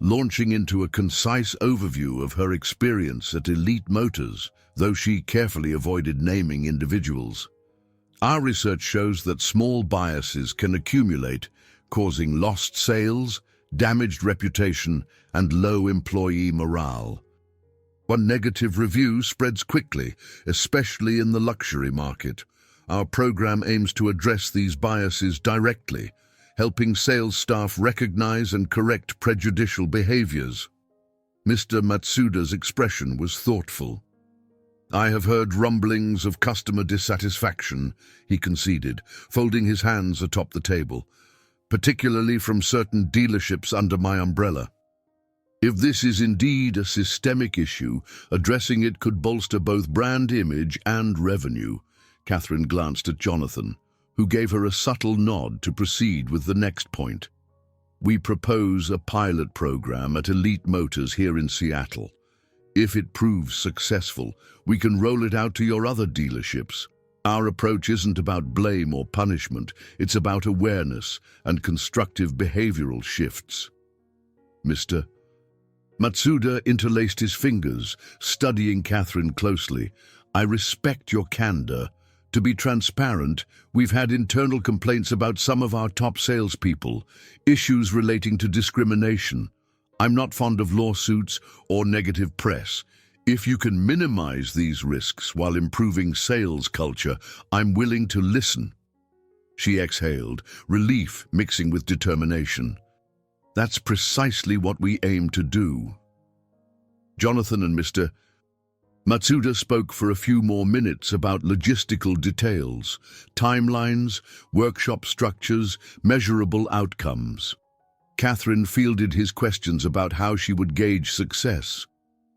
launching into a concise overview of her experience at Elite Motors, though she carefully avoided naming individuals. Our research shows that small biases can accumulate, causing lost sales, damaged reputation, and low employee morale. One negative review spreads quickly, especially in the luxury market. Our program aims to address these biases directly, helping sales staff recognize and correct prejudicial behaviors. Mr. Matsuda's expression was thoughtful. I have heard rumblings of customer dissatisfaction, he conceded, folding his hands atop the table, particularly from certain dealerships under my umbrella. If this is indeed a systemic issue, addressing it could bolster both brand image and revenue. Catherine glanced at Jonathan, who gave her a subtle nod to proceed with the next point. We propose a pilot program at Elite Motors here in Seattle. If it proves successful, we can roll it out to your other dealerships. Our approach isn't about blame or punishment, it's about awareness and constructive behavioral shifts. Mr. Matsuda interlaced his fingers, studying Catherine closely. I respect your candor. To be transparent, we've had internal complaints about some of our top salespeople, issues relating to discrimination. I'm not fond of lawsuits or negative press. If you can minimize these risks while improving sales culture, I'm willing to listen. She exhaled, relief mixing with determination. That's precisely what we aim to do. Jonathan and Mr. Matsuda spoke for a few more minutes about logistical details, timelines, workshop structures, measurable outcomes. Catherine fielded his questions about how she would gauge success.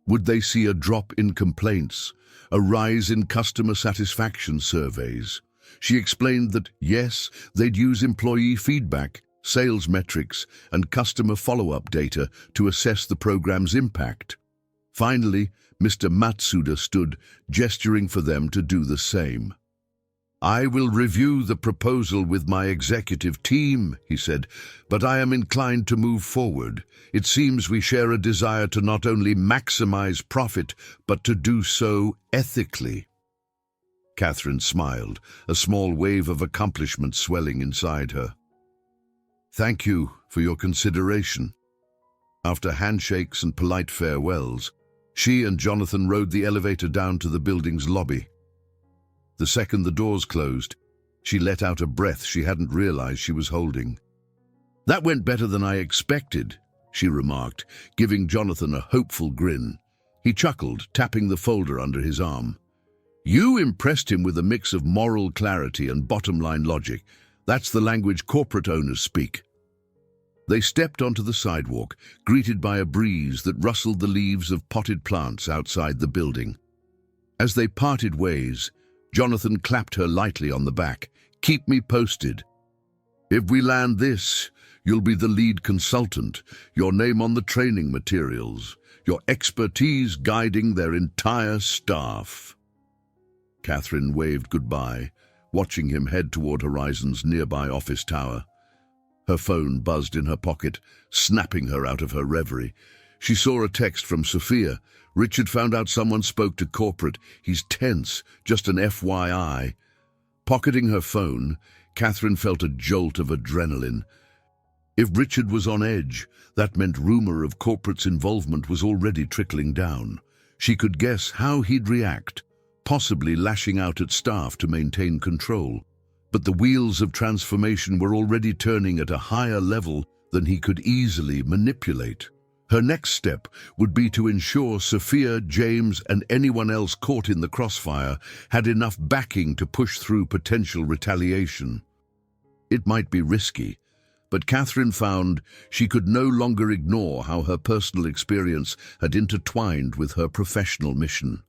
Would they see a drop in complaints, a rise in customer satisfaction surveys? She explained that, yes, they'd use employee feedback, sales metrics, and customer follow-up data to assess the program's impact. Finally, Mr. Matsuda stood, gesturing for them to do the same. "I will review the proposal with my executive team," he said, "but I am inclined to move forward. It seems we share a desire to not only maximize profit, but to do so ethically." Catherine smiled, a small wave of accomplishment swelling inside her. "Thank you for your consideration." After handshakes and polite farewells, she and Jonathan rode the elevator down to the building's lobby. The second the doors closed, she let out a breath she hadn't realized she was holding. "That went better than I expected," she remarked, giving Jonathan a hopeful grin. He chuckled, tapping the folder under his arm. "You impressed him with a mix of moral clarity and bottom-line logic. That's the language corporate owners speak." They stepped onto the sidewalk, greeted by a breeze that rustled the leaves of potted plants outside the building. As they parted ways, Jonathan clapped her lightly on the back. "Keep me posted. If we land this, you'll be the lead consultant, your name on the training materials, your expertise guiding their entire staff." Catherine waved goodbye, watching him head toward Horizon's nearby office tower. Her phone buzzed in her pocket, snapping her out of her reverie. She saw a text from Sophia. "Richard found out someone spoke to corporate. He's tense, just an FYI." Pocketing her phone, Catherine felt a jolt of adrenaline. If Richard was on edge, that meant rumor of corporate's involvement was already trickling down. She could guess how he'd react, possibly lashing out at staff to maintain control. But the wheels of transformation were already turning at a higher level than he could easily manipulate. Her next step would be to ensure Sophia, James, and anyone else caught in the crossfire had enough backing to push through potential retaliation. It might be risky, but Catherine found she could no longer ignore how her personal experience had intertwined with her professional mission.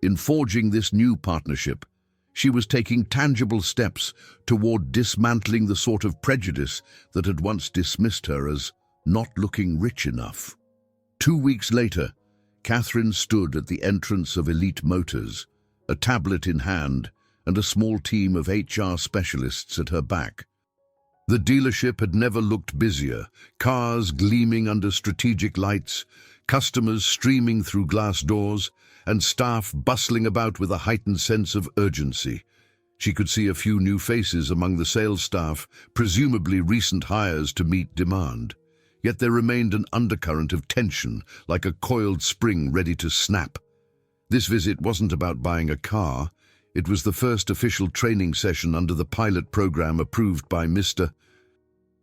In forging this new partnership, she was taking tangible steps toward dismantling the sort of prejudice that had once dismissed her as not looking rich enough. 2 weeks later, Catherine stood at the entrance of Elite Motors, a tablet in hand and a small team of HR specialists at her back. The dealership had never looked busier, cars gleaming under strategic lights, customers streaming through glass doors, and staff bustling about with a heightened sense of urgency. She could see a few new faces among the sales staff, presumably recent hires to meet demand. Yet there remained an undercurrent of tension, like a coiled spring ready to snap. This visit wasn't about buying a car. It was the first official training session under the pilot program approved by Mr.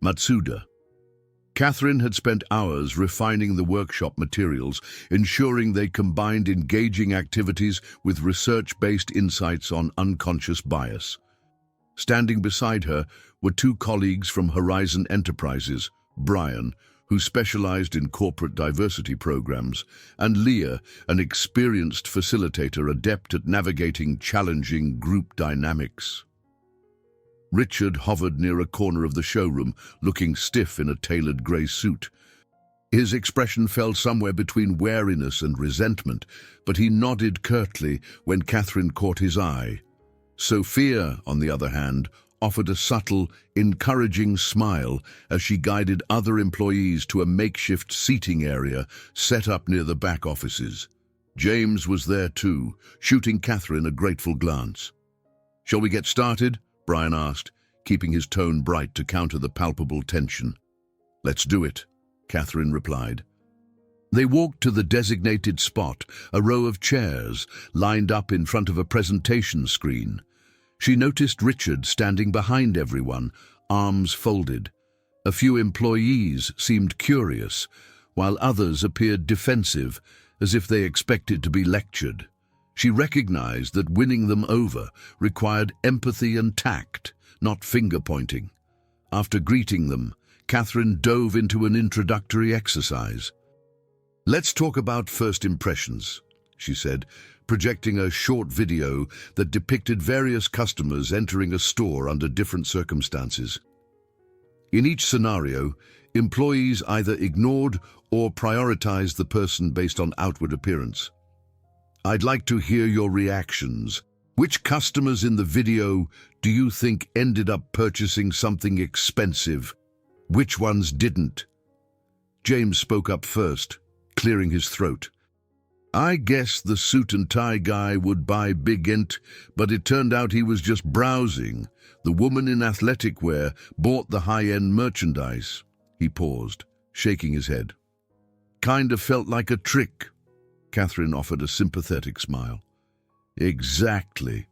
Matsuda. Catherine had spent hours refining the workshop materials, ensuring they combined engaging activities with research-based insights on unconscious bias. Standing beside her were 2 colleagues from Horizon Enterprises, Brian, who specialized in corporate diversity programs, and Leah, an experienced facilitator adept at navigating challenging group dynamics. Richard hovered near a corner of the showroom, looking stiff in a tailored grey suit. His expression fell somewhere between wariness and resentment, but he nodded curtly when Catherine caught his eye. Sophia, on the other hand, offered a subtle, encouraging smile as she guided other employees to a makeshift seating area set up near the back offices. James was there too, shooting Catherine a grateful glance. "Shall we get started?" Brian asked, keeping his tone bright to counter the palpable tension. "Let's do it," Catherine replied. They walked to the designated spot, a row of chairs lined up in front of a presentation screen. She noticed Richard standing behind everyone, arms folded. A few employees seemed curious, while others appeared defensive, as if they expected to be lectured. She recognized that winning them over required empathy and tact, not finger-pointing. After greeting them, Catherine dove into an introductory exercise. Let's talk about first impressions, she said, projecting a short video that depicted various customers entering a store under different circumstances. In each scenario, employees either ignored or prioritized the person based on outward appearance. I'd like to hear your reactions. Which customers in the video do you think ended up purchasing something expensive? Which ones didn't? James spoke up first, clearing his throat. I guess the suit and tie guy would buy big int, but it turned out he was just browsing. The woman in athletic wear bought the high-end merchandise. He paused, shaking his head. Kind of felt like a trick. Catherine offered a sympathetic smile. Exactly.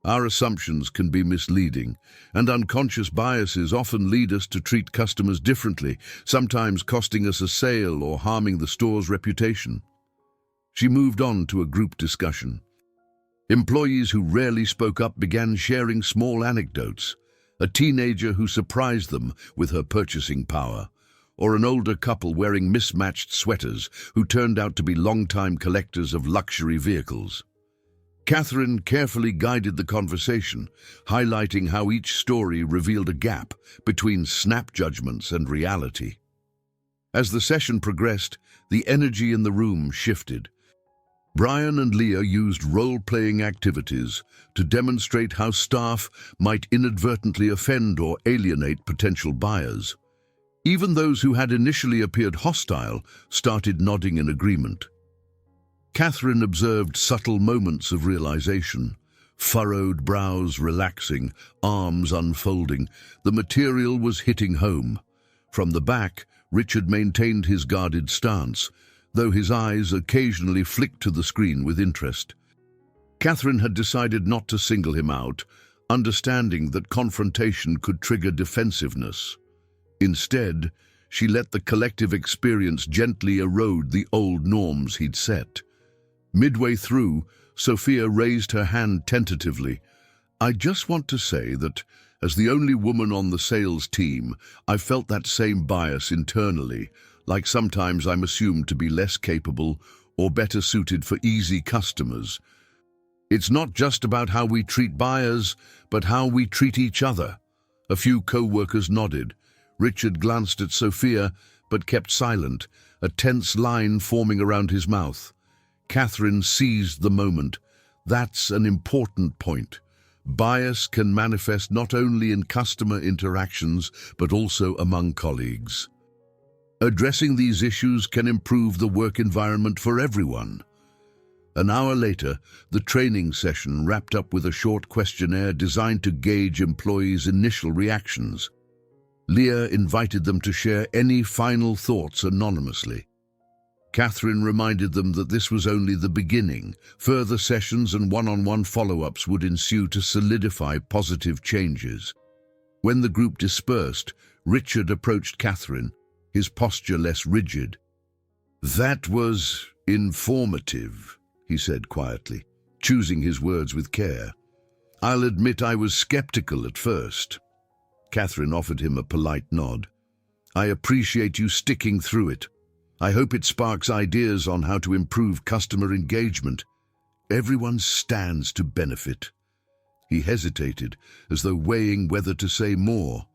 Our assumptions can be misleading, and unconscious biases often lead us to treat customers differently, sometimes costing us a sale or harming the store's reputation. She moved on to a group discussion. Employees who rarely spoke up began sharing small anecdotes. A teenager who surprised them with her purchasing power, or an older couple wearing mismatched sweaters who turned out to be long-time collectors of luxury vehicles. Catherine carefully guided the conversation, highlighting how each story revealed a gap between snap judgments and reality. As the session progressed, the energy in the room shifted. Brian and Leah used role-playing activities to demonstrate how staff might inadvertently offend or alienate potential buyers. Even those who had initially appeared hostile started nodding in agreement. Catherine observed subtle moments of realization. Furrowed brows relaxing, arms unfolding. The material was hitting home. From the back, Richard maintained his guarded stance, though his eyes occasionally flicked to the screen with interest. Catherine had decided not to single him out, understanding that confrontation could trigger defensiveness. Instead, she let the collective experience gently erode the old norms he'd set. Midway through, Sophia raised her hand tentatively. I just want to say that, as the only woman on the sales team, I felt that same bias internally, like sometimes I'm assumed to be less capable or better suited for easy customers. It's not just about how we treat buyers, but how we treat each other. A few co-workers nodded. Richard glanced at Sophia, but kept silent, a tense line forming around his mouth. Catherine seized the moment. That's an important point. Bias can manifest not only in customer interactions, but also among colleagues. Addressing these issues can improve the work environment for everyone. An hour later, the training session wrapped up with a short questionnaire designed to gauge employees' initial reactions. Leah invited them to share any final thoughts anonymously. Catherine reminded them that this was only the beginning. Further sessions and one-on-one follow-ups would ensue to solidify positive changes. When the group dispersed, Richard approached Catherine, his posture less rigid. That was informative, he said quietly, choosing his words with care. I'll admit I was skeptical at first. Catherine offered him a polite nod. I appreciate you sticking through it. I hope it sparks ideas on how to improve customer engagement. Everyone stands to benefit. He hesitated, as though weighing whether to say more.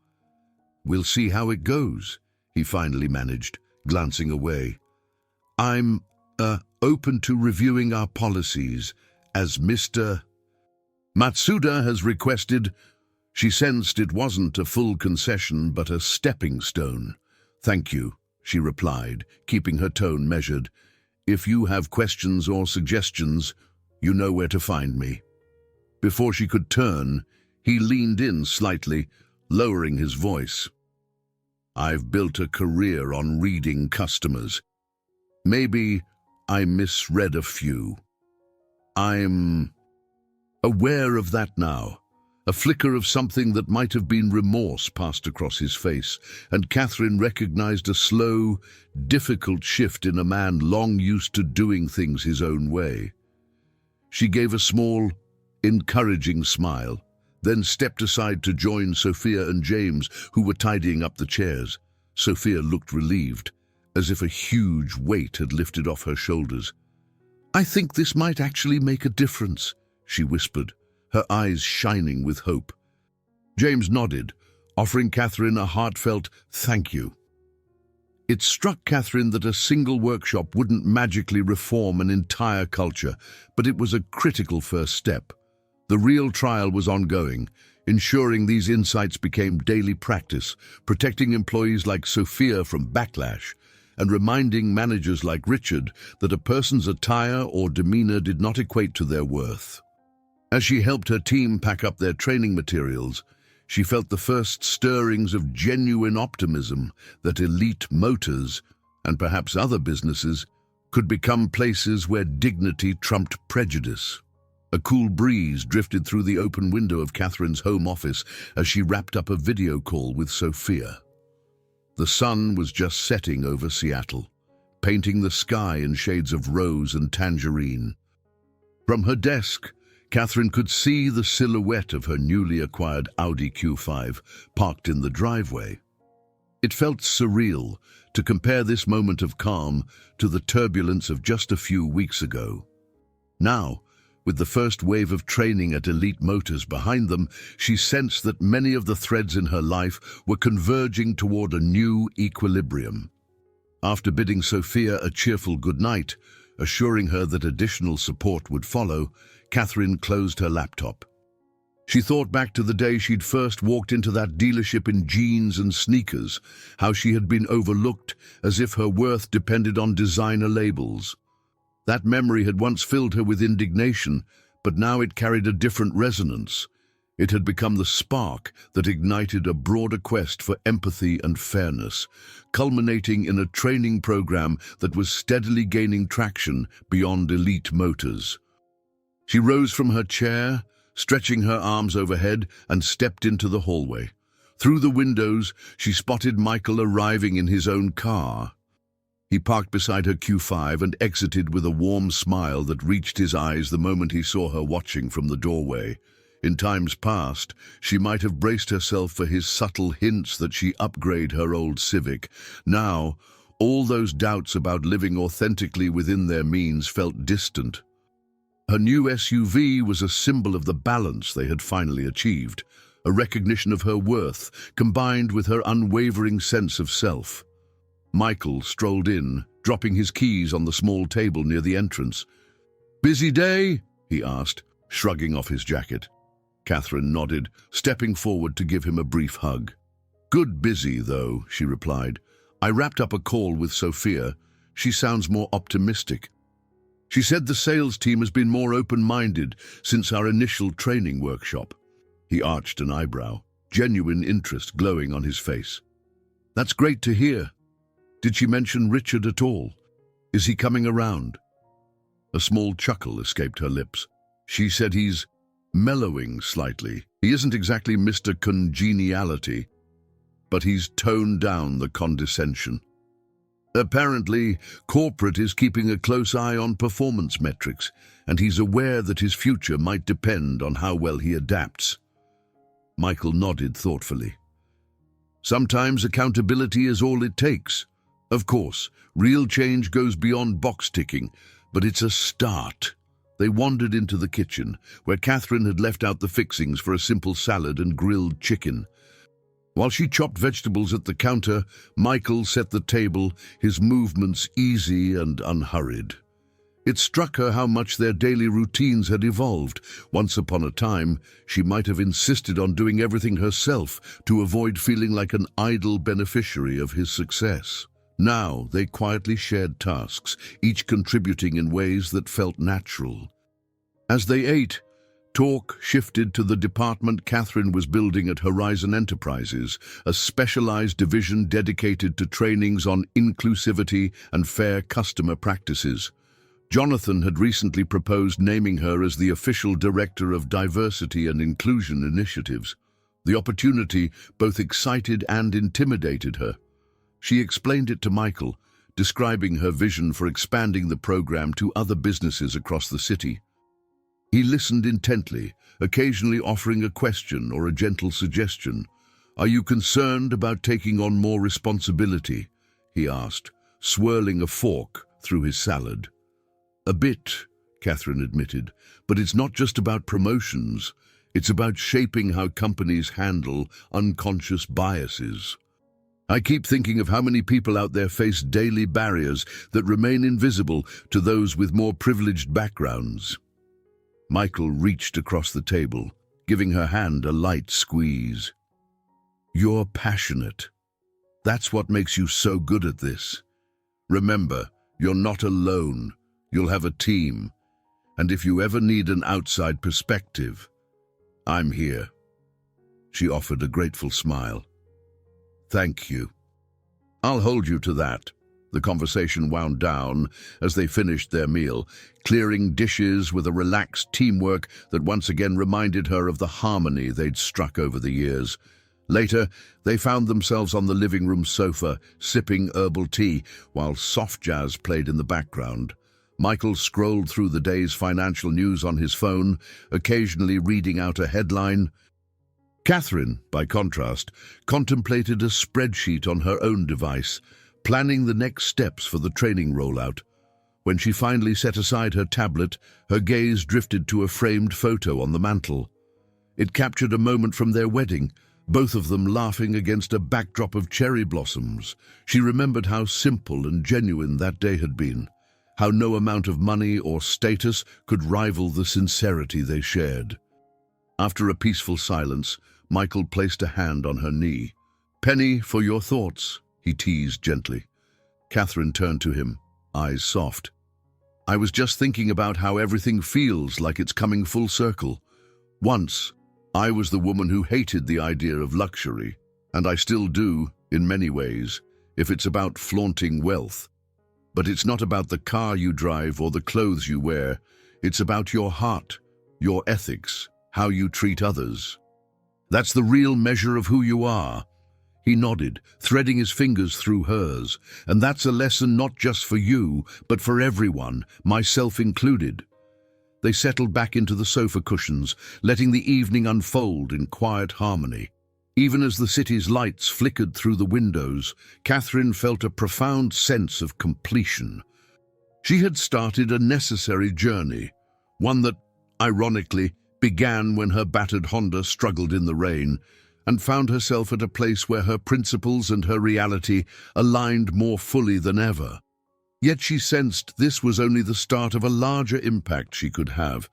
We'll see how it goes, he finally managed, glancing away. I'm, open to reviewing our policies, as Mr. Matsuda has requested. She sensed it wasn't a full concession, but a stepping stone. Thank you, she replied, keeping her tone measured. If you have questions or suggestions, you know where to find me. Before she could turn, he leaned in slightly, lowering his voice. I've built a career on reading customers. Maybe I misread a few. I'm aware of that now. A flicker of something that might have been remorse passed across his face, and Catherine recognized a slow, difficult shift in a man long used to doing things his own way. She gave a small, encouraging smile, then stepped aside to join Sophia and James, who were tidying up the chairs. Sophia looked relieved, as if a huge weight had lifted off her shoulders. "I think this might actually make a difference," she whispered, her eyes shining with hope. James nodded, offering Catherine a heartfelt thank you. It struck Catherine that a single workshop wouldn't magically reform an entire culture, but it was a critical first step. The real trial was ongoing, ensuring these insights became daily practice, protecting employees like Sophia from backlash, and reminding managers like Richard that a person's attire or demeanor did not equate to their worth. As she helped her team pack up their training materials, she felt the first stirrings of genuine optimism that Elite Motors, and perhaps other businesses, could become places where dignity trumped prejudice. A cool breeze drifted through the open window of Catherine's home office as she wrapped up a video call with Sophia. The sun was just setting over Seattle, painting the sky in shades of rose and tangerine. From her desk, Catherine could see the silhouette of her newly acquired Audi Q5 parked in the driveway. It felt surreal to compare this moment of calm to the turbulence of just a few weeks ago. Now, with the first wave of training at Elite Motors behind them, she sensed that many of the threads in her life were converging toward a new equilibrium. After bidding Sophia a cheerful goodnight, assuring her that additional support would follow, Catherine closed her laptop. She thought back to the day she'd first walked into that dealership in jeans and sneakers, how she had been overlooked as if her worth depended on designer labels. That memory had once filled her with indignation, but now it carried a different resonance. It had become the spark that ignited a broader quest for empathy and fairness, culminating in a training program that was steadily gaining traction beyond Elite Motors. She rose from her chair, stretching her arms overhead, and stepped into the hallway. Through the windows, she spotted Michael arriving in his own car. He parked beside her Q5 and exited with a warm smile that reached his eyes the moment he saw her watching from the doorway. In times past, she might have braced herself for his subtle hints that she upgrade her old Civic. Now, all those doubts about living authentically within their means felt distant. Her new SUV was a symbol of the balance they had finally achieved, a recognition of her worth, combined with her unwavering sense of self. Michael strolled in, dropping his keys on the small table near the entrance. "Busy day?" he asked, shrugging off his jacket. Catherine nodded, stepping forward to give him a brief hug. "Good busy, though," she replied. "I wrapped up a call with Sophia. She sounds more optimistic. She said the sales team has been more open-minded since our initial training workshop." He arched an eyebrow, genuine interest glowing on his face. "That's great to hear. Did she mention Richard at all? Is he coming around?" A small chuckle escaped her lips. "She said he's mellowing slightly. He isn't exactly Mr. Congeniality, but he's toned down the condescension. Apparently, corporate is keeping a close eye on performance metrics, and he's aware that his future might depend on how well he adapts." Michael nodded thoughtfully. "Sometimes accountability is all it takes. Of course, real change goes beyond box ticking, but it's a start." They wandered into the kitchen, where Catherine had left out the fixings for a simple salad and grilled chicken. While she chopped vegetables at the counter, Michael set the table, his movements easy and unhurried. It struck her how much their daily routines had evolved. Once upon a time, she might have insisted on doing everything herself to avoid feeling like an idle beneficiary of his success. Now they quietly shared tasks, each contributing in ways that felt natural. As they ate, talk shifted to the department Catherine was building at Horizon Enterprises, a specialized division dedicated to trainings on inclusivity and fair customer practices. Jonathan had recently proposed naming her as the official director of diversity and inclusion initiatives. The opportunity both excited and intimidated her. She explained it to Michael, describing her vision for expanding the program to other businesses across the city. He listened intently, occasionally offering a question or a gentle suggestion. "Are you concerned about taking on more responsibility?" he asked, swirling a fork through his salad. "A bit," Catherine admitted, "but it's not just about promotions. It's about shaping how companies handle unconscious biases. I keep thinking of how many people out there face daily barriers that remain invisible to those with more privileged backgrounds." Michael reached across the table, giving her hand a light squeeze. "You're passionate. That's what makes you so good at this. Remember, you're not alone. You'll have a team. And if you ever need an outside perspective, I'm here." She offered a grateful smile. "Thank you. I'll hold you to that." The conversation wound down as they finished their meal, clearing dishes with a relaxed teamwork that once again reminded her of the harmony they'd struck over the years. Later, they found themselves on the living room sofa, sipping herbal tea, while soft jazz played in the background. Michael scrolled through the day's financial news on his phone, occasionally reading out a headline. Catherine, by contrast, contemplated a spreadsheet on her own device, planning the next steps for the training rollout. When she finally set aside her tablet, her gaze drifted to a framed photo on the mantel. It captured a moment from their wedding, both of them laughing against a backdrop of cherry blossoms. She remembered how simple and genuine that day had been, how no amount of money or status could rival the sincerity they shared. After a peaceful silence, Michael placed a hand on her knee. "Penny, for your thoughts," he teased gently. Catherine turned to him, eyes soft. "I was just thinking about how everything feels like it's coming full circle. Once, I was the woman who hated the idea of luxury, and I still do, in many ways, if it's about flaunting wealth. But it's not about the car you drive or the clothes you wear. It's about your heart, your ethics, how you treat others. That's the real measure of who you are." He nodded, threading his fingers through hers. "And that's a lesson not just for you, but for everyone, myself included." They settled back into the sofa cushions, letting the evening unfold in quiet harmony. Even as the city's lights flickered through the windows, Catherine felt a profound sense of completion. She had started a necessary journey, one that, ironically, began when her battered Honda struggled in the rain, and found herself at a place where her principles and her reality aligned more fully than ever. Yet she sensed this was only the start of a larger impact she could have,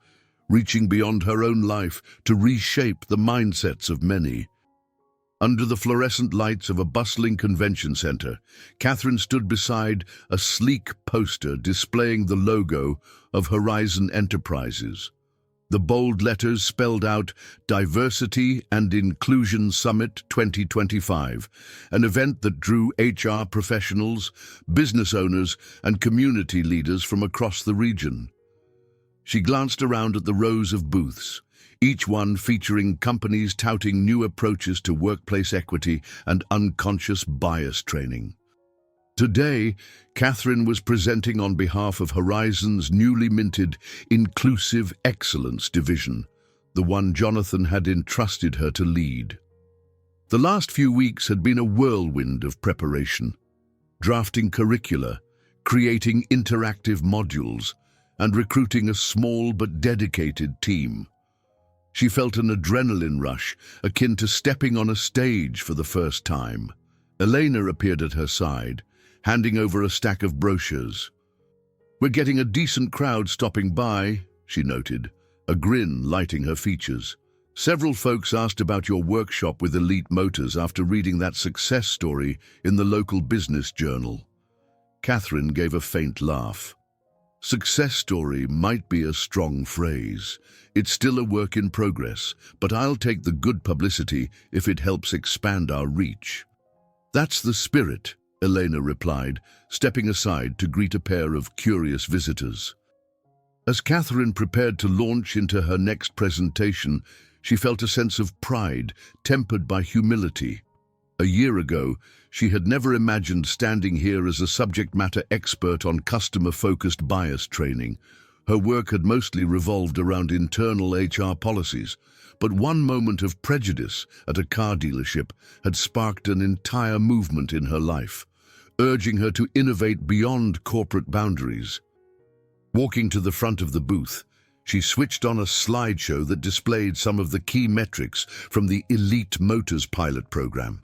reaching beyond her own life to reshape the mindsets of many. Under the fluorescent lights of a bustling convention center, Catherine stood beside a sleek poster displaying the logo of Horizon Enterprises. The bold letters spelled out Diversity and Inclusion Summit 2025, an event that drew HR professionals, business owners, and community leaders from across the region. She glanced around at the rows of booths, each one featuring companies touting new approaches to workplace equity and unconscious bias training. Today, Catherine was presenting on behalf of Horizon's newly minted Inclusive Excellence Division, the one Jonathan had entrusted her to lead. The last few weeks had been a whirlwind of preparation, drafting curricula, creating interactive modules, and recruiting a small but dedicated team. She felt an adrenaline rush, akin to stepping on a stage for the first time. Elena appeared at her side, handing over a stack of brochures. "We're getting a decent crowd stopping by," she noted, a grin lighting her features. "Several folks asked about your workshop with Elite Motors after reading that success story in the local business journal." Catherine gave a faint laugh. "Success story might be a strong phrase. It's still a work in progress, but I'll take the good publicity if it helps expand our reach." "That's the spirit," Elena replied, stepping aside to greet a pair of curious visitors. As Catherine prepared to launch into her next presentation, she felt a sense of pride, tempered by humility. A year ago, she had never imagined standing here as a subject matter expert on customer-focused bias training. Her work had mostly revolved around internal HR policies, but one moment of prejudice at a car dealership had sparked an entire movement in her life. urging her to innovate beyond corporate boundaries. Walking to the front of the booth, she switched on a slideshow that displayed some of the key metrics from the Elite Motors pilot program.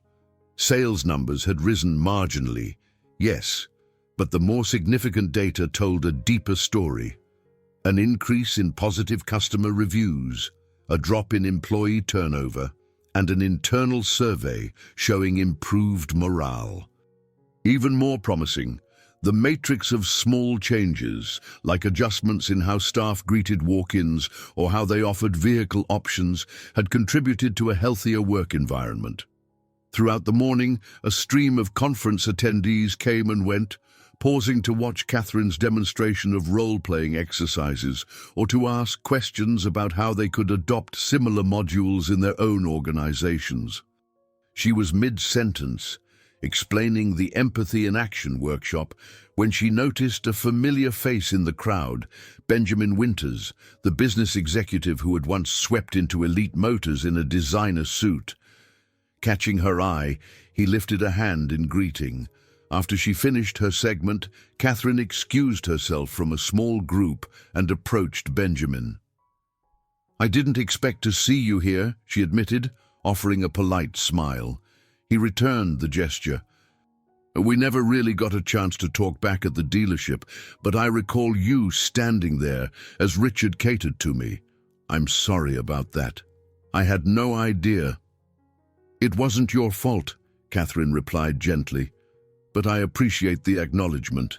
Sales numbers had risen marginally, yes, but the more significant data told a deeper story. An increase in positive customer reviews, a drop in employee turnover, and an internal survey showing improved morale. Even more promising, the matrix of small changes, like adjustments in how staff greeted walk-ins or how they offered vehicle options, had contributed to a healthier work environment. Throughout the morning, a stream of conference attendees came and went, pausing to watch Catherine's demonstration of role-playing exercises or to ask questions about how they could adopt similar modules in their own organizations. She was mid-sentence, explaining the Empathy in Action workshop, when she noticed a familiar face in the crowd, Benjamin Winters, the business executive who had once swept into Elite Motors in a designer suit. Catching her eye, he lifted a hand in greeting. After she finished her segment, Catherine excused herself from a small group and approached Benjamin. "I didn't expect to see you here," she admitted, offering a polite smile. He returned the gesture. "We never really got a chance to talk back at the dealership, but I recall you standing there as Richard catered to me. I'm sorry about that. I had no idea." "It wasn't your fault," Catherine replied gently, "but I appreciate the acknowledgement."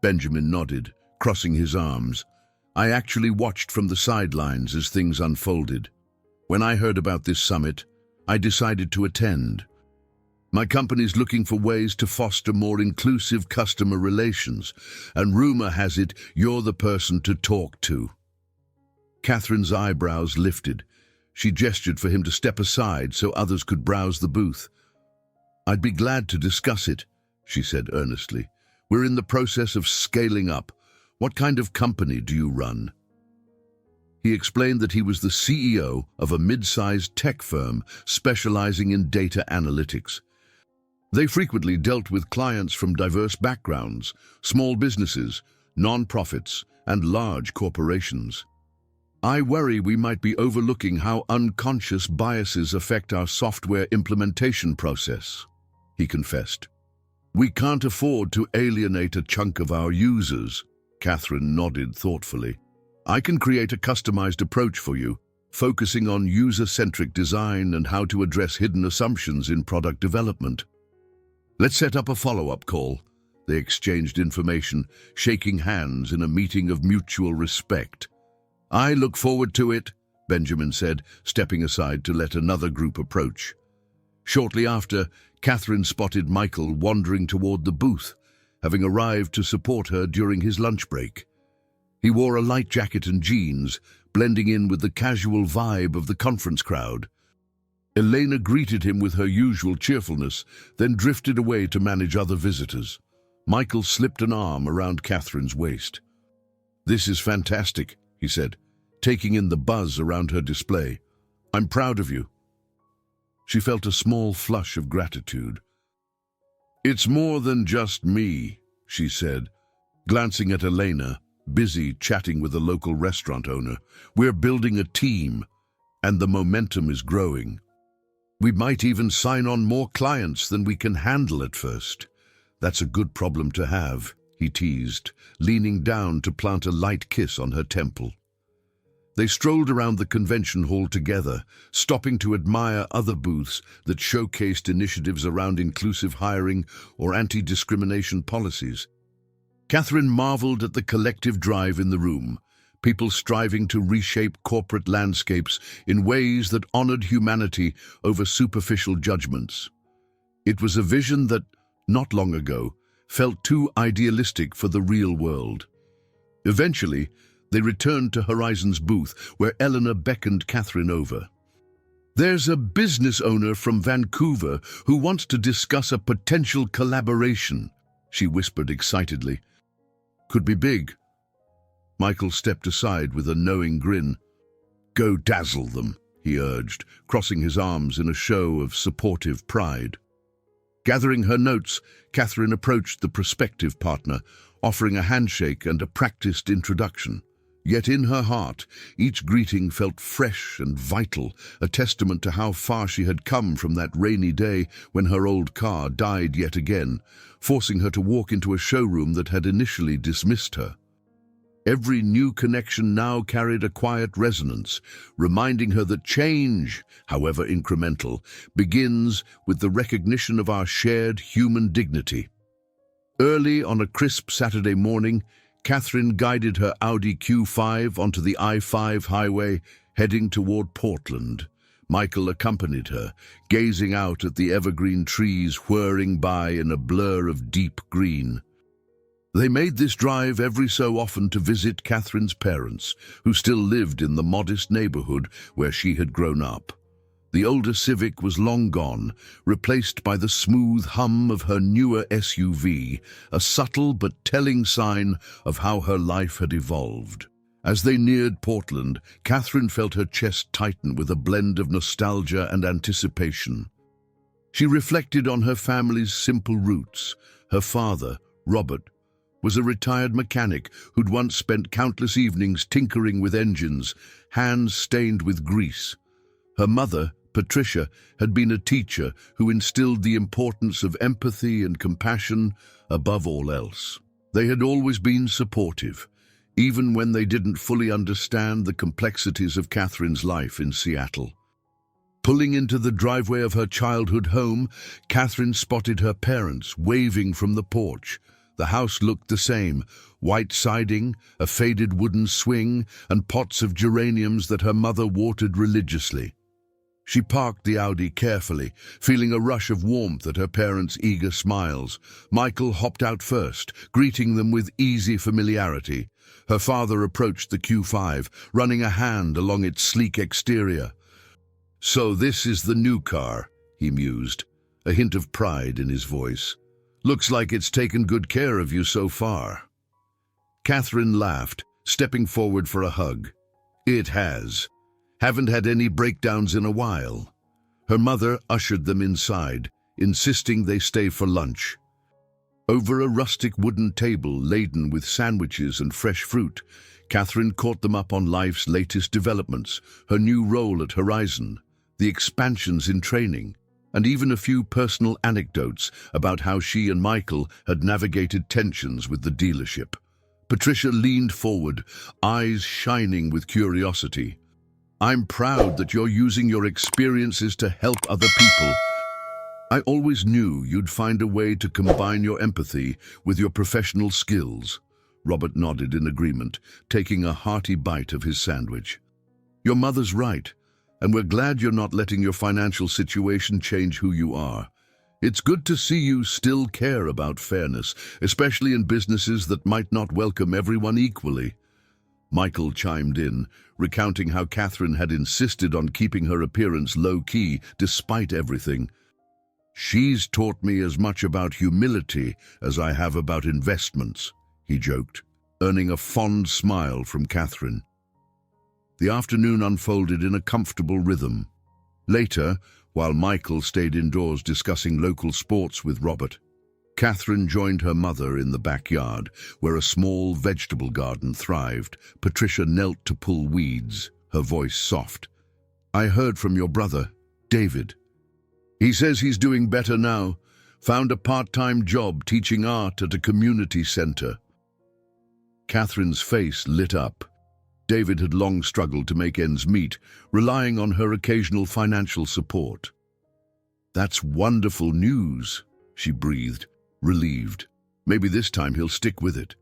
Benjamin nodded, crossing his arms. "I actually watched from the sidelines as things unfolded. When I heard about this summit, I decided to attend. My company's looking for ways to foster more inclusive customer relations, and rumor has it you're the person to talk to." Catherine's eyebrows lifted. She gestured for him to step aside so others could browse the booth. "I'd be glad to discuss it," she said earnestly. "We're in the process of scaling up. What kind of company do you run?" He explained that he was the CEO of a mid-sized tech firm specializing in data analytics. They frequently dealt with clients from diverse backgrounds, small businesses, non-profits, and large corporations. "I worry we might be overlooking how unconscious biases affect our software implementation process," he confessed. "We can't afford to alienate a chunk of our users." Catherine nodded thoughtfully. "I can create a customized approach for you, focusing on user-centric design and how to address hidden assumptions in product development. Let's set up a follow-up call." They exchanged information, shaking hands in a meeting of mutual respect. "I look forward to it," Benjamin said, stepping aside to let another group approach. Shortly after, Catherine spotted Michael wandering toward the booth, having arrived to support her during his lunch break. He wore a light jacket and jeans, blending in with the casual vibe of the conference crowd. Elena greeted him with her usual cheerfulness, then drifted away to manage other visitors. Michael slipped an arm around Catherine's waist. "This is fantastic," he said, taking in the buzz around her display. "I'm proud of you." She felt a small flush of gratitude. "It's more than just me," she said, glancing at Elena, busy chatting with a local restaurant owner. "We're building a team, and the momentum is growing. We might even sign on more clients than we can handle at first. That's a good problem to have," he teased, leaning down to plant a light kiss on her temple. They strolled around the convention hall together, stopping to admire other booths that showcased initiatives around inclusive hiring or anti-discrimination policies. Catherine marveled at the collective drive in the room, people striving to reshape corporate landscapes in ways that honored humanity over superficial judgments. It was a vision that, not long ago, felt too idealistic for the real world. Eventually, they returned to Horizon's booth, where Eleanor beckoned Catherine over. "There's a business owner from Vancouver who wants to discuss a potential collaboration," she whispered excitedly. "Could be big." Michael stepped aside with a knowing grin. "Go dazzle them," he urged, crossing his arms in a show of supportive pride. Gathering her notes, Catherine approached the prospective partner, offering a handshake and a practiced introduction. Yet in her heart, each greeting felt fresh and vital, a testament to how far she had come from that rainy day when her old car died yet again, forcing her to walk into a showroom that had initially dismissed her. Every new connection now carried a quiet resonance, reminding her that change, however incremental, begins with the recognition of our shared human dignity. Early on a crisp Saturday morning, Catherine guided her Audi Q5 onto the I-5 highway, heading toward Portland. Michael accompanied her, gazing out at the evergreen trees whirring by in a blur of deep green. They made this drive every so often to visit Catherine's parents, who still lived in the modest neighborhood where she had grown up. The older Civic was long gone, replaced by the smooth hum of her newer SUV, a subtle but telling sign of how her life had evolved. As they neared Portland, Catherine felt her chest tighten with a blend of nostalgia and anticipation. She reflected on her family's simple roots. Her father, Robert, was a retired mechanic who'd once spent countless evenings tinkering with engines, hands stained with grease. Her mother, Patricia, had been a teacher who instilled the importance of empathy and compassion above all else. They had always been supportive, even when they didn't fully understand the complexities of Catherine's life in Seattle. Pulling into the driveway of her childhood home, Catherine spotted her parents waving from the porch. The house looked the same, white siding, a faded wooden swing, and pots of geraniums that her mother watered religiously. She parked the Audi carefully, feeling a rush of warmth at her parents' eager smiles. Michael hopped out first, greeting them with easy familiarity. Her father approached the Q5, running a hand along its sleek exterior. "So this is the new car," he mused, a hint of pride in his voice. "Looks like it's taken good care of you so far." Catherine laughed, stepping forward for a hug. "It has. Haven't had any breakdowns in a while." Her mother ushered them inside, insisting they stay for lunch. Over a rustic wooden table laden with sandwiches and fresh fruit, Catherine caught them up on life's latest developments, her new role at Horizon, the expansions in training, and even a few personal anecdotes about how she and Michael had navigated tensions with the dealership. Patricia leaned forward, eyes shining with curiosity. "I'm proud that you're using your experiences to help other people. I always knew you'd find a way to combine your empathy with your professional skills." Robert nodded in agreement, taking a hearty bite of his sandwich. "Your mother's right, and we're glad you're not letting your financial situation change who you are. It's good to see you still care about fairness, especially in businesses that might not welcome everyone equally." Michael chimed in, recounting how Catherine had insisted on keeping her appearance low-key despite everything. "She's taught me as much about humility as I have about investments," he joked, earning a fond smile from Catherine. The afternoon unfolded in a comfortable rhythm. Later, while Michael stayed indoors discussing local sports with Robert, Catherine joined her mother in the backyard, where a small vegetable garden thrived. Patricia knelt to pull weeds, her voice soft. "I heard from your brother, David. He says he's doing better now. Found a part-time job teaching art at a community center." Catherine's face lit up. David had long struggled to make ends meet, relying on her occasional financial support. "That's wonderful news," she breathed, relieved. "Maybe this time he'll stick with it."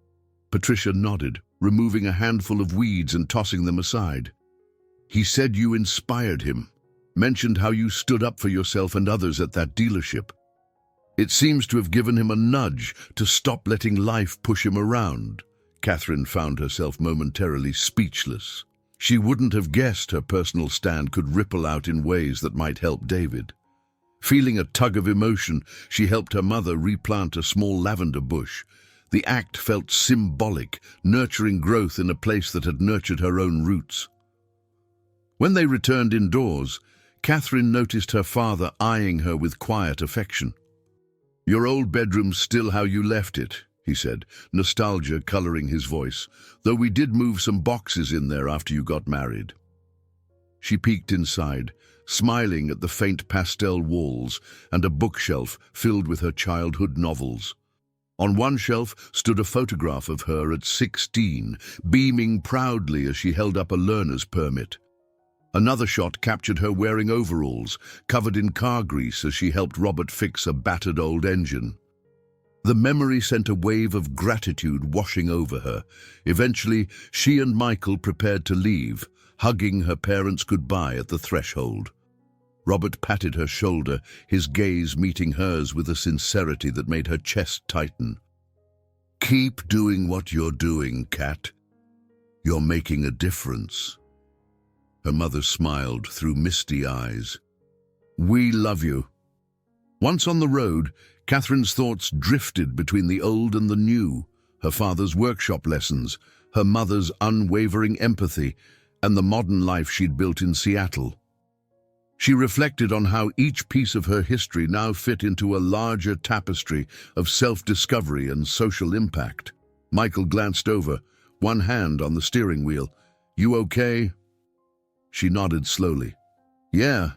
Patricia nodded, removing a handful of weeds and tossing them aside. "He said you inspired him, mentioned how you stood up for yourself and others at that dealership. It seems to have given him a nudge to stop letting life push him around." Catherine found herself momentarily speechless. She wouldn't have guessed her personal stand could ripple out in ways that might help David. Feeling a tug of emotion, she helped her mother replant a small lavender bush. The act felt symbolic, nurturing growth in a place that had nurtured her own roots. When they returned indoors, Catherine noticed her father eyeing her with quiet affection. "Your old bedroom's still how you left it," he said, nostalgia coloring his voice, "though we did move some boxes in there after you got married." She peeked inside, smiling at the faint pastel walls and a bookshelf filled with her childhood novels. On one shelf stood a photograph of her at 16, beaming proudly as she held up a learner's permit. Another shot captured her wearing overalls, covered in car grease as she helped Robert fix a battered old engine. The memory sent a wave of gratitude washing over her. Eventually, she and Michael prepared to leave, hugging her parents goodbye at the threshold. Robert patted her shoulder, his gaze meeting hers with a sincerity that made her chest tighten. "Keep doing what you're doing, Kat. You're making a difference." Her mother smiled through misty eyes. "We love you." Once on the road, Catherine's thoughts drifted between the old and the new, her father's workshop lessons, her mother's unwavering empathy, and the modern life she'd built in Seattle. She reflected on how each piece of her history now fit into a larger tapestry of self-discovery and social impact. Michael glanced over, one hand on the steering wheel. "You okay?" She nodded slowly. "Yeah.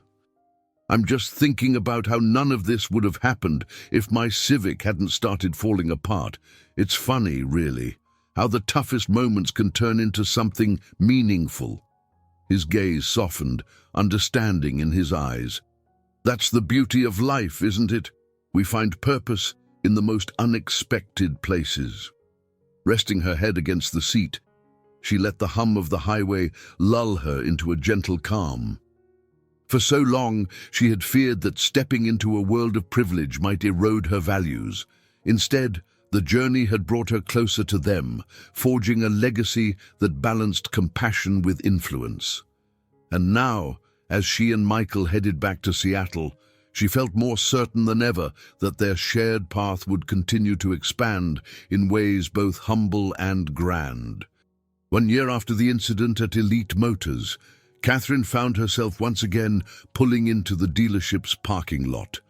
I'm just thinking about how none of this would have happened if my Civic hadn't started falling apart. It's funny, really, how the toughest moments can turn into something meaningful." His gaze softened, understanding in his eyes. "That's the beauty of life, isn't it? We find purpose in the most unexpected places." Resting her head against the seat, she let the hum of the highway lull her into a gentle calm. For so long, she had feared that stepping into a world of privilege might erode her values. Instead, the journey had brought her closer to them, forging a legacy that balanced compassion with influence. And now, as she and Michael headed back to Seattle, she felt more certain than ever that their shared path would continue to expand in ways both humble and grand. 1 year after the incident at Elite Motors, Catherine found herself once again pulling into the dealership's parking lot.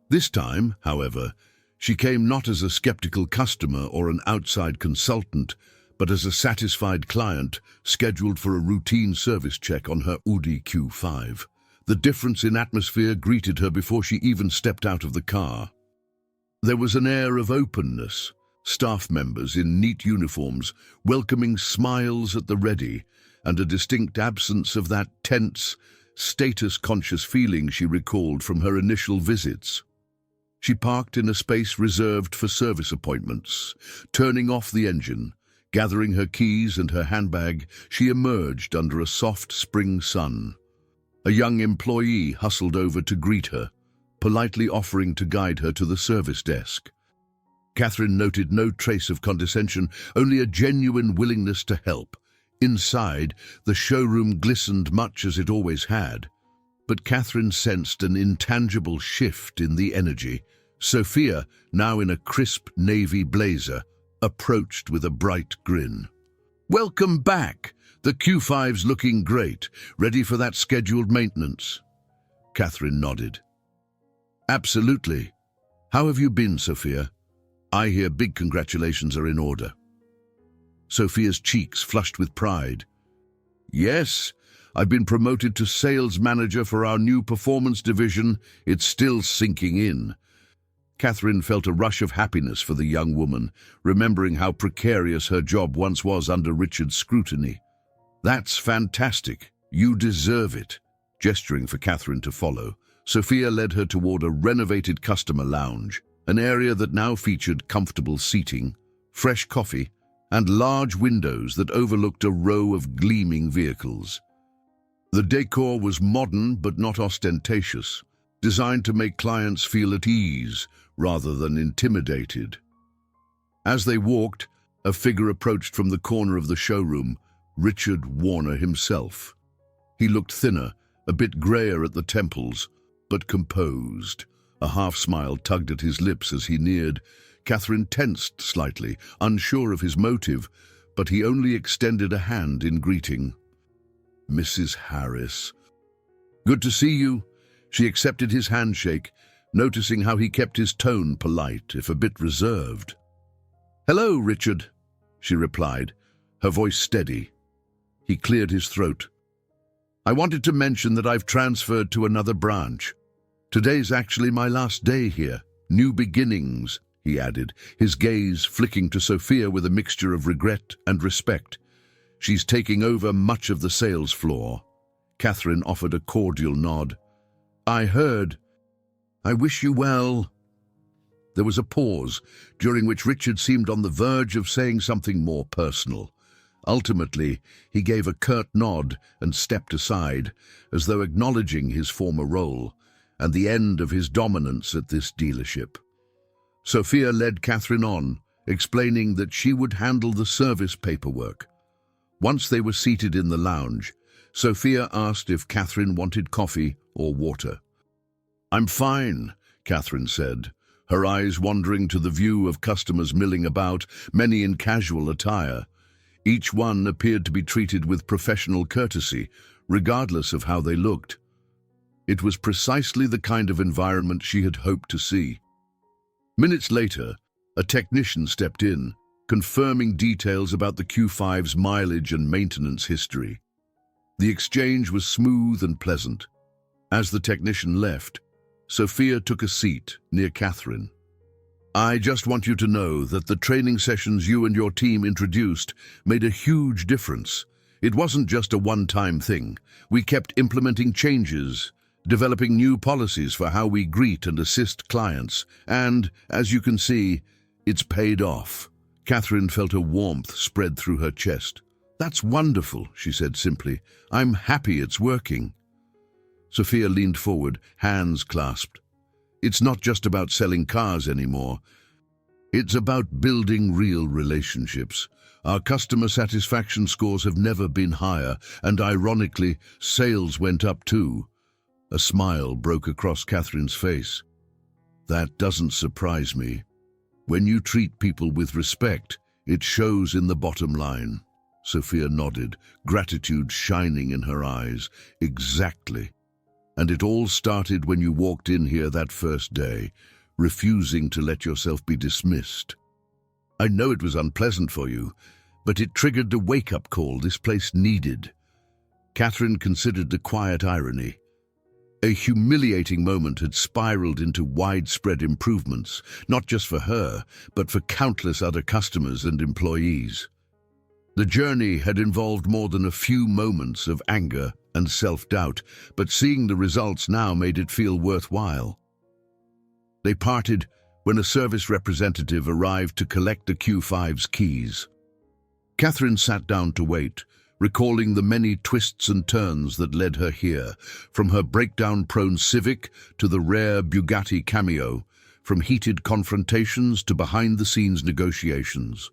This time, however, she came not as a skeptical customer or an outside consultant, but as a satisfied client scheduled for a routine service check on her Audi Q5. The difference in atmosphere greeted her before she even stepped out of the car. There was an air of openness, staff members in neat uniforms welcoming smiles at the ready, and a distinct absence of that tense, status-conscious feeling she recalled from her initial visits. She parked in a space reserved for service appointments. Turning off the engine, gathering her keys and her handbag, she emerged under a soft spring sun. A young employee hustled over to greet her, politely offering to guide her to the service desk. Catherine noted no trace of condescension, only a genuine willingness to help. Inside, the showroom glistened much as it always had, but Catherine sensed an intangible shift in the energy. Sophia, now in a crisp navy blazer, approached with a bright grin. "Welcome back. The Q5's looking great. Ready for that scheduled maintenance?" Catherine nodded. "Absolutely. How have you been, Sophia? I hear big congratulations are in order." Sophia's cheeks flushed with pride. "Yes, I've been promoted to sales manager for our new performance division. It's still sinking in." Catherine felt a rush of happiness for the young woman, remembering how precarious her job once was under Richard's scrutiny. "That's fantastic. You deserve it." Gesturing for Catherine to follow, Sophia led her toward a renovated customer lounge, an area that now featured comfortable seating, fresh coffee, and large windows that overlooked a row of gleaming vehicles. The decor was modern but not ostentatious, designed to make clients feel at ease rather than intimidated. As they walked, a figure approached from the corner of the showroom, Richard Warner himself. He looked thinner, a bit grayer at the temples, but composed. A half-smile tugged at his lips as he neared. Catherine tensed slightly, unsure of his motive, but he only extended a hand in greeting. "Mrs. Harris." "Good to see you." She accepted his handshake, noticing how he kept his tone polite, if a bit reserved. "Hello, Richard," she replied, her voice steady. He cleared his throat. "I wanted to mention that I've transferred to another branch. Today's actually my last day here. New beginnings," he added, his gaze flicking to Sophia with a mixture of regret and respect. "She's taking over much of the sales floor." Catherine offered a cordial nod. "I heard. I wish you well." There was a pause, during which Richard seemed on the verge of saying something more personal. Ultimately, he gave a curt nod and stepped aside, as though acknowledging his former role and the end of his dominance at this dealership. Sophia led Catherine on, explaining that she would handle the service paperwork. Once they were seated in the lounge, Sophia asked if Catherine wanted coffee or water. "I'm fine," Catherine said, her eyes wandering to the view of customers milling about, many in casual attire. Each one appeared to be treated with professional courtesy, regardless of how they looked. It was precisely the kind of environment she had hoped to see. Minutes later, a technician stepped in, confirming details about the Q5's mileage and maintenance history. The exchange was smooth and pleasant. As the technician left, Sophia took a seat near Catherine. "I just want you to know that the training sessions you and your team introduced made a huge difference. It wasn't just a one-time thing. We kept implementing changes, developing new policies for how we greet and assist clients, and, as you can see, it's paid off." Catherine felt a warmth spread through her chest. "That's wonderful," she said simply. "I'm happy it's working." Sophia leaned forward, hands clasped. "It's not just about selling cars anymore. It's about building real relationships. Our customer satisfaction scores have never been higher, and ironically, sales went up too." A smile broke across Catherine's face. "That doesn't surprise me. When you treat people with respect, it shows in the bottom line." Sophia nodded, gratitude shining in her eyes. "Exactly. And it all started when you walked in here that first day, refusing to let yourself be dismissed. I know it was unpleasant for you, but it triggered the wake-up call this place needed." Catherine considered the quiet irony. A humiliating moment had spiraled into widespread improvements, not just for her, but for countless other customers and employees. The journey had involved more than a few moments of anger and self-doubt, but seeing the results now made it feel worthwhile. They parted when a service representative arrived to collect the Q5's keys. Catherine sat down to wait, recalling the many twists and turns that led her here, from her breakdown-prone Civic to the rare Bugatti Cameo, from heated confrontations to behind-the-scenes negotiations.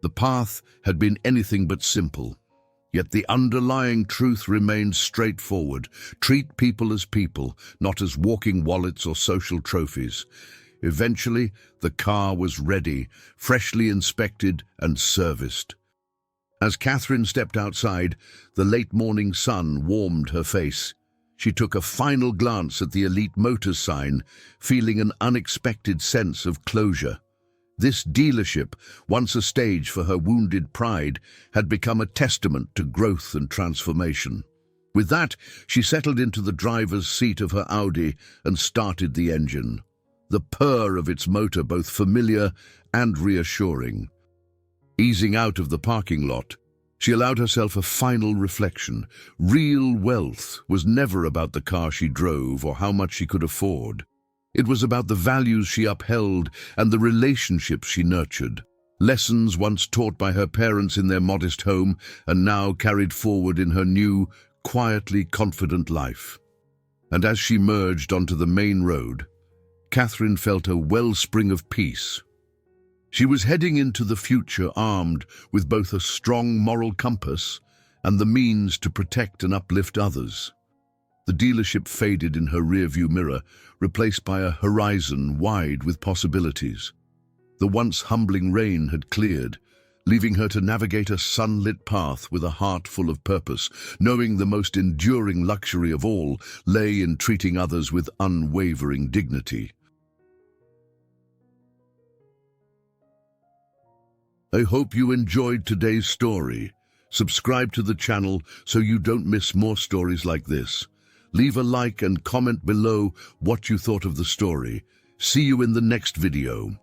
The path had been anything but simple, yet the underlying truth remained straightforward. Treat people as people, not as walking wallets or social trophies. Eventually, the car was ready, freshly inspected and serviced. As Catherine stepped outside, the late morning sun warmed her face. She took a final glance at the Elite Motors sign, feeling an unexpected sense of closure. This dealership, once a stage for her wounded pride, had become a testament to growth and transformation. With that, she settled into the driver's seat of her Audi and started the engine. The purr of its motor both familiar and reassuring. Easing out of the parking lot, she allowed herself a final reflection. Real wealth was never about the car she drove or how much she could afford. It was about the values she upheld and the relationships she nurtured. Lessons once taught by her parents in their modest home and now carried forward in her new, quietly confident life. And as she merged onto the main road, Catherine felt a wellspring of peace. She was heading into the future armed with both a strong moral compass and the means to protect and uplift others. The dealership faded in her rearview mirror, replaced by a horizon wide with possibilities. The once humbling rain had cleared, leaving her to navigate a sunlit path with a heart full of purpose, knowing the most enduring luxury of all lay in treating others with unwavering dignity. I hope you enjoyed today's story. Subscribe to the channel so you don't miss more stories like this. Leave a like and comment below what you thought of the story. See you in the next video.